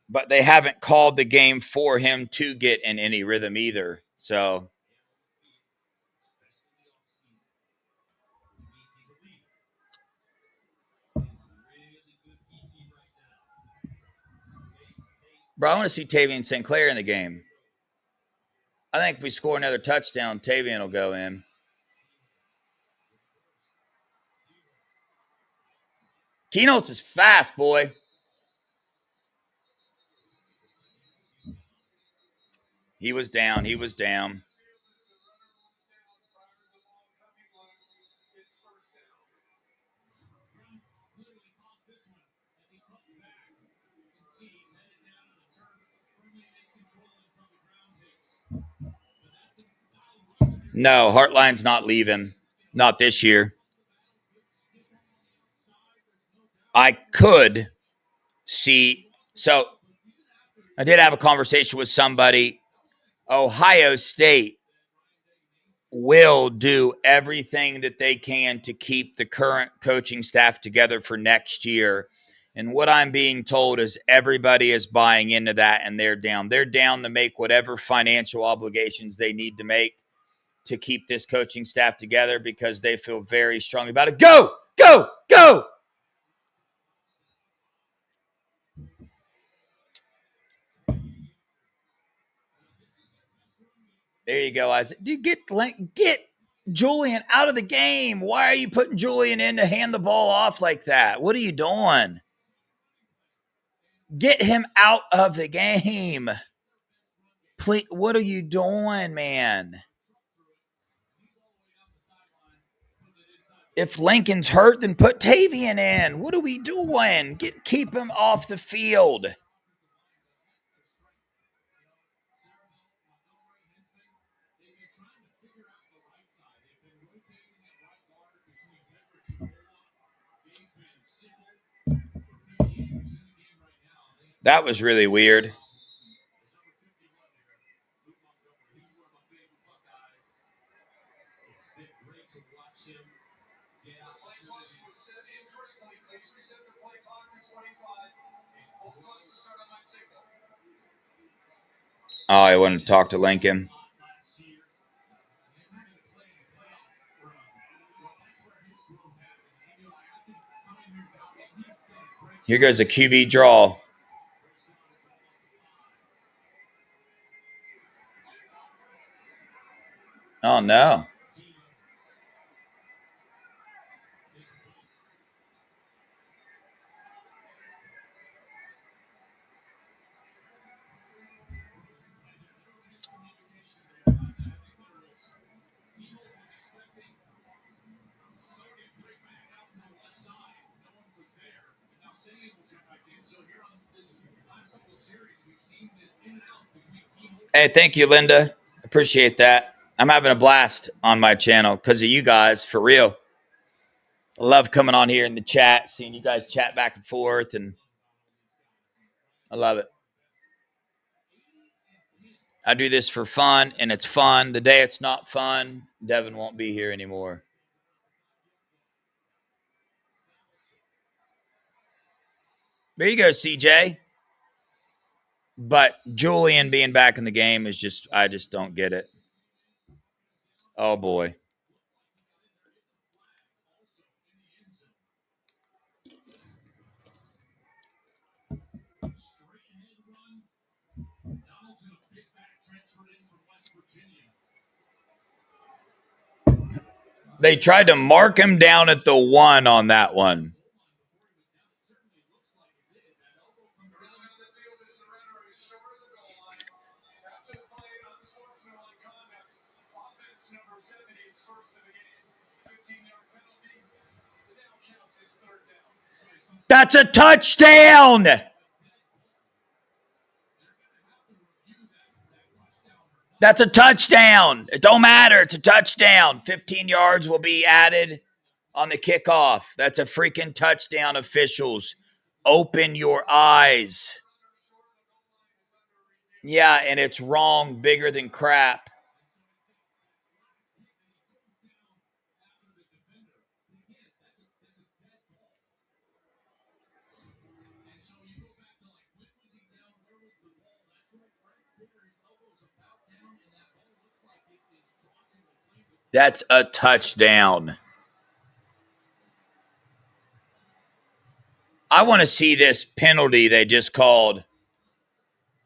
But they haven't called the game for him to get in any rhythm either. So bro, I want to see Tavian St. Clair in the game. I think if we score another touchdown, Tavian will go in. Keynotes is fast, boy. He was down. He was down. No, Hartline's not leaving. Not this year. I could see. So I did have a conversation with somebody. Ohio State will do everything that they can to keep the current coaching staff together for next year. And what I'm being told is everybody is buying into that and they're down. They're down to make whatever financial obligations they need to make to keep this coaching staff together because they feel very strongly about it. Go, go, go. There you go, Isaac. Dude, get Julian out of the game. Why are you putting Julian in to hand the ball off like that? What are you doing? Get him out of the game. Please, what are you doing, man? If Lincoln's hurt, then put Tavian in. What are we doing? Keep him off the field. That was really weird. Oh, I wanted to talk to Lincoln. Here goes a QB draw. Oh, no. Hey, thank you, Linda. Appreciate that. I'm having a blast on my channel because of you guys, for real. I love coming on here in the chat, seeing you guys chat back and forth, and I love it. I do this for fun, and it's fun. The day it's not fun, Devin won't be here anymore. There you go, CJ. But Julian being back in the game is just, I just don't get it. Oh, boy. They tried to mark him down at the 1 on that one. That's a touchdown. That's a touchdown. It don't matter. It's a touchdown. 15 yards will be added on the kickoff. That's a freaking touchdown, officials. Open your eyes. Yeah, and it's wrong, bigger than crap. That's a touchdown. I want to see this penalty they just called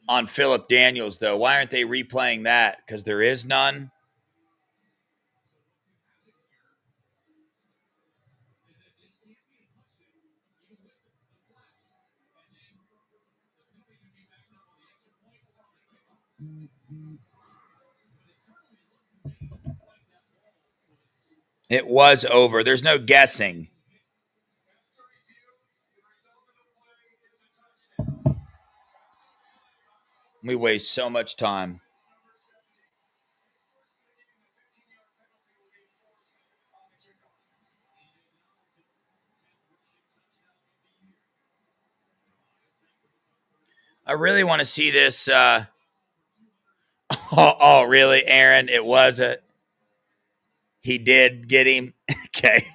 on Philip Daniels, though. Why aren't they replaying that? Because there is none. It was over. There's no guessing. We waste so much time. I really want to see this. Oh, really, Aaron? It was a. He did get him. Okay.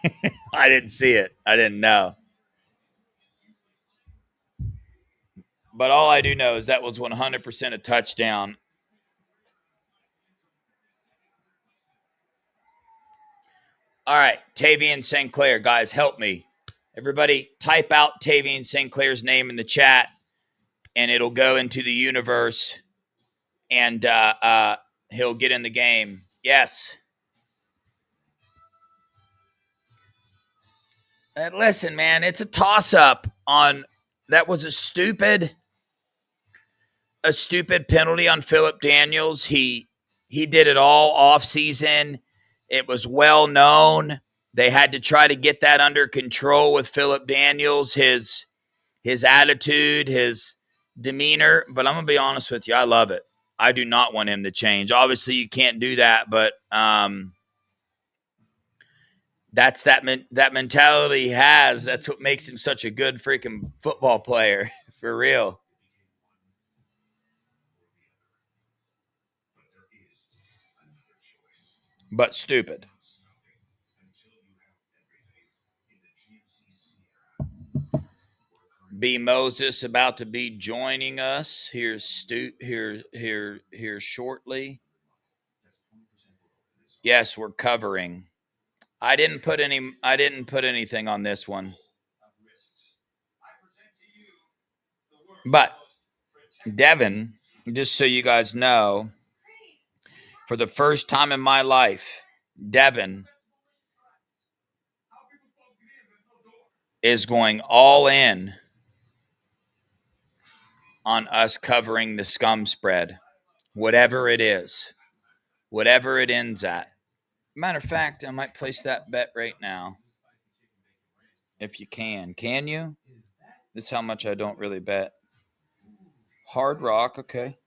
I didn't see it. I didn't know. But all I do know is that was 100% a touchdown. All right, Tavian St. Clair. Guys, help me. Everybody type out Tavian St. Clair's name in the chat, and it'll go into the universe, and he'll get in the game. Yes. Listen, man, it's a toss-up on – that was a stupid penalty on Philip Daniels. He did it all off season. It was well known. They had to try to get that under control with Philip Daniels, his attitude, his demeanor. But I'm going to be honest with you. I love it. I do not want him to change. Obviously, you can't do that, but that's that mentality he has. That's what makes him such a good freaking football player, for real. But stupid. B. Moses about to be joining us here shortly. Yes, we're covering. I didn't put anything on this one. But Devin, just so you guys know, for the first time in my life, Devin is going all in on us covering the scum spread, whatever it is, whatever it ends at. Matter of fact, I might place that bet right now. If you can. Can you? This is how much I don't really bet. Hard Rock, okay.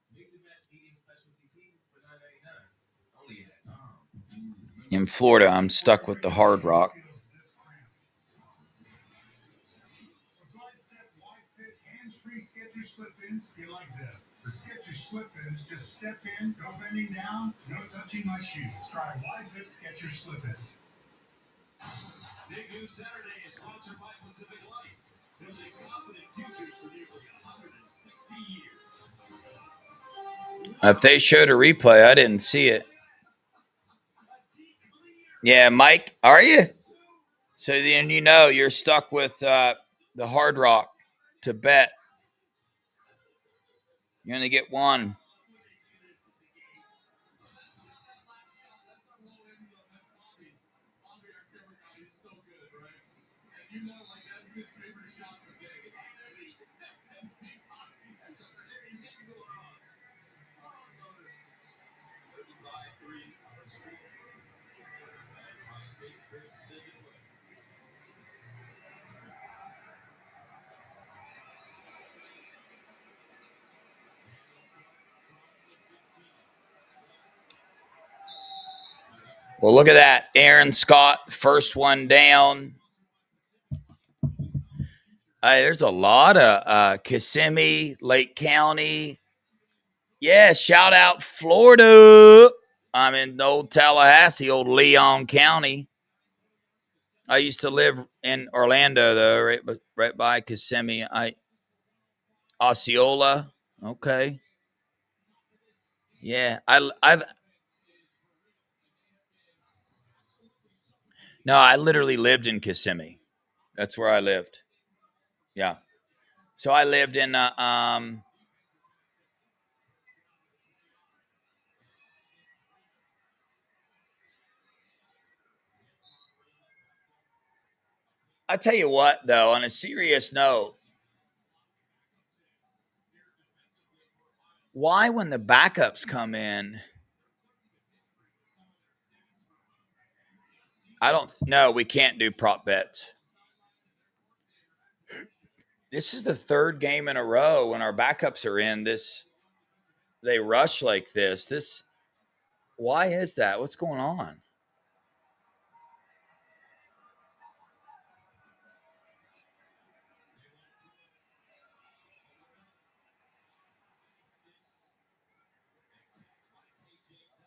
In Florida, I'm stuck with the Hard Rock. Skechers slip-ins feel like this. The Skechers slip-ins just step in, no bending down, no touching my shoes. Try wide-fit Skechers slip-ins. Big News Saturday is sponsored by Pacific Life, building confident futures for nearly 160 years. If they showed a replay, I didn't see it. Yeah, Mike, are you? So then you know you're stuck with the Hard Rock to bet. You only get one. Well, look at that. Aaron Scott, first one down. There's a lot of Kissimmee, Lake County. Yeah, shout out Florida. I'm in old Tallahassee, old Leon County. I used to live in Orlando, though, right by Kissimmee. Osceola. Okay. Yeah, I literally lived in Kissimmee. That's where I lived. Yeah. So I lived in I tell you what, though, on a serious note, why when the backups come in, I don't know, we can't do prop bets. This is the third game in a row when our backups are in this, they rush like this. Why is that? What's going on?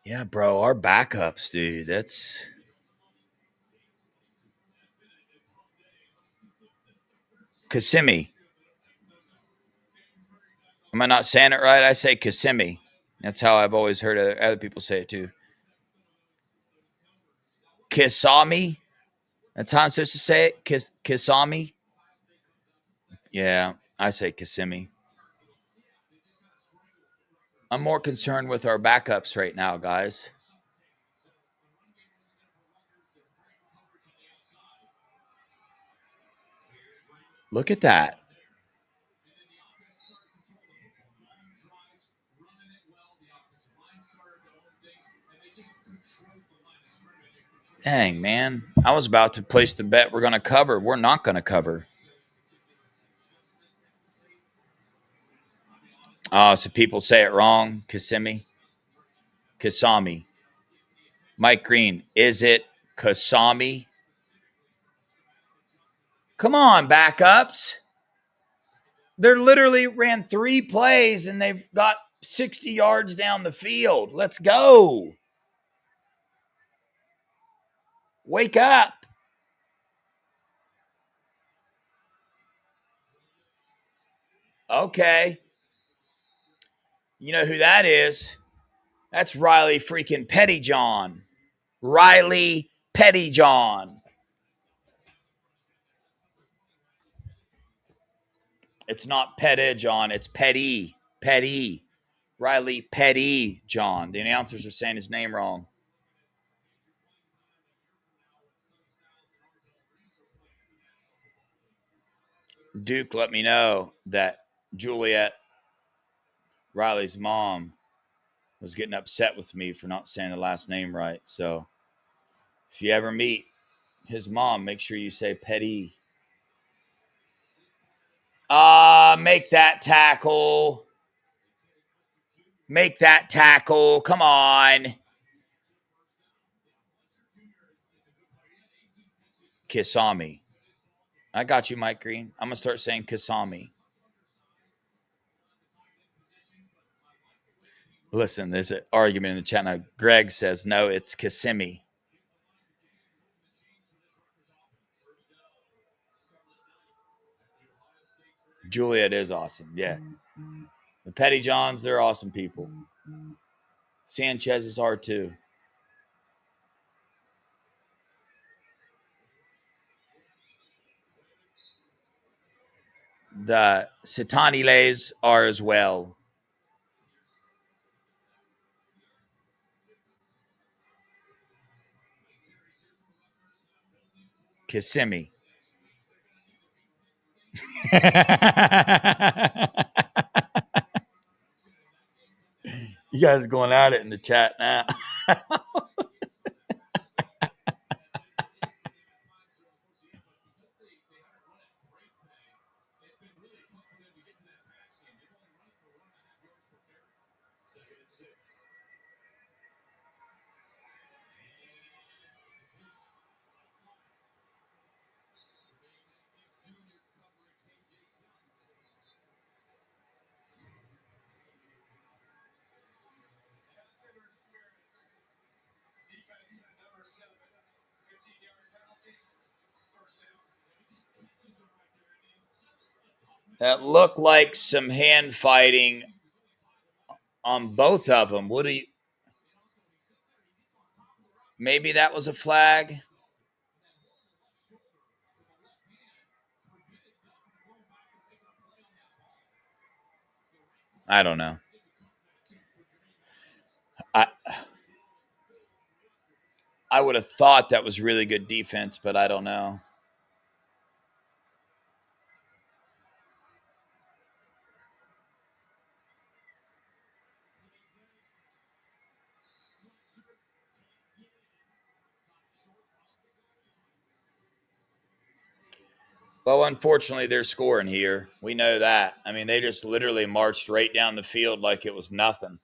Yeah, bro, our backups, dude. That's Kissimmee. Am I not saying it right? I say Kissimmee. That's how I've always heard other people say it too. Kisami. That's how I'm supposed to say it. Kisami. Yeah, I say Kissimmee. I'm more concerned with our backups right now, guys. Look at that. Dang, man. I was about to place the bet we're going to cover. We're not going to cover. Oh, so people say it wrong. Kissimmee. Kisami. Mike Green. Is it Kasami? Come on, backups. They're literally ran 3 plays and they've got 60 yards down the field. Let's go. Wake up. Okay. You know who that is? That's Riley freaking Pettyjohn. Riley Pettyjohn. It's not Pettyjohn. It's Petty. Petty. Riley Pettyjohn. The announcers are saying his name wrong. Duke let me know that Juliet, Riley's mom, was getting upset with me for not saying the last name right. So if you ever meet his mom, make sure you say Petty. Make that tackle. Make that tackle. Come on. Kisami. I got you, Mike Green. I'm going to start saying Kisami. Listen, there's an argument in the chat now. Greg says, no, it's Kissimmee. Juliet is awesome. Yeah. The Petty Johns, they're awesome people. Sanchez's are too. The Sataniles are as well. Kissimmee. You guys going at it in the chat now. That looked like some hand fighting on both of them. What do you? Maybe that was a flag. I don't know. I would have thought that was really good defense, but I don't know. Well, unfortunately, they're scoring here. We know that. I mean, they just literally marched right down the field like it was nothing.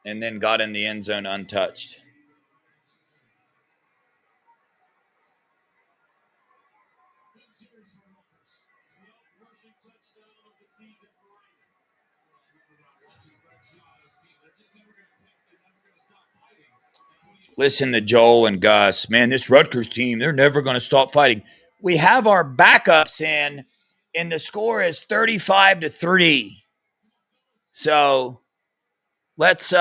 And then got in the end zone untouched. Listen to Joel and Gus. Man, this Rutgers team, they're never going to stop fighting. We have our backups in, and the score is 35-3. So let's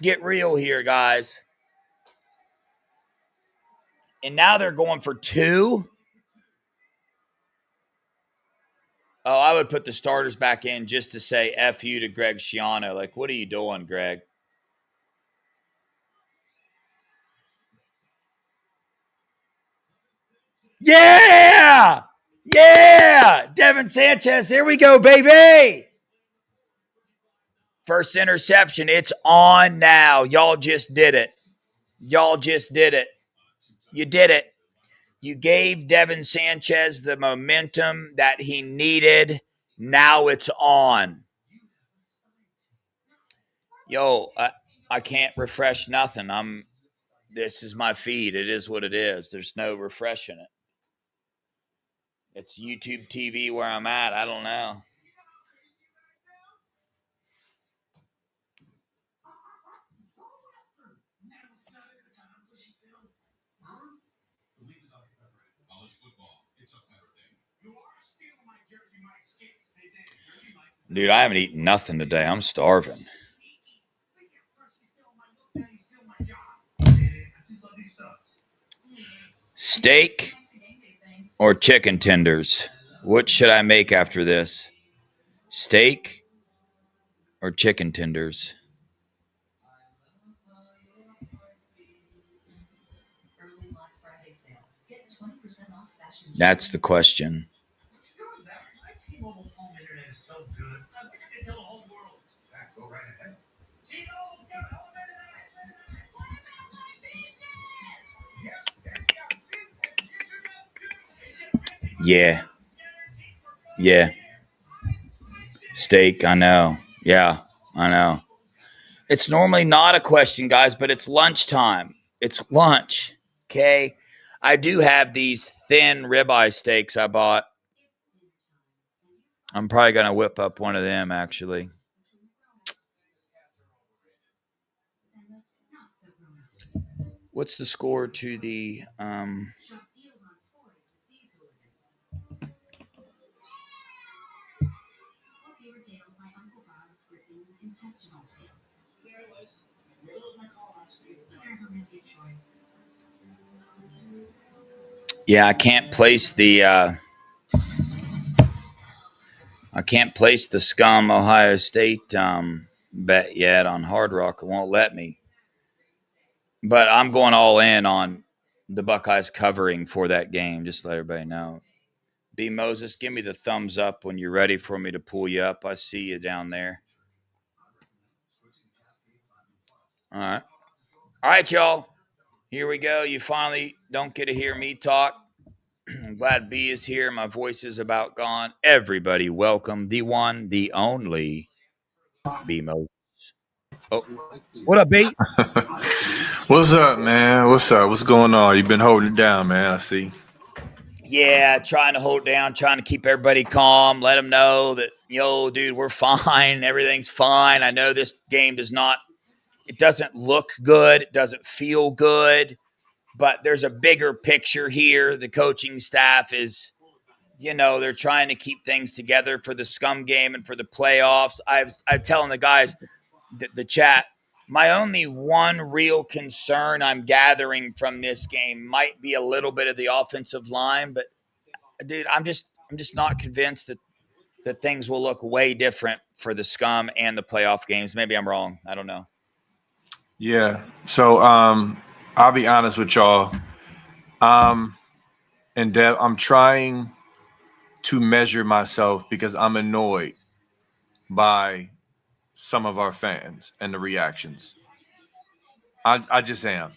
get real here, guys. And now they're going for 2. Oh, I would put the starters back in just to say F you to Greg Schiano. Like, what are you doing, Greg? Yeah! Yeah! Devin Sanchez, here we go, baby! First interception. It's on now. Y'all just did it. Y'all just did it. You did it. You gave Devin Sanchez the momentum that he needed. Now it's on. Yo, I can't refresh nothing. This is my feed. It is what it is. There's no refreshing it. It's YouTube TV where I'm at. I don't know. Dude, I haven't eaten nothing today. I'm starving. Steak or chicken tenders? What should I make after this? Steak or chicken tenders? That's the question. Yeah. Yeah. Steak, I know. Yeah, I know. It's normally not a question, guys, but it's lunchtime. It's lunch. Okay. I do have these thin ribeye steaks I bought. I'm probably going to whip up one of them, actually. What's the score to the Yeah, I can't place the Scum Ohio State bet yet on Hard Rock. It won't let me. But I'm going all in on the Buckeyes covering for that game. Just to let everybody know. B Moses, give me the thumbs up when you're ready for me to pull you up. I see you down there. All right. All right, y'all. Here we go. You finally don't get to hear me talk. I'm glad B is here. My voice is about gone. Everybody, welcome the one, the only B Moses. Oh, what up, B? What's up, man? What's up? What's going on? You've been holding it down, man. I see. Yeah, trying to hold down, trying to keep everybody calm, let them know that, dude, we're fine. Everything's fine. I know this game it doesn't look good. It doesn't feel good, but there's a bigger picture here. The coaching staff is, they're trying to keep things together for the scum game and for the playoffs. I'm telling the guys, the chat, my only one real concern I'm gathering from this game might be a little bit of the offensive line, but dude, I'm just not convinced that things will look way different for the scum and the playoff games. Maybe I'm wrong. I don't know. Yeah. So I'll be honest with y'all. And Dev, I'm trying to measure myself because I'm annoyed by some of our fans and the reactions. I just am.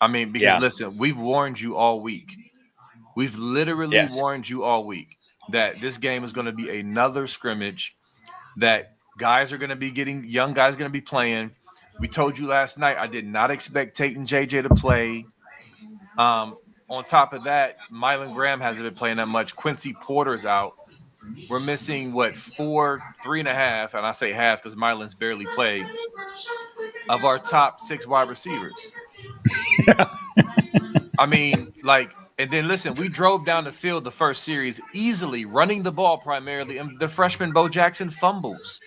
I mean, because Yeah. listen, we've warned you all week. We've literally Yes. warned you all week that this game is going to be another scrimmage, that guys are going to be young guys are going to be playing. We told you last night, I did not expect Tate and JJ to play. On top of that, Mylan Graham hasn't been playing that much. Quincy Porter's out. We're missing, 3.5, and I say half because Mylan's barely played, of our top 6 wide receivers. I mean, and then listen, we drove down the field the first series easily, running the ball primarily, and the freshman Bo Jackson fumbles.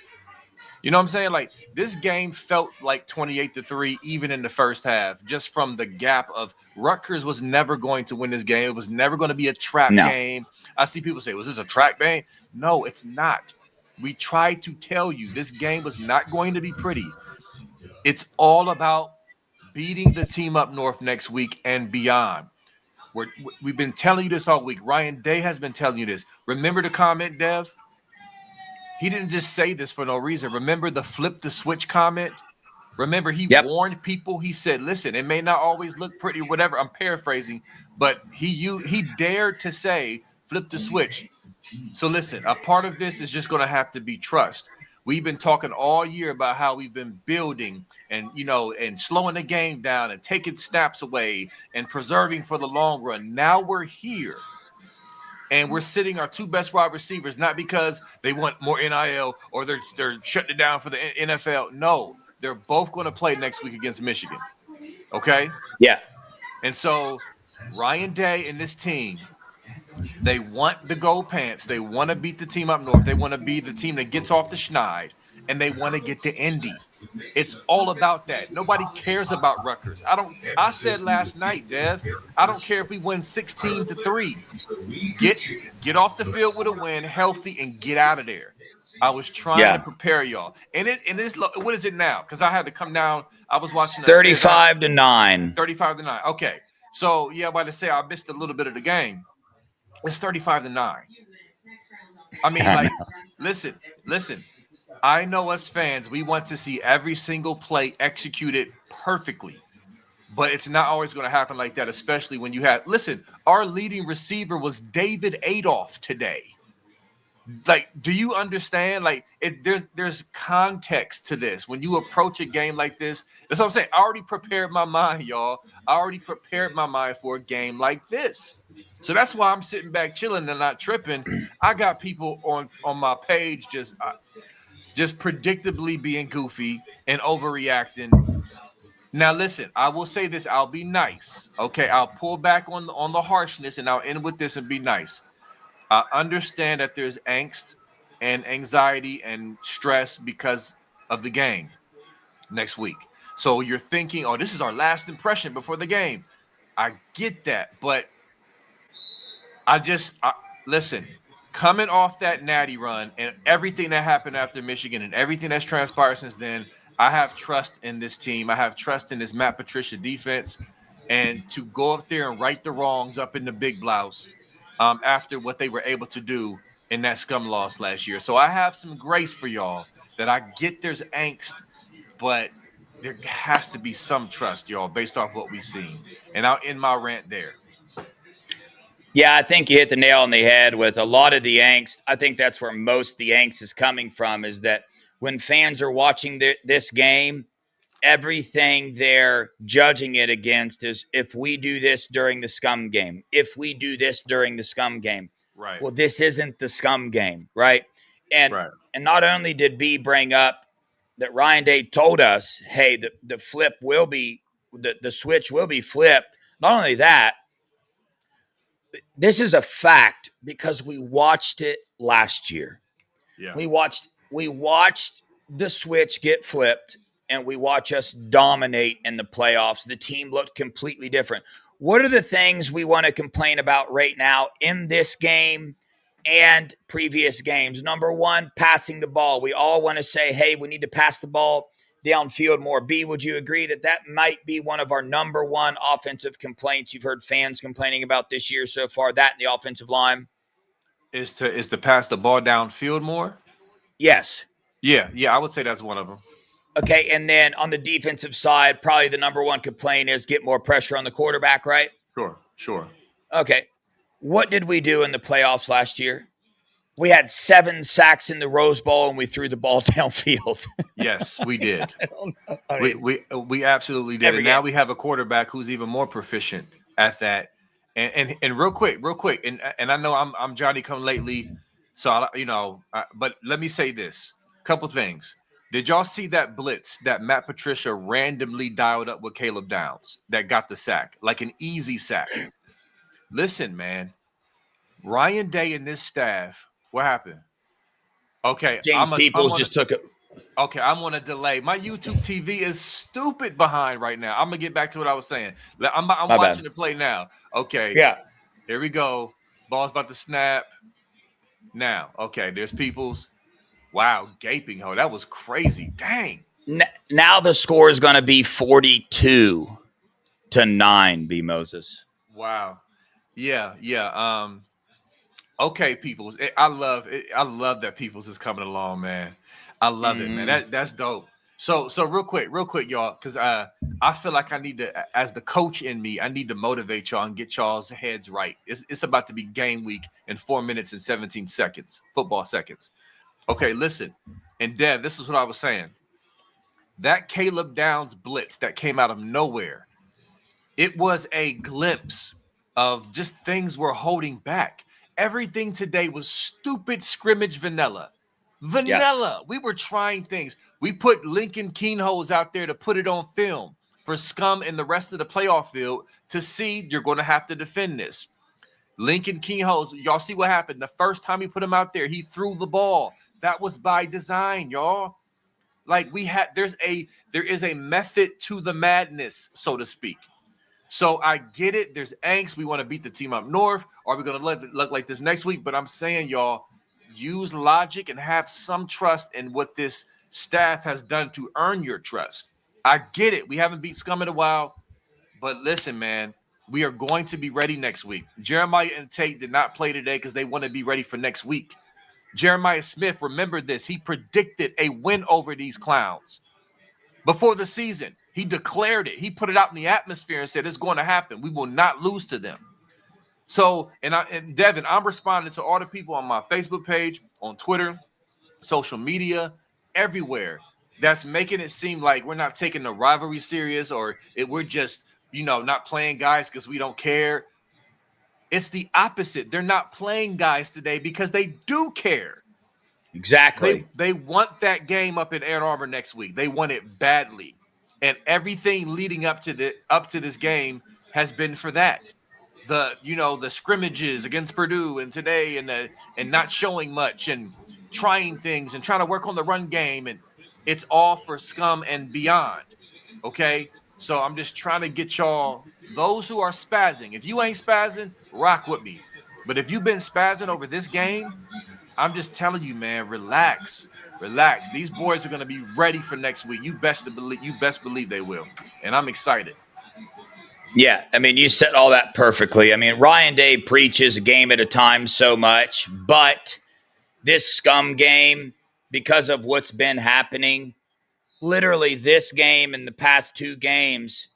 You know what I'm saying? Like, this game felt like 28-3 even in the first half, just from the gap of Rutgers was never going to win this game. It was never going to be a trap game. I see people say, was this a trap game? No, it's not. We tried to tell you this game was not going to be pretty. It's all about beating the team up north next week and beyond. We've been telling you this all week. Ryan Day has been telling you this. Remember the comment, Dev? He didn't just say this for no reason. Remember the flip the switch comment? Remember, he warned people. He said, listen, it may not always look pretty, whatever. I'm paraphrasing, but he dared to say flip the switch. So listen, a part of this is just going to have to be trust. We've been talking all year about how we've been building and, and slowing the game down and taking snaps away and preserving for the long run. Now we're here. And we're sitting our 2 best wide receivers, not because they want more NIL or they're shutting it down for the NFL. No, they're both going to play next week against Michigan. Okay? Yeah. And so Ryan Day and this team, they want the gold pants. They want to beat the team up north. They want to be the team that gets off the schneid, and they want to get to Indy. It's all about that. Nobody cares about Rutgers. I said last night, Dev, I don't care if we win 16-3. Get off the field with a win, healthy, and get out of there. I was trying to prepare y'all. And it's what is it now? Because I had to come down. I was watching 35-9. 35-9. Okay. So I'm about to say I missed a little bit of the game. It's 35-9. I mean, listen. I know us fans, we want to see every single play executed perfectly. But it's not always going to happen like that, especially when you have – listen, our leading receiver was David Adolph today. Like, do you understand? Like, there's context to this. When you approach a game like this, that's what I'm saying. I already prepared my mind, y'all. I already prepared my mind for a game like this. So that's why I'm sitting back chilling and not tripping. I got people on my page just predictably being goofy and overreacting. Now, listen, I will say this. I'll be nice. Okay, I'll pull back on the harshness, and I'll end with this and be nice. I understand that there's angst and anxiety and stress because of the game next week. So you're thinking, oh, this is our last impression before the game. I get that, but listen, coming off that natty run and everything that happened after Michigan and everything that's transpired since then, I have trust in this team. I have trust in this Matt Patricia defense, and to go up there and right the wrongs up in the big blouse after what they were able to do in that scum loss last year. So I have some grace for y'all that I get there's angst, but there has to be some trust, y'all, based off what we've seen. And I'll end my rant there. Yeah, I think you hit the nail on the head with a lot of the angst. I think that's where most of the angst is coming from, is that when fans are watching this game, everything they're judging it against is if we do this during the scum game, if we do this during the scum game. Right. Well, this isn't the scum game, right? And Right. and not only did B bring up that Ryan Day told us, hey, the flip will be the switch will be flipped. Not only that, this is a fact because we watched it last year. Yeah. We watched the switch get flipped and we watch us dominate in the playoffs. The team looked completely different. What are the things we want to complain about right now in this game and previous games? Number one, passing the ball. We all want to say, hey, we need to pass the ball downfield more. B, would you agree that that might be one of our number one offensive complaints you've heard fans complaining about this year so far, that and the offensive line? Is to pass the ball downfield more? Yes. Yeah, I would say that's one of them. Okay, and then on the defensive side, probably the number one complaint is get more pressure on the quarterback, right? Sure. Okay. What did we do in the playoffs last year? We had 7 sacks in the Rose Bowl and we threw the ball downfield. Yes, we did. I don't know. I mean, We absolutely did. And now we have a quarterback who's even more proficient at that. And real quick, and I know I'm Johnny come lately, so but let me say this. Couple things. Did y'all see that blitz that Matt Patricia randomly dialed up with Caleb Downs that got the sack, like an easy sack? Listen, man, Ryan Day and this staff, what happened? Okay, James Peoples just took it. Okay, I'm on a delay. My YouTube TV is stupid behind right now. I'm gonna get back to what I was saying. I'm watching the play now. Okay. Yeah. Here we go. Ball's about to snap. Now, okay, there's Peoples. Wow, gaping hoe. That was crazy. Dang. Now the score is going to be 42-9, B. Moses. Wow. Yeah. Okay, Peoples. I love that Peoples is coming along, man. I love it, man. That's dope. So real quick, y'all, because I feel like I need to, as the coach in me, I need to motivate y'all and get y'all's heads right. It's about to be game week in 4 minutes and 17 seconds, football seconds. Okay, listen. And Dev, this is what I was saying. That Caleb Downs blitz that came out of nowhere, it was a glimpse of just things we're holding back. Everything today was stupid scrimmage vanilla. Yes. We were trying things. We put Lincoln Keenholz out there to put it on film for Scum and the rest of the playoff field to see you're going to have to defend this. Lincoln Keenholz, y'all see what happened. The first time he put him out there, he threw the ball. That was by design, y'all. Like there is a method to the madness, so to speak. So I get it. There's angst. We want to beat the team up north. Are we going to look like this next week? But I'm saying, y'all, use logic and have some trust in what this staff has done to earn your trust. I get it. We haven't beat Scum in a while. But listen, man, we are going to be ready next week. Jeremiah and Tate did not play today because they want to be ready for next week. Jeremiah Smith, remember this. He predicted a win over these clowns before the season. He declared it. He put it out in the atmosphere and said it's going to happen. We will not lose to them. So, and Devin, I'm responding to all the people on my Facebook page, on Twitter, social media, everywhere that's making it seem like we're not taking the rivalry serious or we're just, not playing guys because we don't care. It's the opposite. They're not playing guys today because they do care. Exactly. They want that game up in Ann Arbor next week. They want it badly. And everything leading up to this game has been for that. The scrimmages against Purdue and today and not showing much and trying things and trying to work on the run game, and it's all for Scum and beyond. Okay? So I'm just trying to get y'all, those who are spazzing. If you ain't spazzing, rock with me. But if you've been spazzing over this game, I'm just telling you, man, relax. Relax. These boys are going to be ready for next week. You best believe they will. And I'm excited. Yeah, I mean, you said all that perfectly. I mean, Ryan Day preaches a game at a time so much, but this scum game, because of what's been happening, literally this game and the past two games,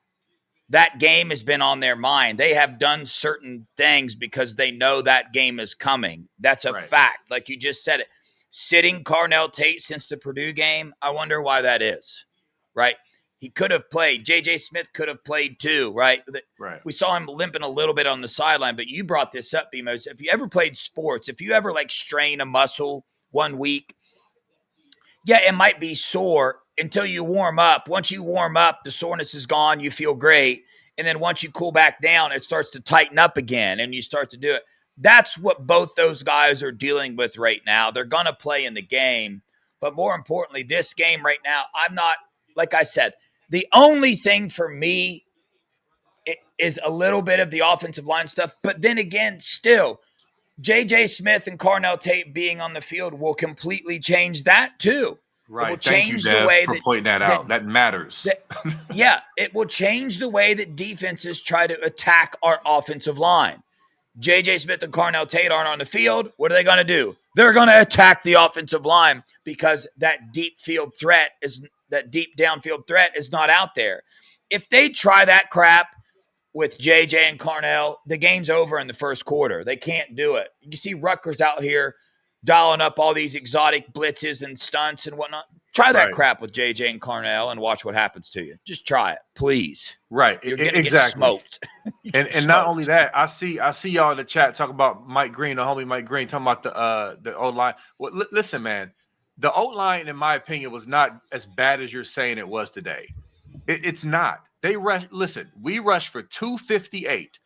that game has been on their mind. They have done certain things because they know that game is coming. That's a fact. Like you just said it. Sitting Carnell Tate since the Purdue game, I wonder why that is, right? He could have played. J.J. Smith could have played too, right? Right. We saw him limping a little bit on the sideline, but you brought this up, Bemos. If you ever played sports, if you ever like strain a muscle 1 week, yeah, it might be sore until you warm up. Once you warm up, the soreness is gone. You feel great. And then once you cool back down, it starts to tighten up again and you start to do it. That's what both those guys are dealing with right now. They're going to play in the game. But more importantly, this game right now, I'm not, like I said, the only thing for me is a little bit of the offensive line stuff. But then again, still, J.J. Smith and Carnell Tate being on the field will completely change that too. Right. It will Thank change you, the Dev, way for pointing that out. That matters. Yeah, it will change the way that defenses try to attack our offensive line. J.J. Smith and Carnell Tate aren't on the field. What are they going to do? They're going to attack the offensive line because that deep downfield threat is not out there. If they try that crap with JJ and Carnell, the game's over in the first quarter. They can't do it. You see Rutgers out here dialing up all these exotic blitzes and stunts and whatnot. Try that crap with JJ and Carnell and watch what happens to you. Just try it, please. Right. You're gonna exactly. get smoked. And not only that, I see y'all in the chat talking about Mike Green, the homie Mike Green, talking about the O line. Well, listen, man, the O line, in my opinion, was not as bad as you're saying it was today. It's not. They rush. Listen, we rushed for 258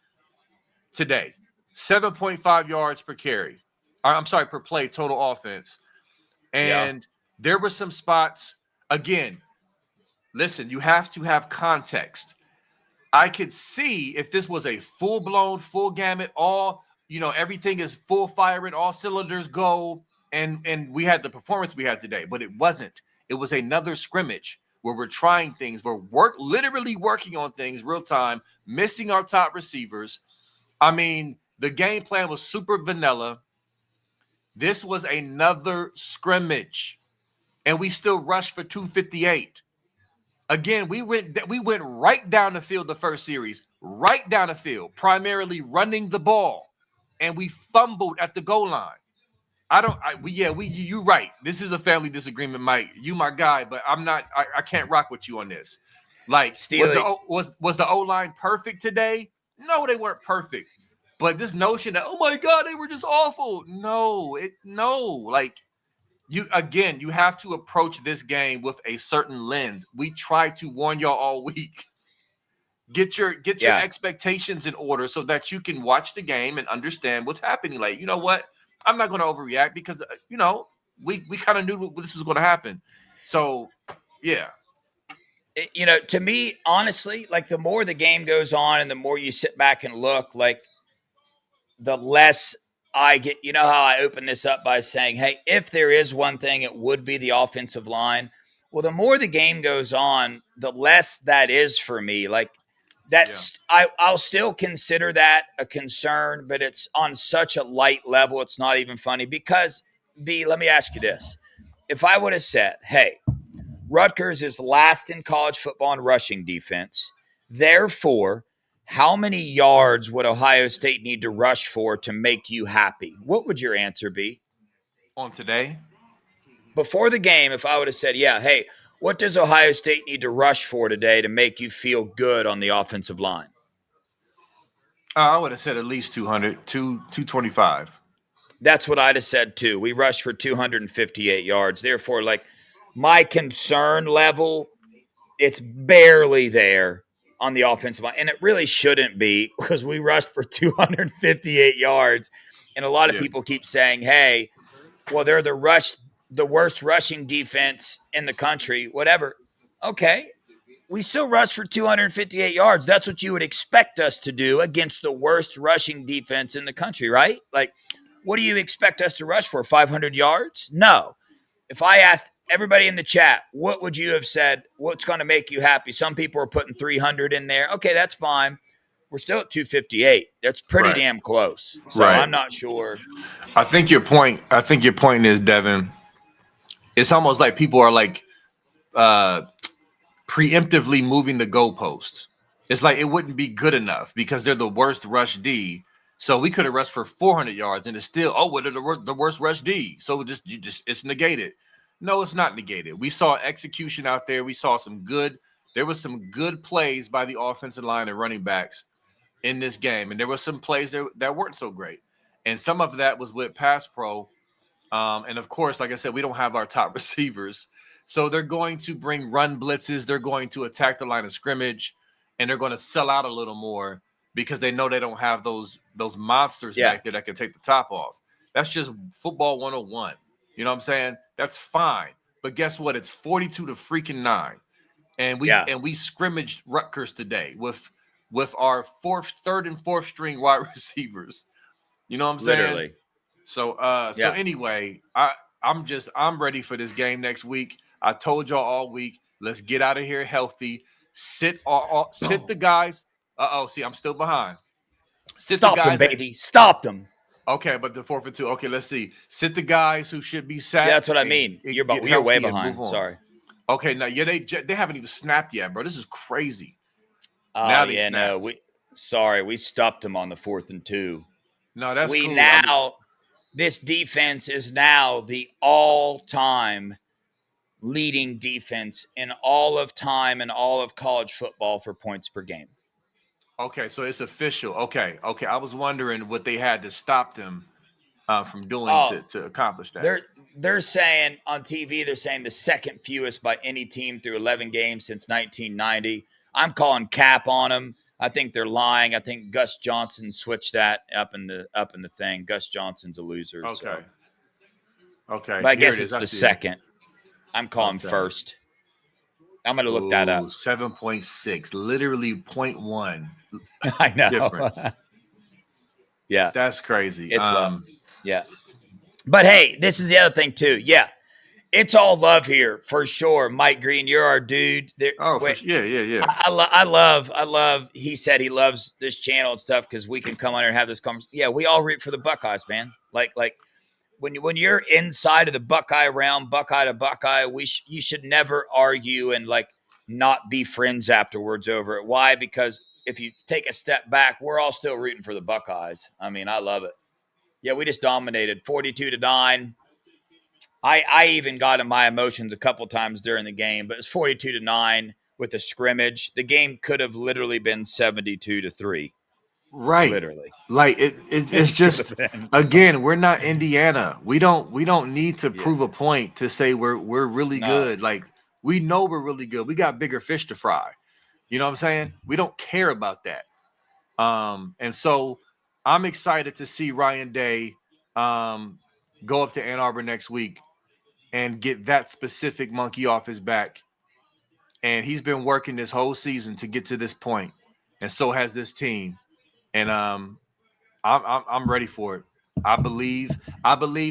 today, 7.5 yards per carry. I'm sorry, per play total offense. And there were some spots. Again, listen, you have to have context. I could see if this was a full-blown, full gamut, everything is full firing, all cylinders go, and we had the performance we had today, but it wasn't. It was another scrimmage where we're trying things. We're literally working on things real time, missing our top receivers. I mean, the game plan was super vanilla. This was another scrimmage, and we still rushed for 258. Again, we went right down the field the first series, right down the field, primarily running the ball, and we fumbled at the goal line. You're right. This is a family disagreement, Mike. You my guy, but I'm not. I can't rock with you on this. Like, was the O line perfect today? No, they weren't perfect. But this notion that, oh my God, they were just awful. No. Like, you have to approach this game with a certain lens. We try to warn y'all all week. Get your expectations in order so that you can watch the game and understand what's happening. Like, you know what? I'm not going to overreact because we kind of knew this was going to happen. So, yeah. To me, honestly, like the more the game goes on and the more you sit back and look, like the less I get. You know how I open this up by saying, hey, if there is one thing, it would be the offensive line. Well, the more the game goes on, the less that is for me. Like I'll still consider that a concern, but it's on such a light level. It's not even funny because let me ask you this. If I would have said, hey, Rutgers is last in college football in rushing defense. Therefore, how many yards would Ohio State need to rush for to make you happy? What would your answer be? On today? Before the game, if I would have said, yeah, hey, what does Ohio State need to rush for today to make you feel good on the offensive line? I would have said at least 225. That's what I'd have said too. We rushed for 258 yards. Therefore, like, my concern level, it's barely there on the offensive line. And it really shouldn't be because we rushed for 258 yards. And a lot of people keep saying, hey, well, they're the worst rushing defense in the country, whatever. Okay. we still rushed for 258 yards. That's what you would expect us to do against the worst rushing defense in the country, right? Like, what do you expect us to rush for? 500 yards? No. If I asked everybody in the chat, what would you have said? What's going to make you happy? Some people are putting 300 in there. Okay, that's fine. We're still at 258. That's pretty Right. damn close. So Right. I'm not sure. I think your point is, Devin, it's almost like people are like preemptively moving the goalposts. It's like it wouldn't be good enough because they're the worst rush D. So we could have rushed for 400 yards and it's still, well, they're the worst rush D. So it's negated. No, it's not negated. We saw execution out there. We saw there was some good plays by the offensive line and running backs in this game. And there were some plays that weren't so great. And some of that was with pass pro. And of course, like I said, we don't have our top receivers. So they're going to bring run blitzes. They're going to attack the line of scrimmage, and they're going to sell out a little more because they know they don't have those monsters back there that can take the top off. That's just football 101. You know what I'm saying? That's fine. But guess what? It's 42-9. And we scrimmaged Rutgers today with our third and fourth string wide receivers. You know what I'm saying? Literally. So anyway, I'm ready for this game next week. I told y'all all week, let's get out of here healthy. Sit the guys. See, I'm still behind. Stop them, baby. Stop them. Okay, but the 4 for 2. Okay, let's see. Sit the guys who should be sat. Yeah, that's what I mean. You're way behind. Sorry. Okay, now they haven't even snapped yet, bro. This is crazy. We stopped them on the 4th and 2. No, that's cool. This defense is now the all-time leading defense in all of time and all of college football for points per game. Okay, so it's official. Okay. I was wondering what they had to stop them from doing to accomplish that. They're saying on TV, they're saying the second fewest by any team through 11 games since 1990. I'm calling cap on them. I think they're lying. I think Gus Johnson switched that up in the thing. Gus Johnson's a loser. Okay. So. Okay. But I guess it's the second. I'm calling first. I'm going to look that up. 7.6, literally 0.1. I know. Difference. Yeah. That's crazy. It's yeah. But hey, this is the other thing too. Yeah. It's all love here for sure. Mike Green, you're our dude. Yeah. I love. He said he loves this channel and stuff because we can come on here and have this conversation. Yeah, we all root for the Buckeyes, man. Like when you're inside of the Buckeye realm, Buckeye to Buckeye, you should never argue and like not be friends afterwards over it. Why? Because if you take a step back, we're all still rooting for the Buckeyes. I mean, I love it. Yeah, we just dominated 42-9. I even got in my emotions a couple times during the game, but it's 42-9 with a scrimmage. The game could have literally been 72-3. Right. Literally. Like it's just again, we're not Indiana. We don't need to prove a point to say we're really good. Like we know we're really good. We got bigger fish to fry. You know what I'm saying? We don't care about that. And so I'm excited to see Ryan Day go up to Ann Arbor next week and get that specific monkey off his back. And he's been working this whole season to get to this point, and so has this team. And I'm ready for it. I believe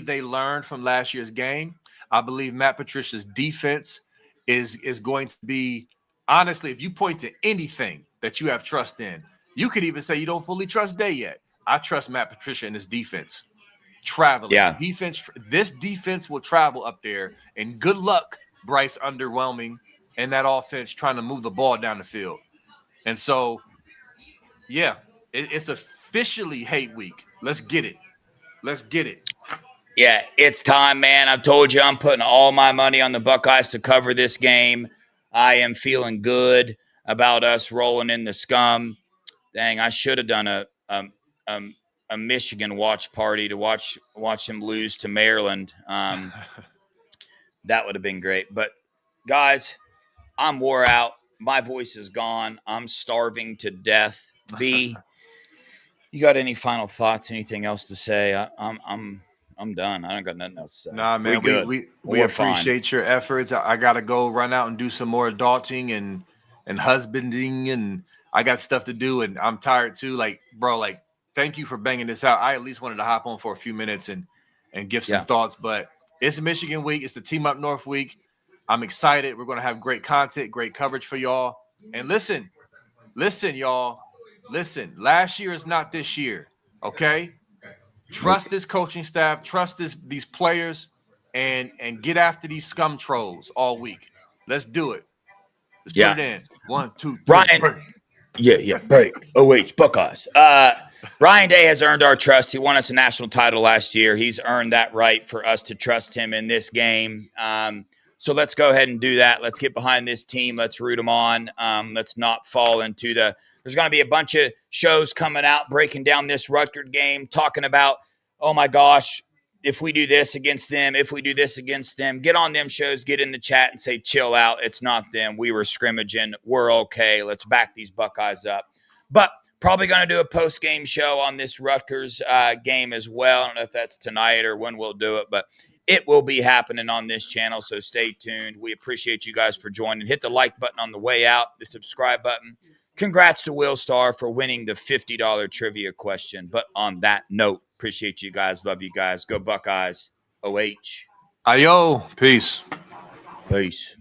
they learned from last year's game. I believe Matt Patricia's defense is going to be, honestly, if you point to anything that you have trust in, you could even say you don't fully trust Day yet. I trust Matt Patricia and his defense. Traveling. Yeah. This defense will travel up there, and good luck, Bryce, underwhelming, and that offense trying to move the ball down the field. And so, yeah, it's officially hate week. Let's get it. Yeah, it's time, man. I've told you I'm putting all my money on the Buckeyes to cover this game. I am feeling good about us rolling in the scum. Dang, I should have done a Michigan watch party to watch them lose to Maryland. That would have been great. But guys, I'm wore out. My voice is gone. I'm starving to death. B, you got any final thoughts? Anything else to say? I'm done. I don't got nothing else to say. Nah, man, we appreciate your efforts. I got to go run out and do some more adulting and and husbanding, and I got stuff to do, and I'm tired too. Like, bro, like, thank you for banging this out. I at least wanted to hop on for a few minutes and give some thoughts. But it's Michigan week. It's the Team Up North week. I'm excited. We're going to have great content, great coverage for y'all. And listen, y'all. Listen, last year is not this year, okay? Trust this coaching staff. Trust these players, and get after these scum trolls all week. Let's do it. Let's put it in. 1, 2, 3. Ryan, break. break. OH Buckeyes. Ryan Day has earned our trust. He won us a national title last year. He's earned that right for us to trust him in this game. So let's go ahead and do that. Let's get behind this team. Let's root them on. Let's not fall into there's going to be a bunch of shows coming out breaking down this Rutgers game, talking about, oh my gosh, if we do this against them, if we do this against them. Get on them shows, get in the chat and say, chill out. It's not them. We were scrimmaging. We're okay. Let's back these Buckeyes up. But probably going to do a post-game show on this Rutgers game as well. I don't know if that's tonight or when we'll do it, but it will be happening on this channel, so stay tuned. We appreciate you guys for joining. Hit the like button on the way out, the subscribe button. Congrats to Will Starr for winning the $50 trivia question. But on that note, appreciate you guys. Love you guys. Go Buckeyes. OH. Ayo. Peace. Peace.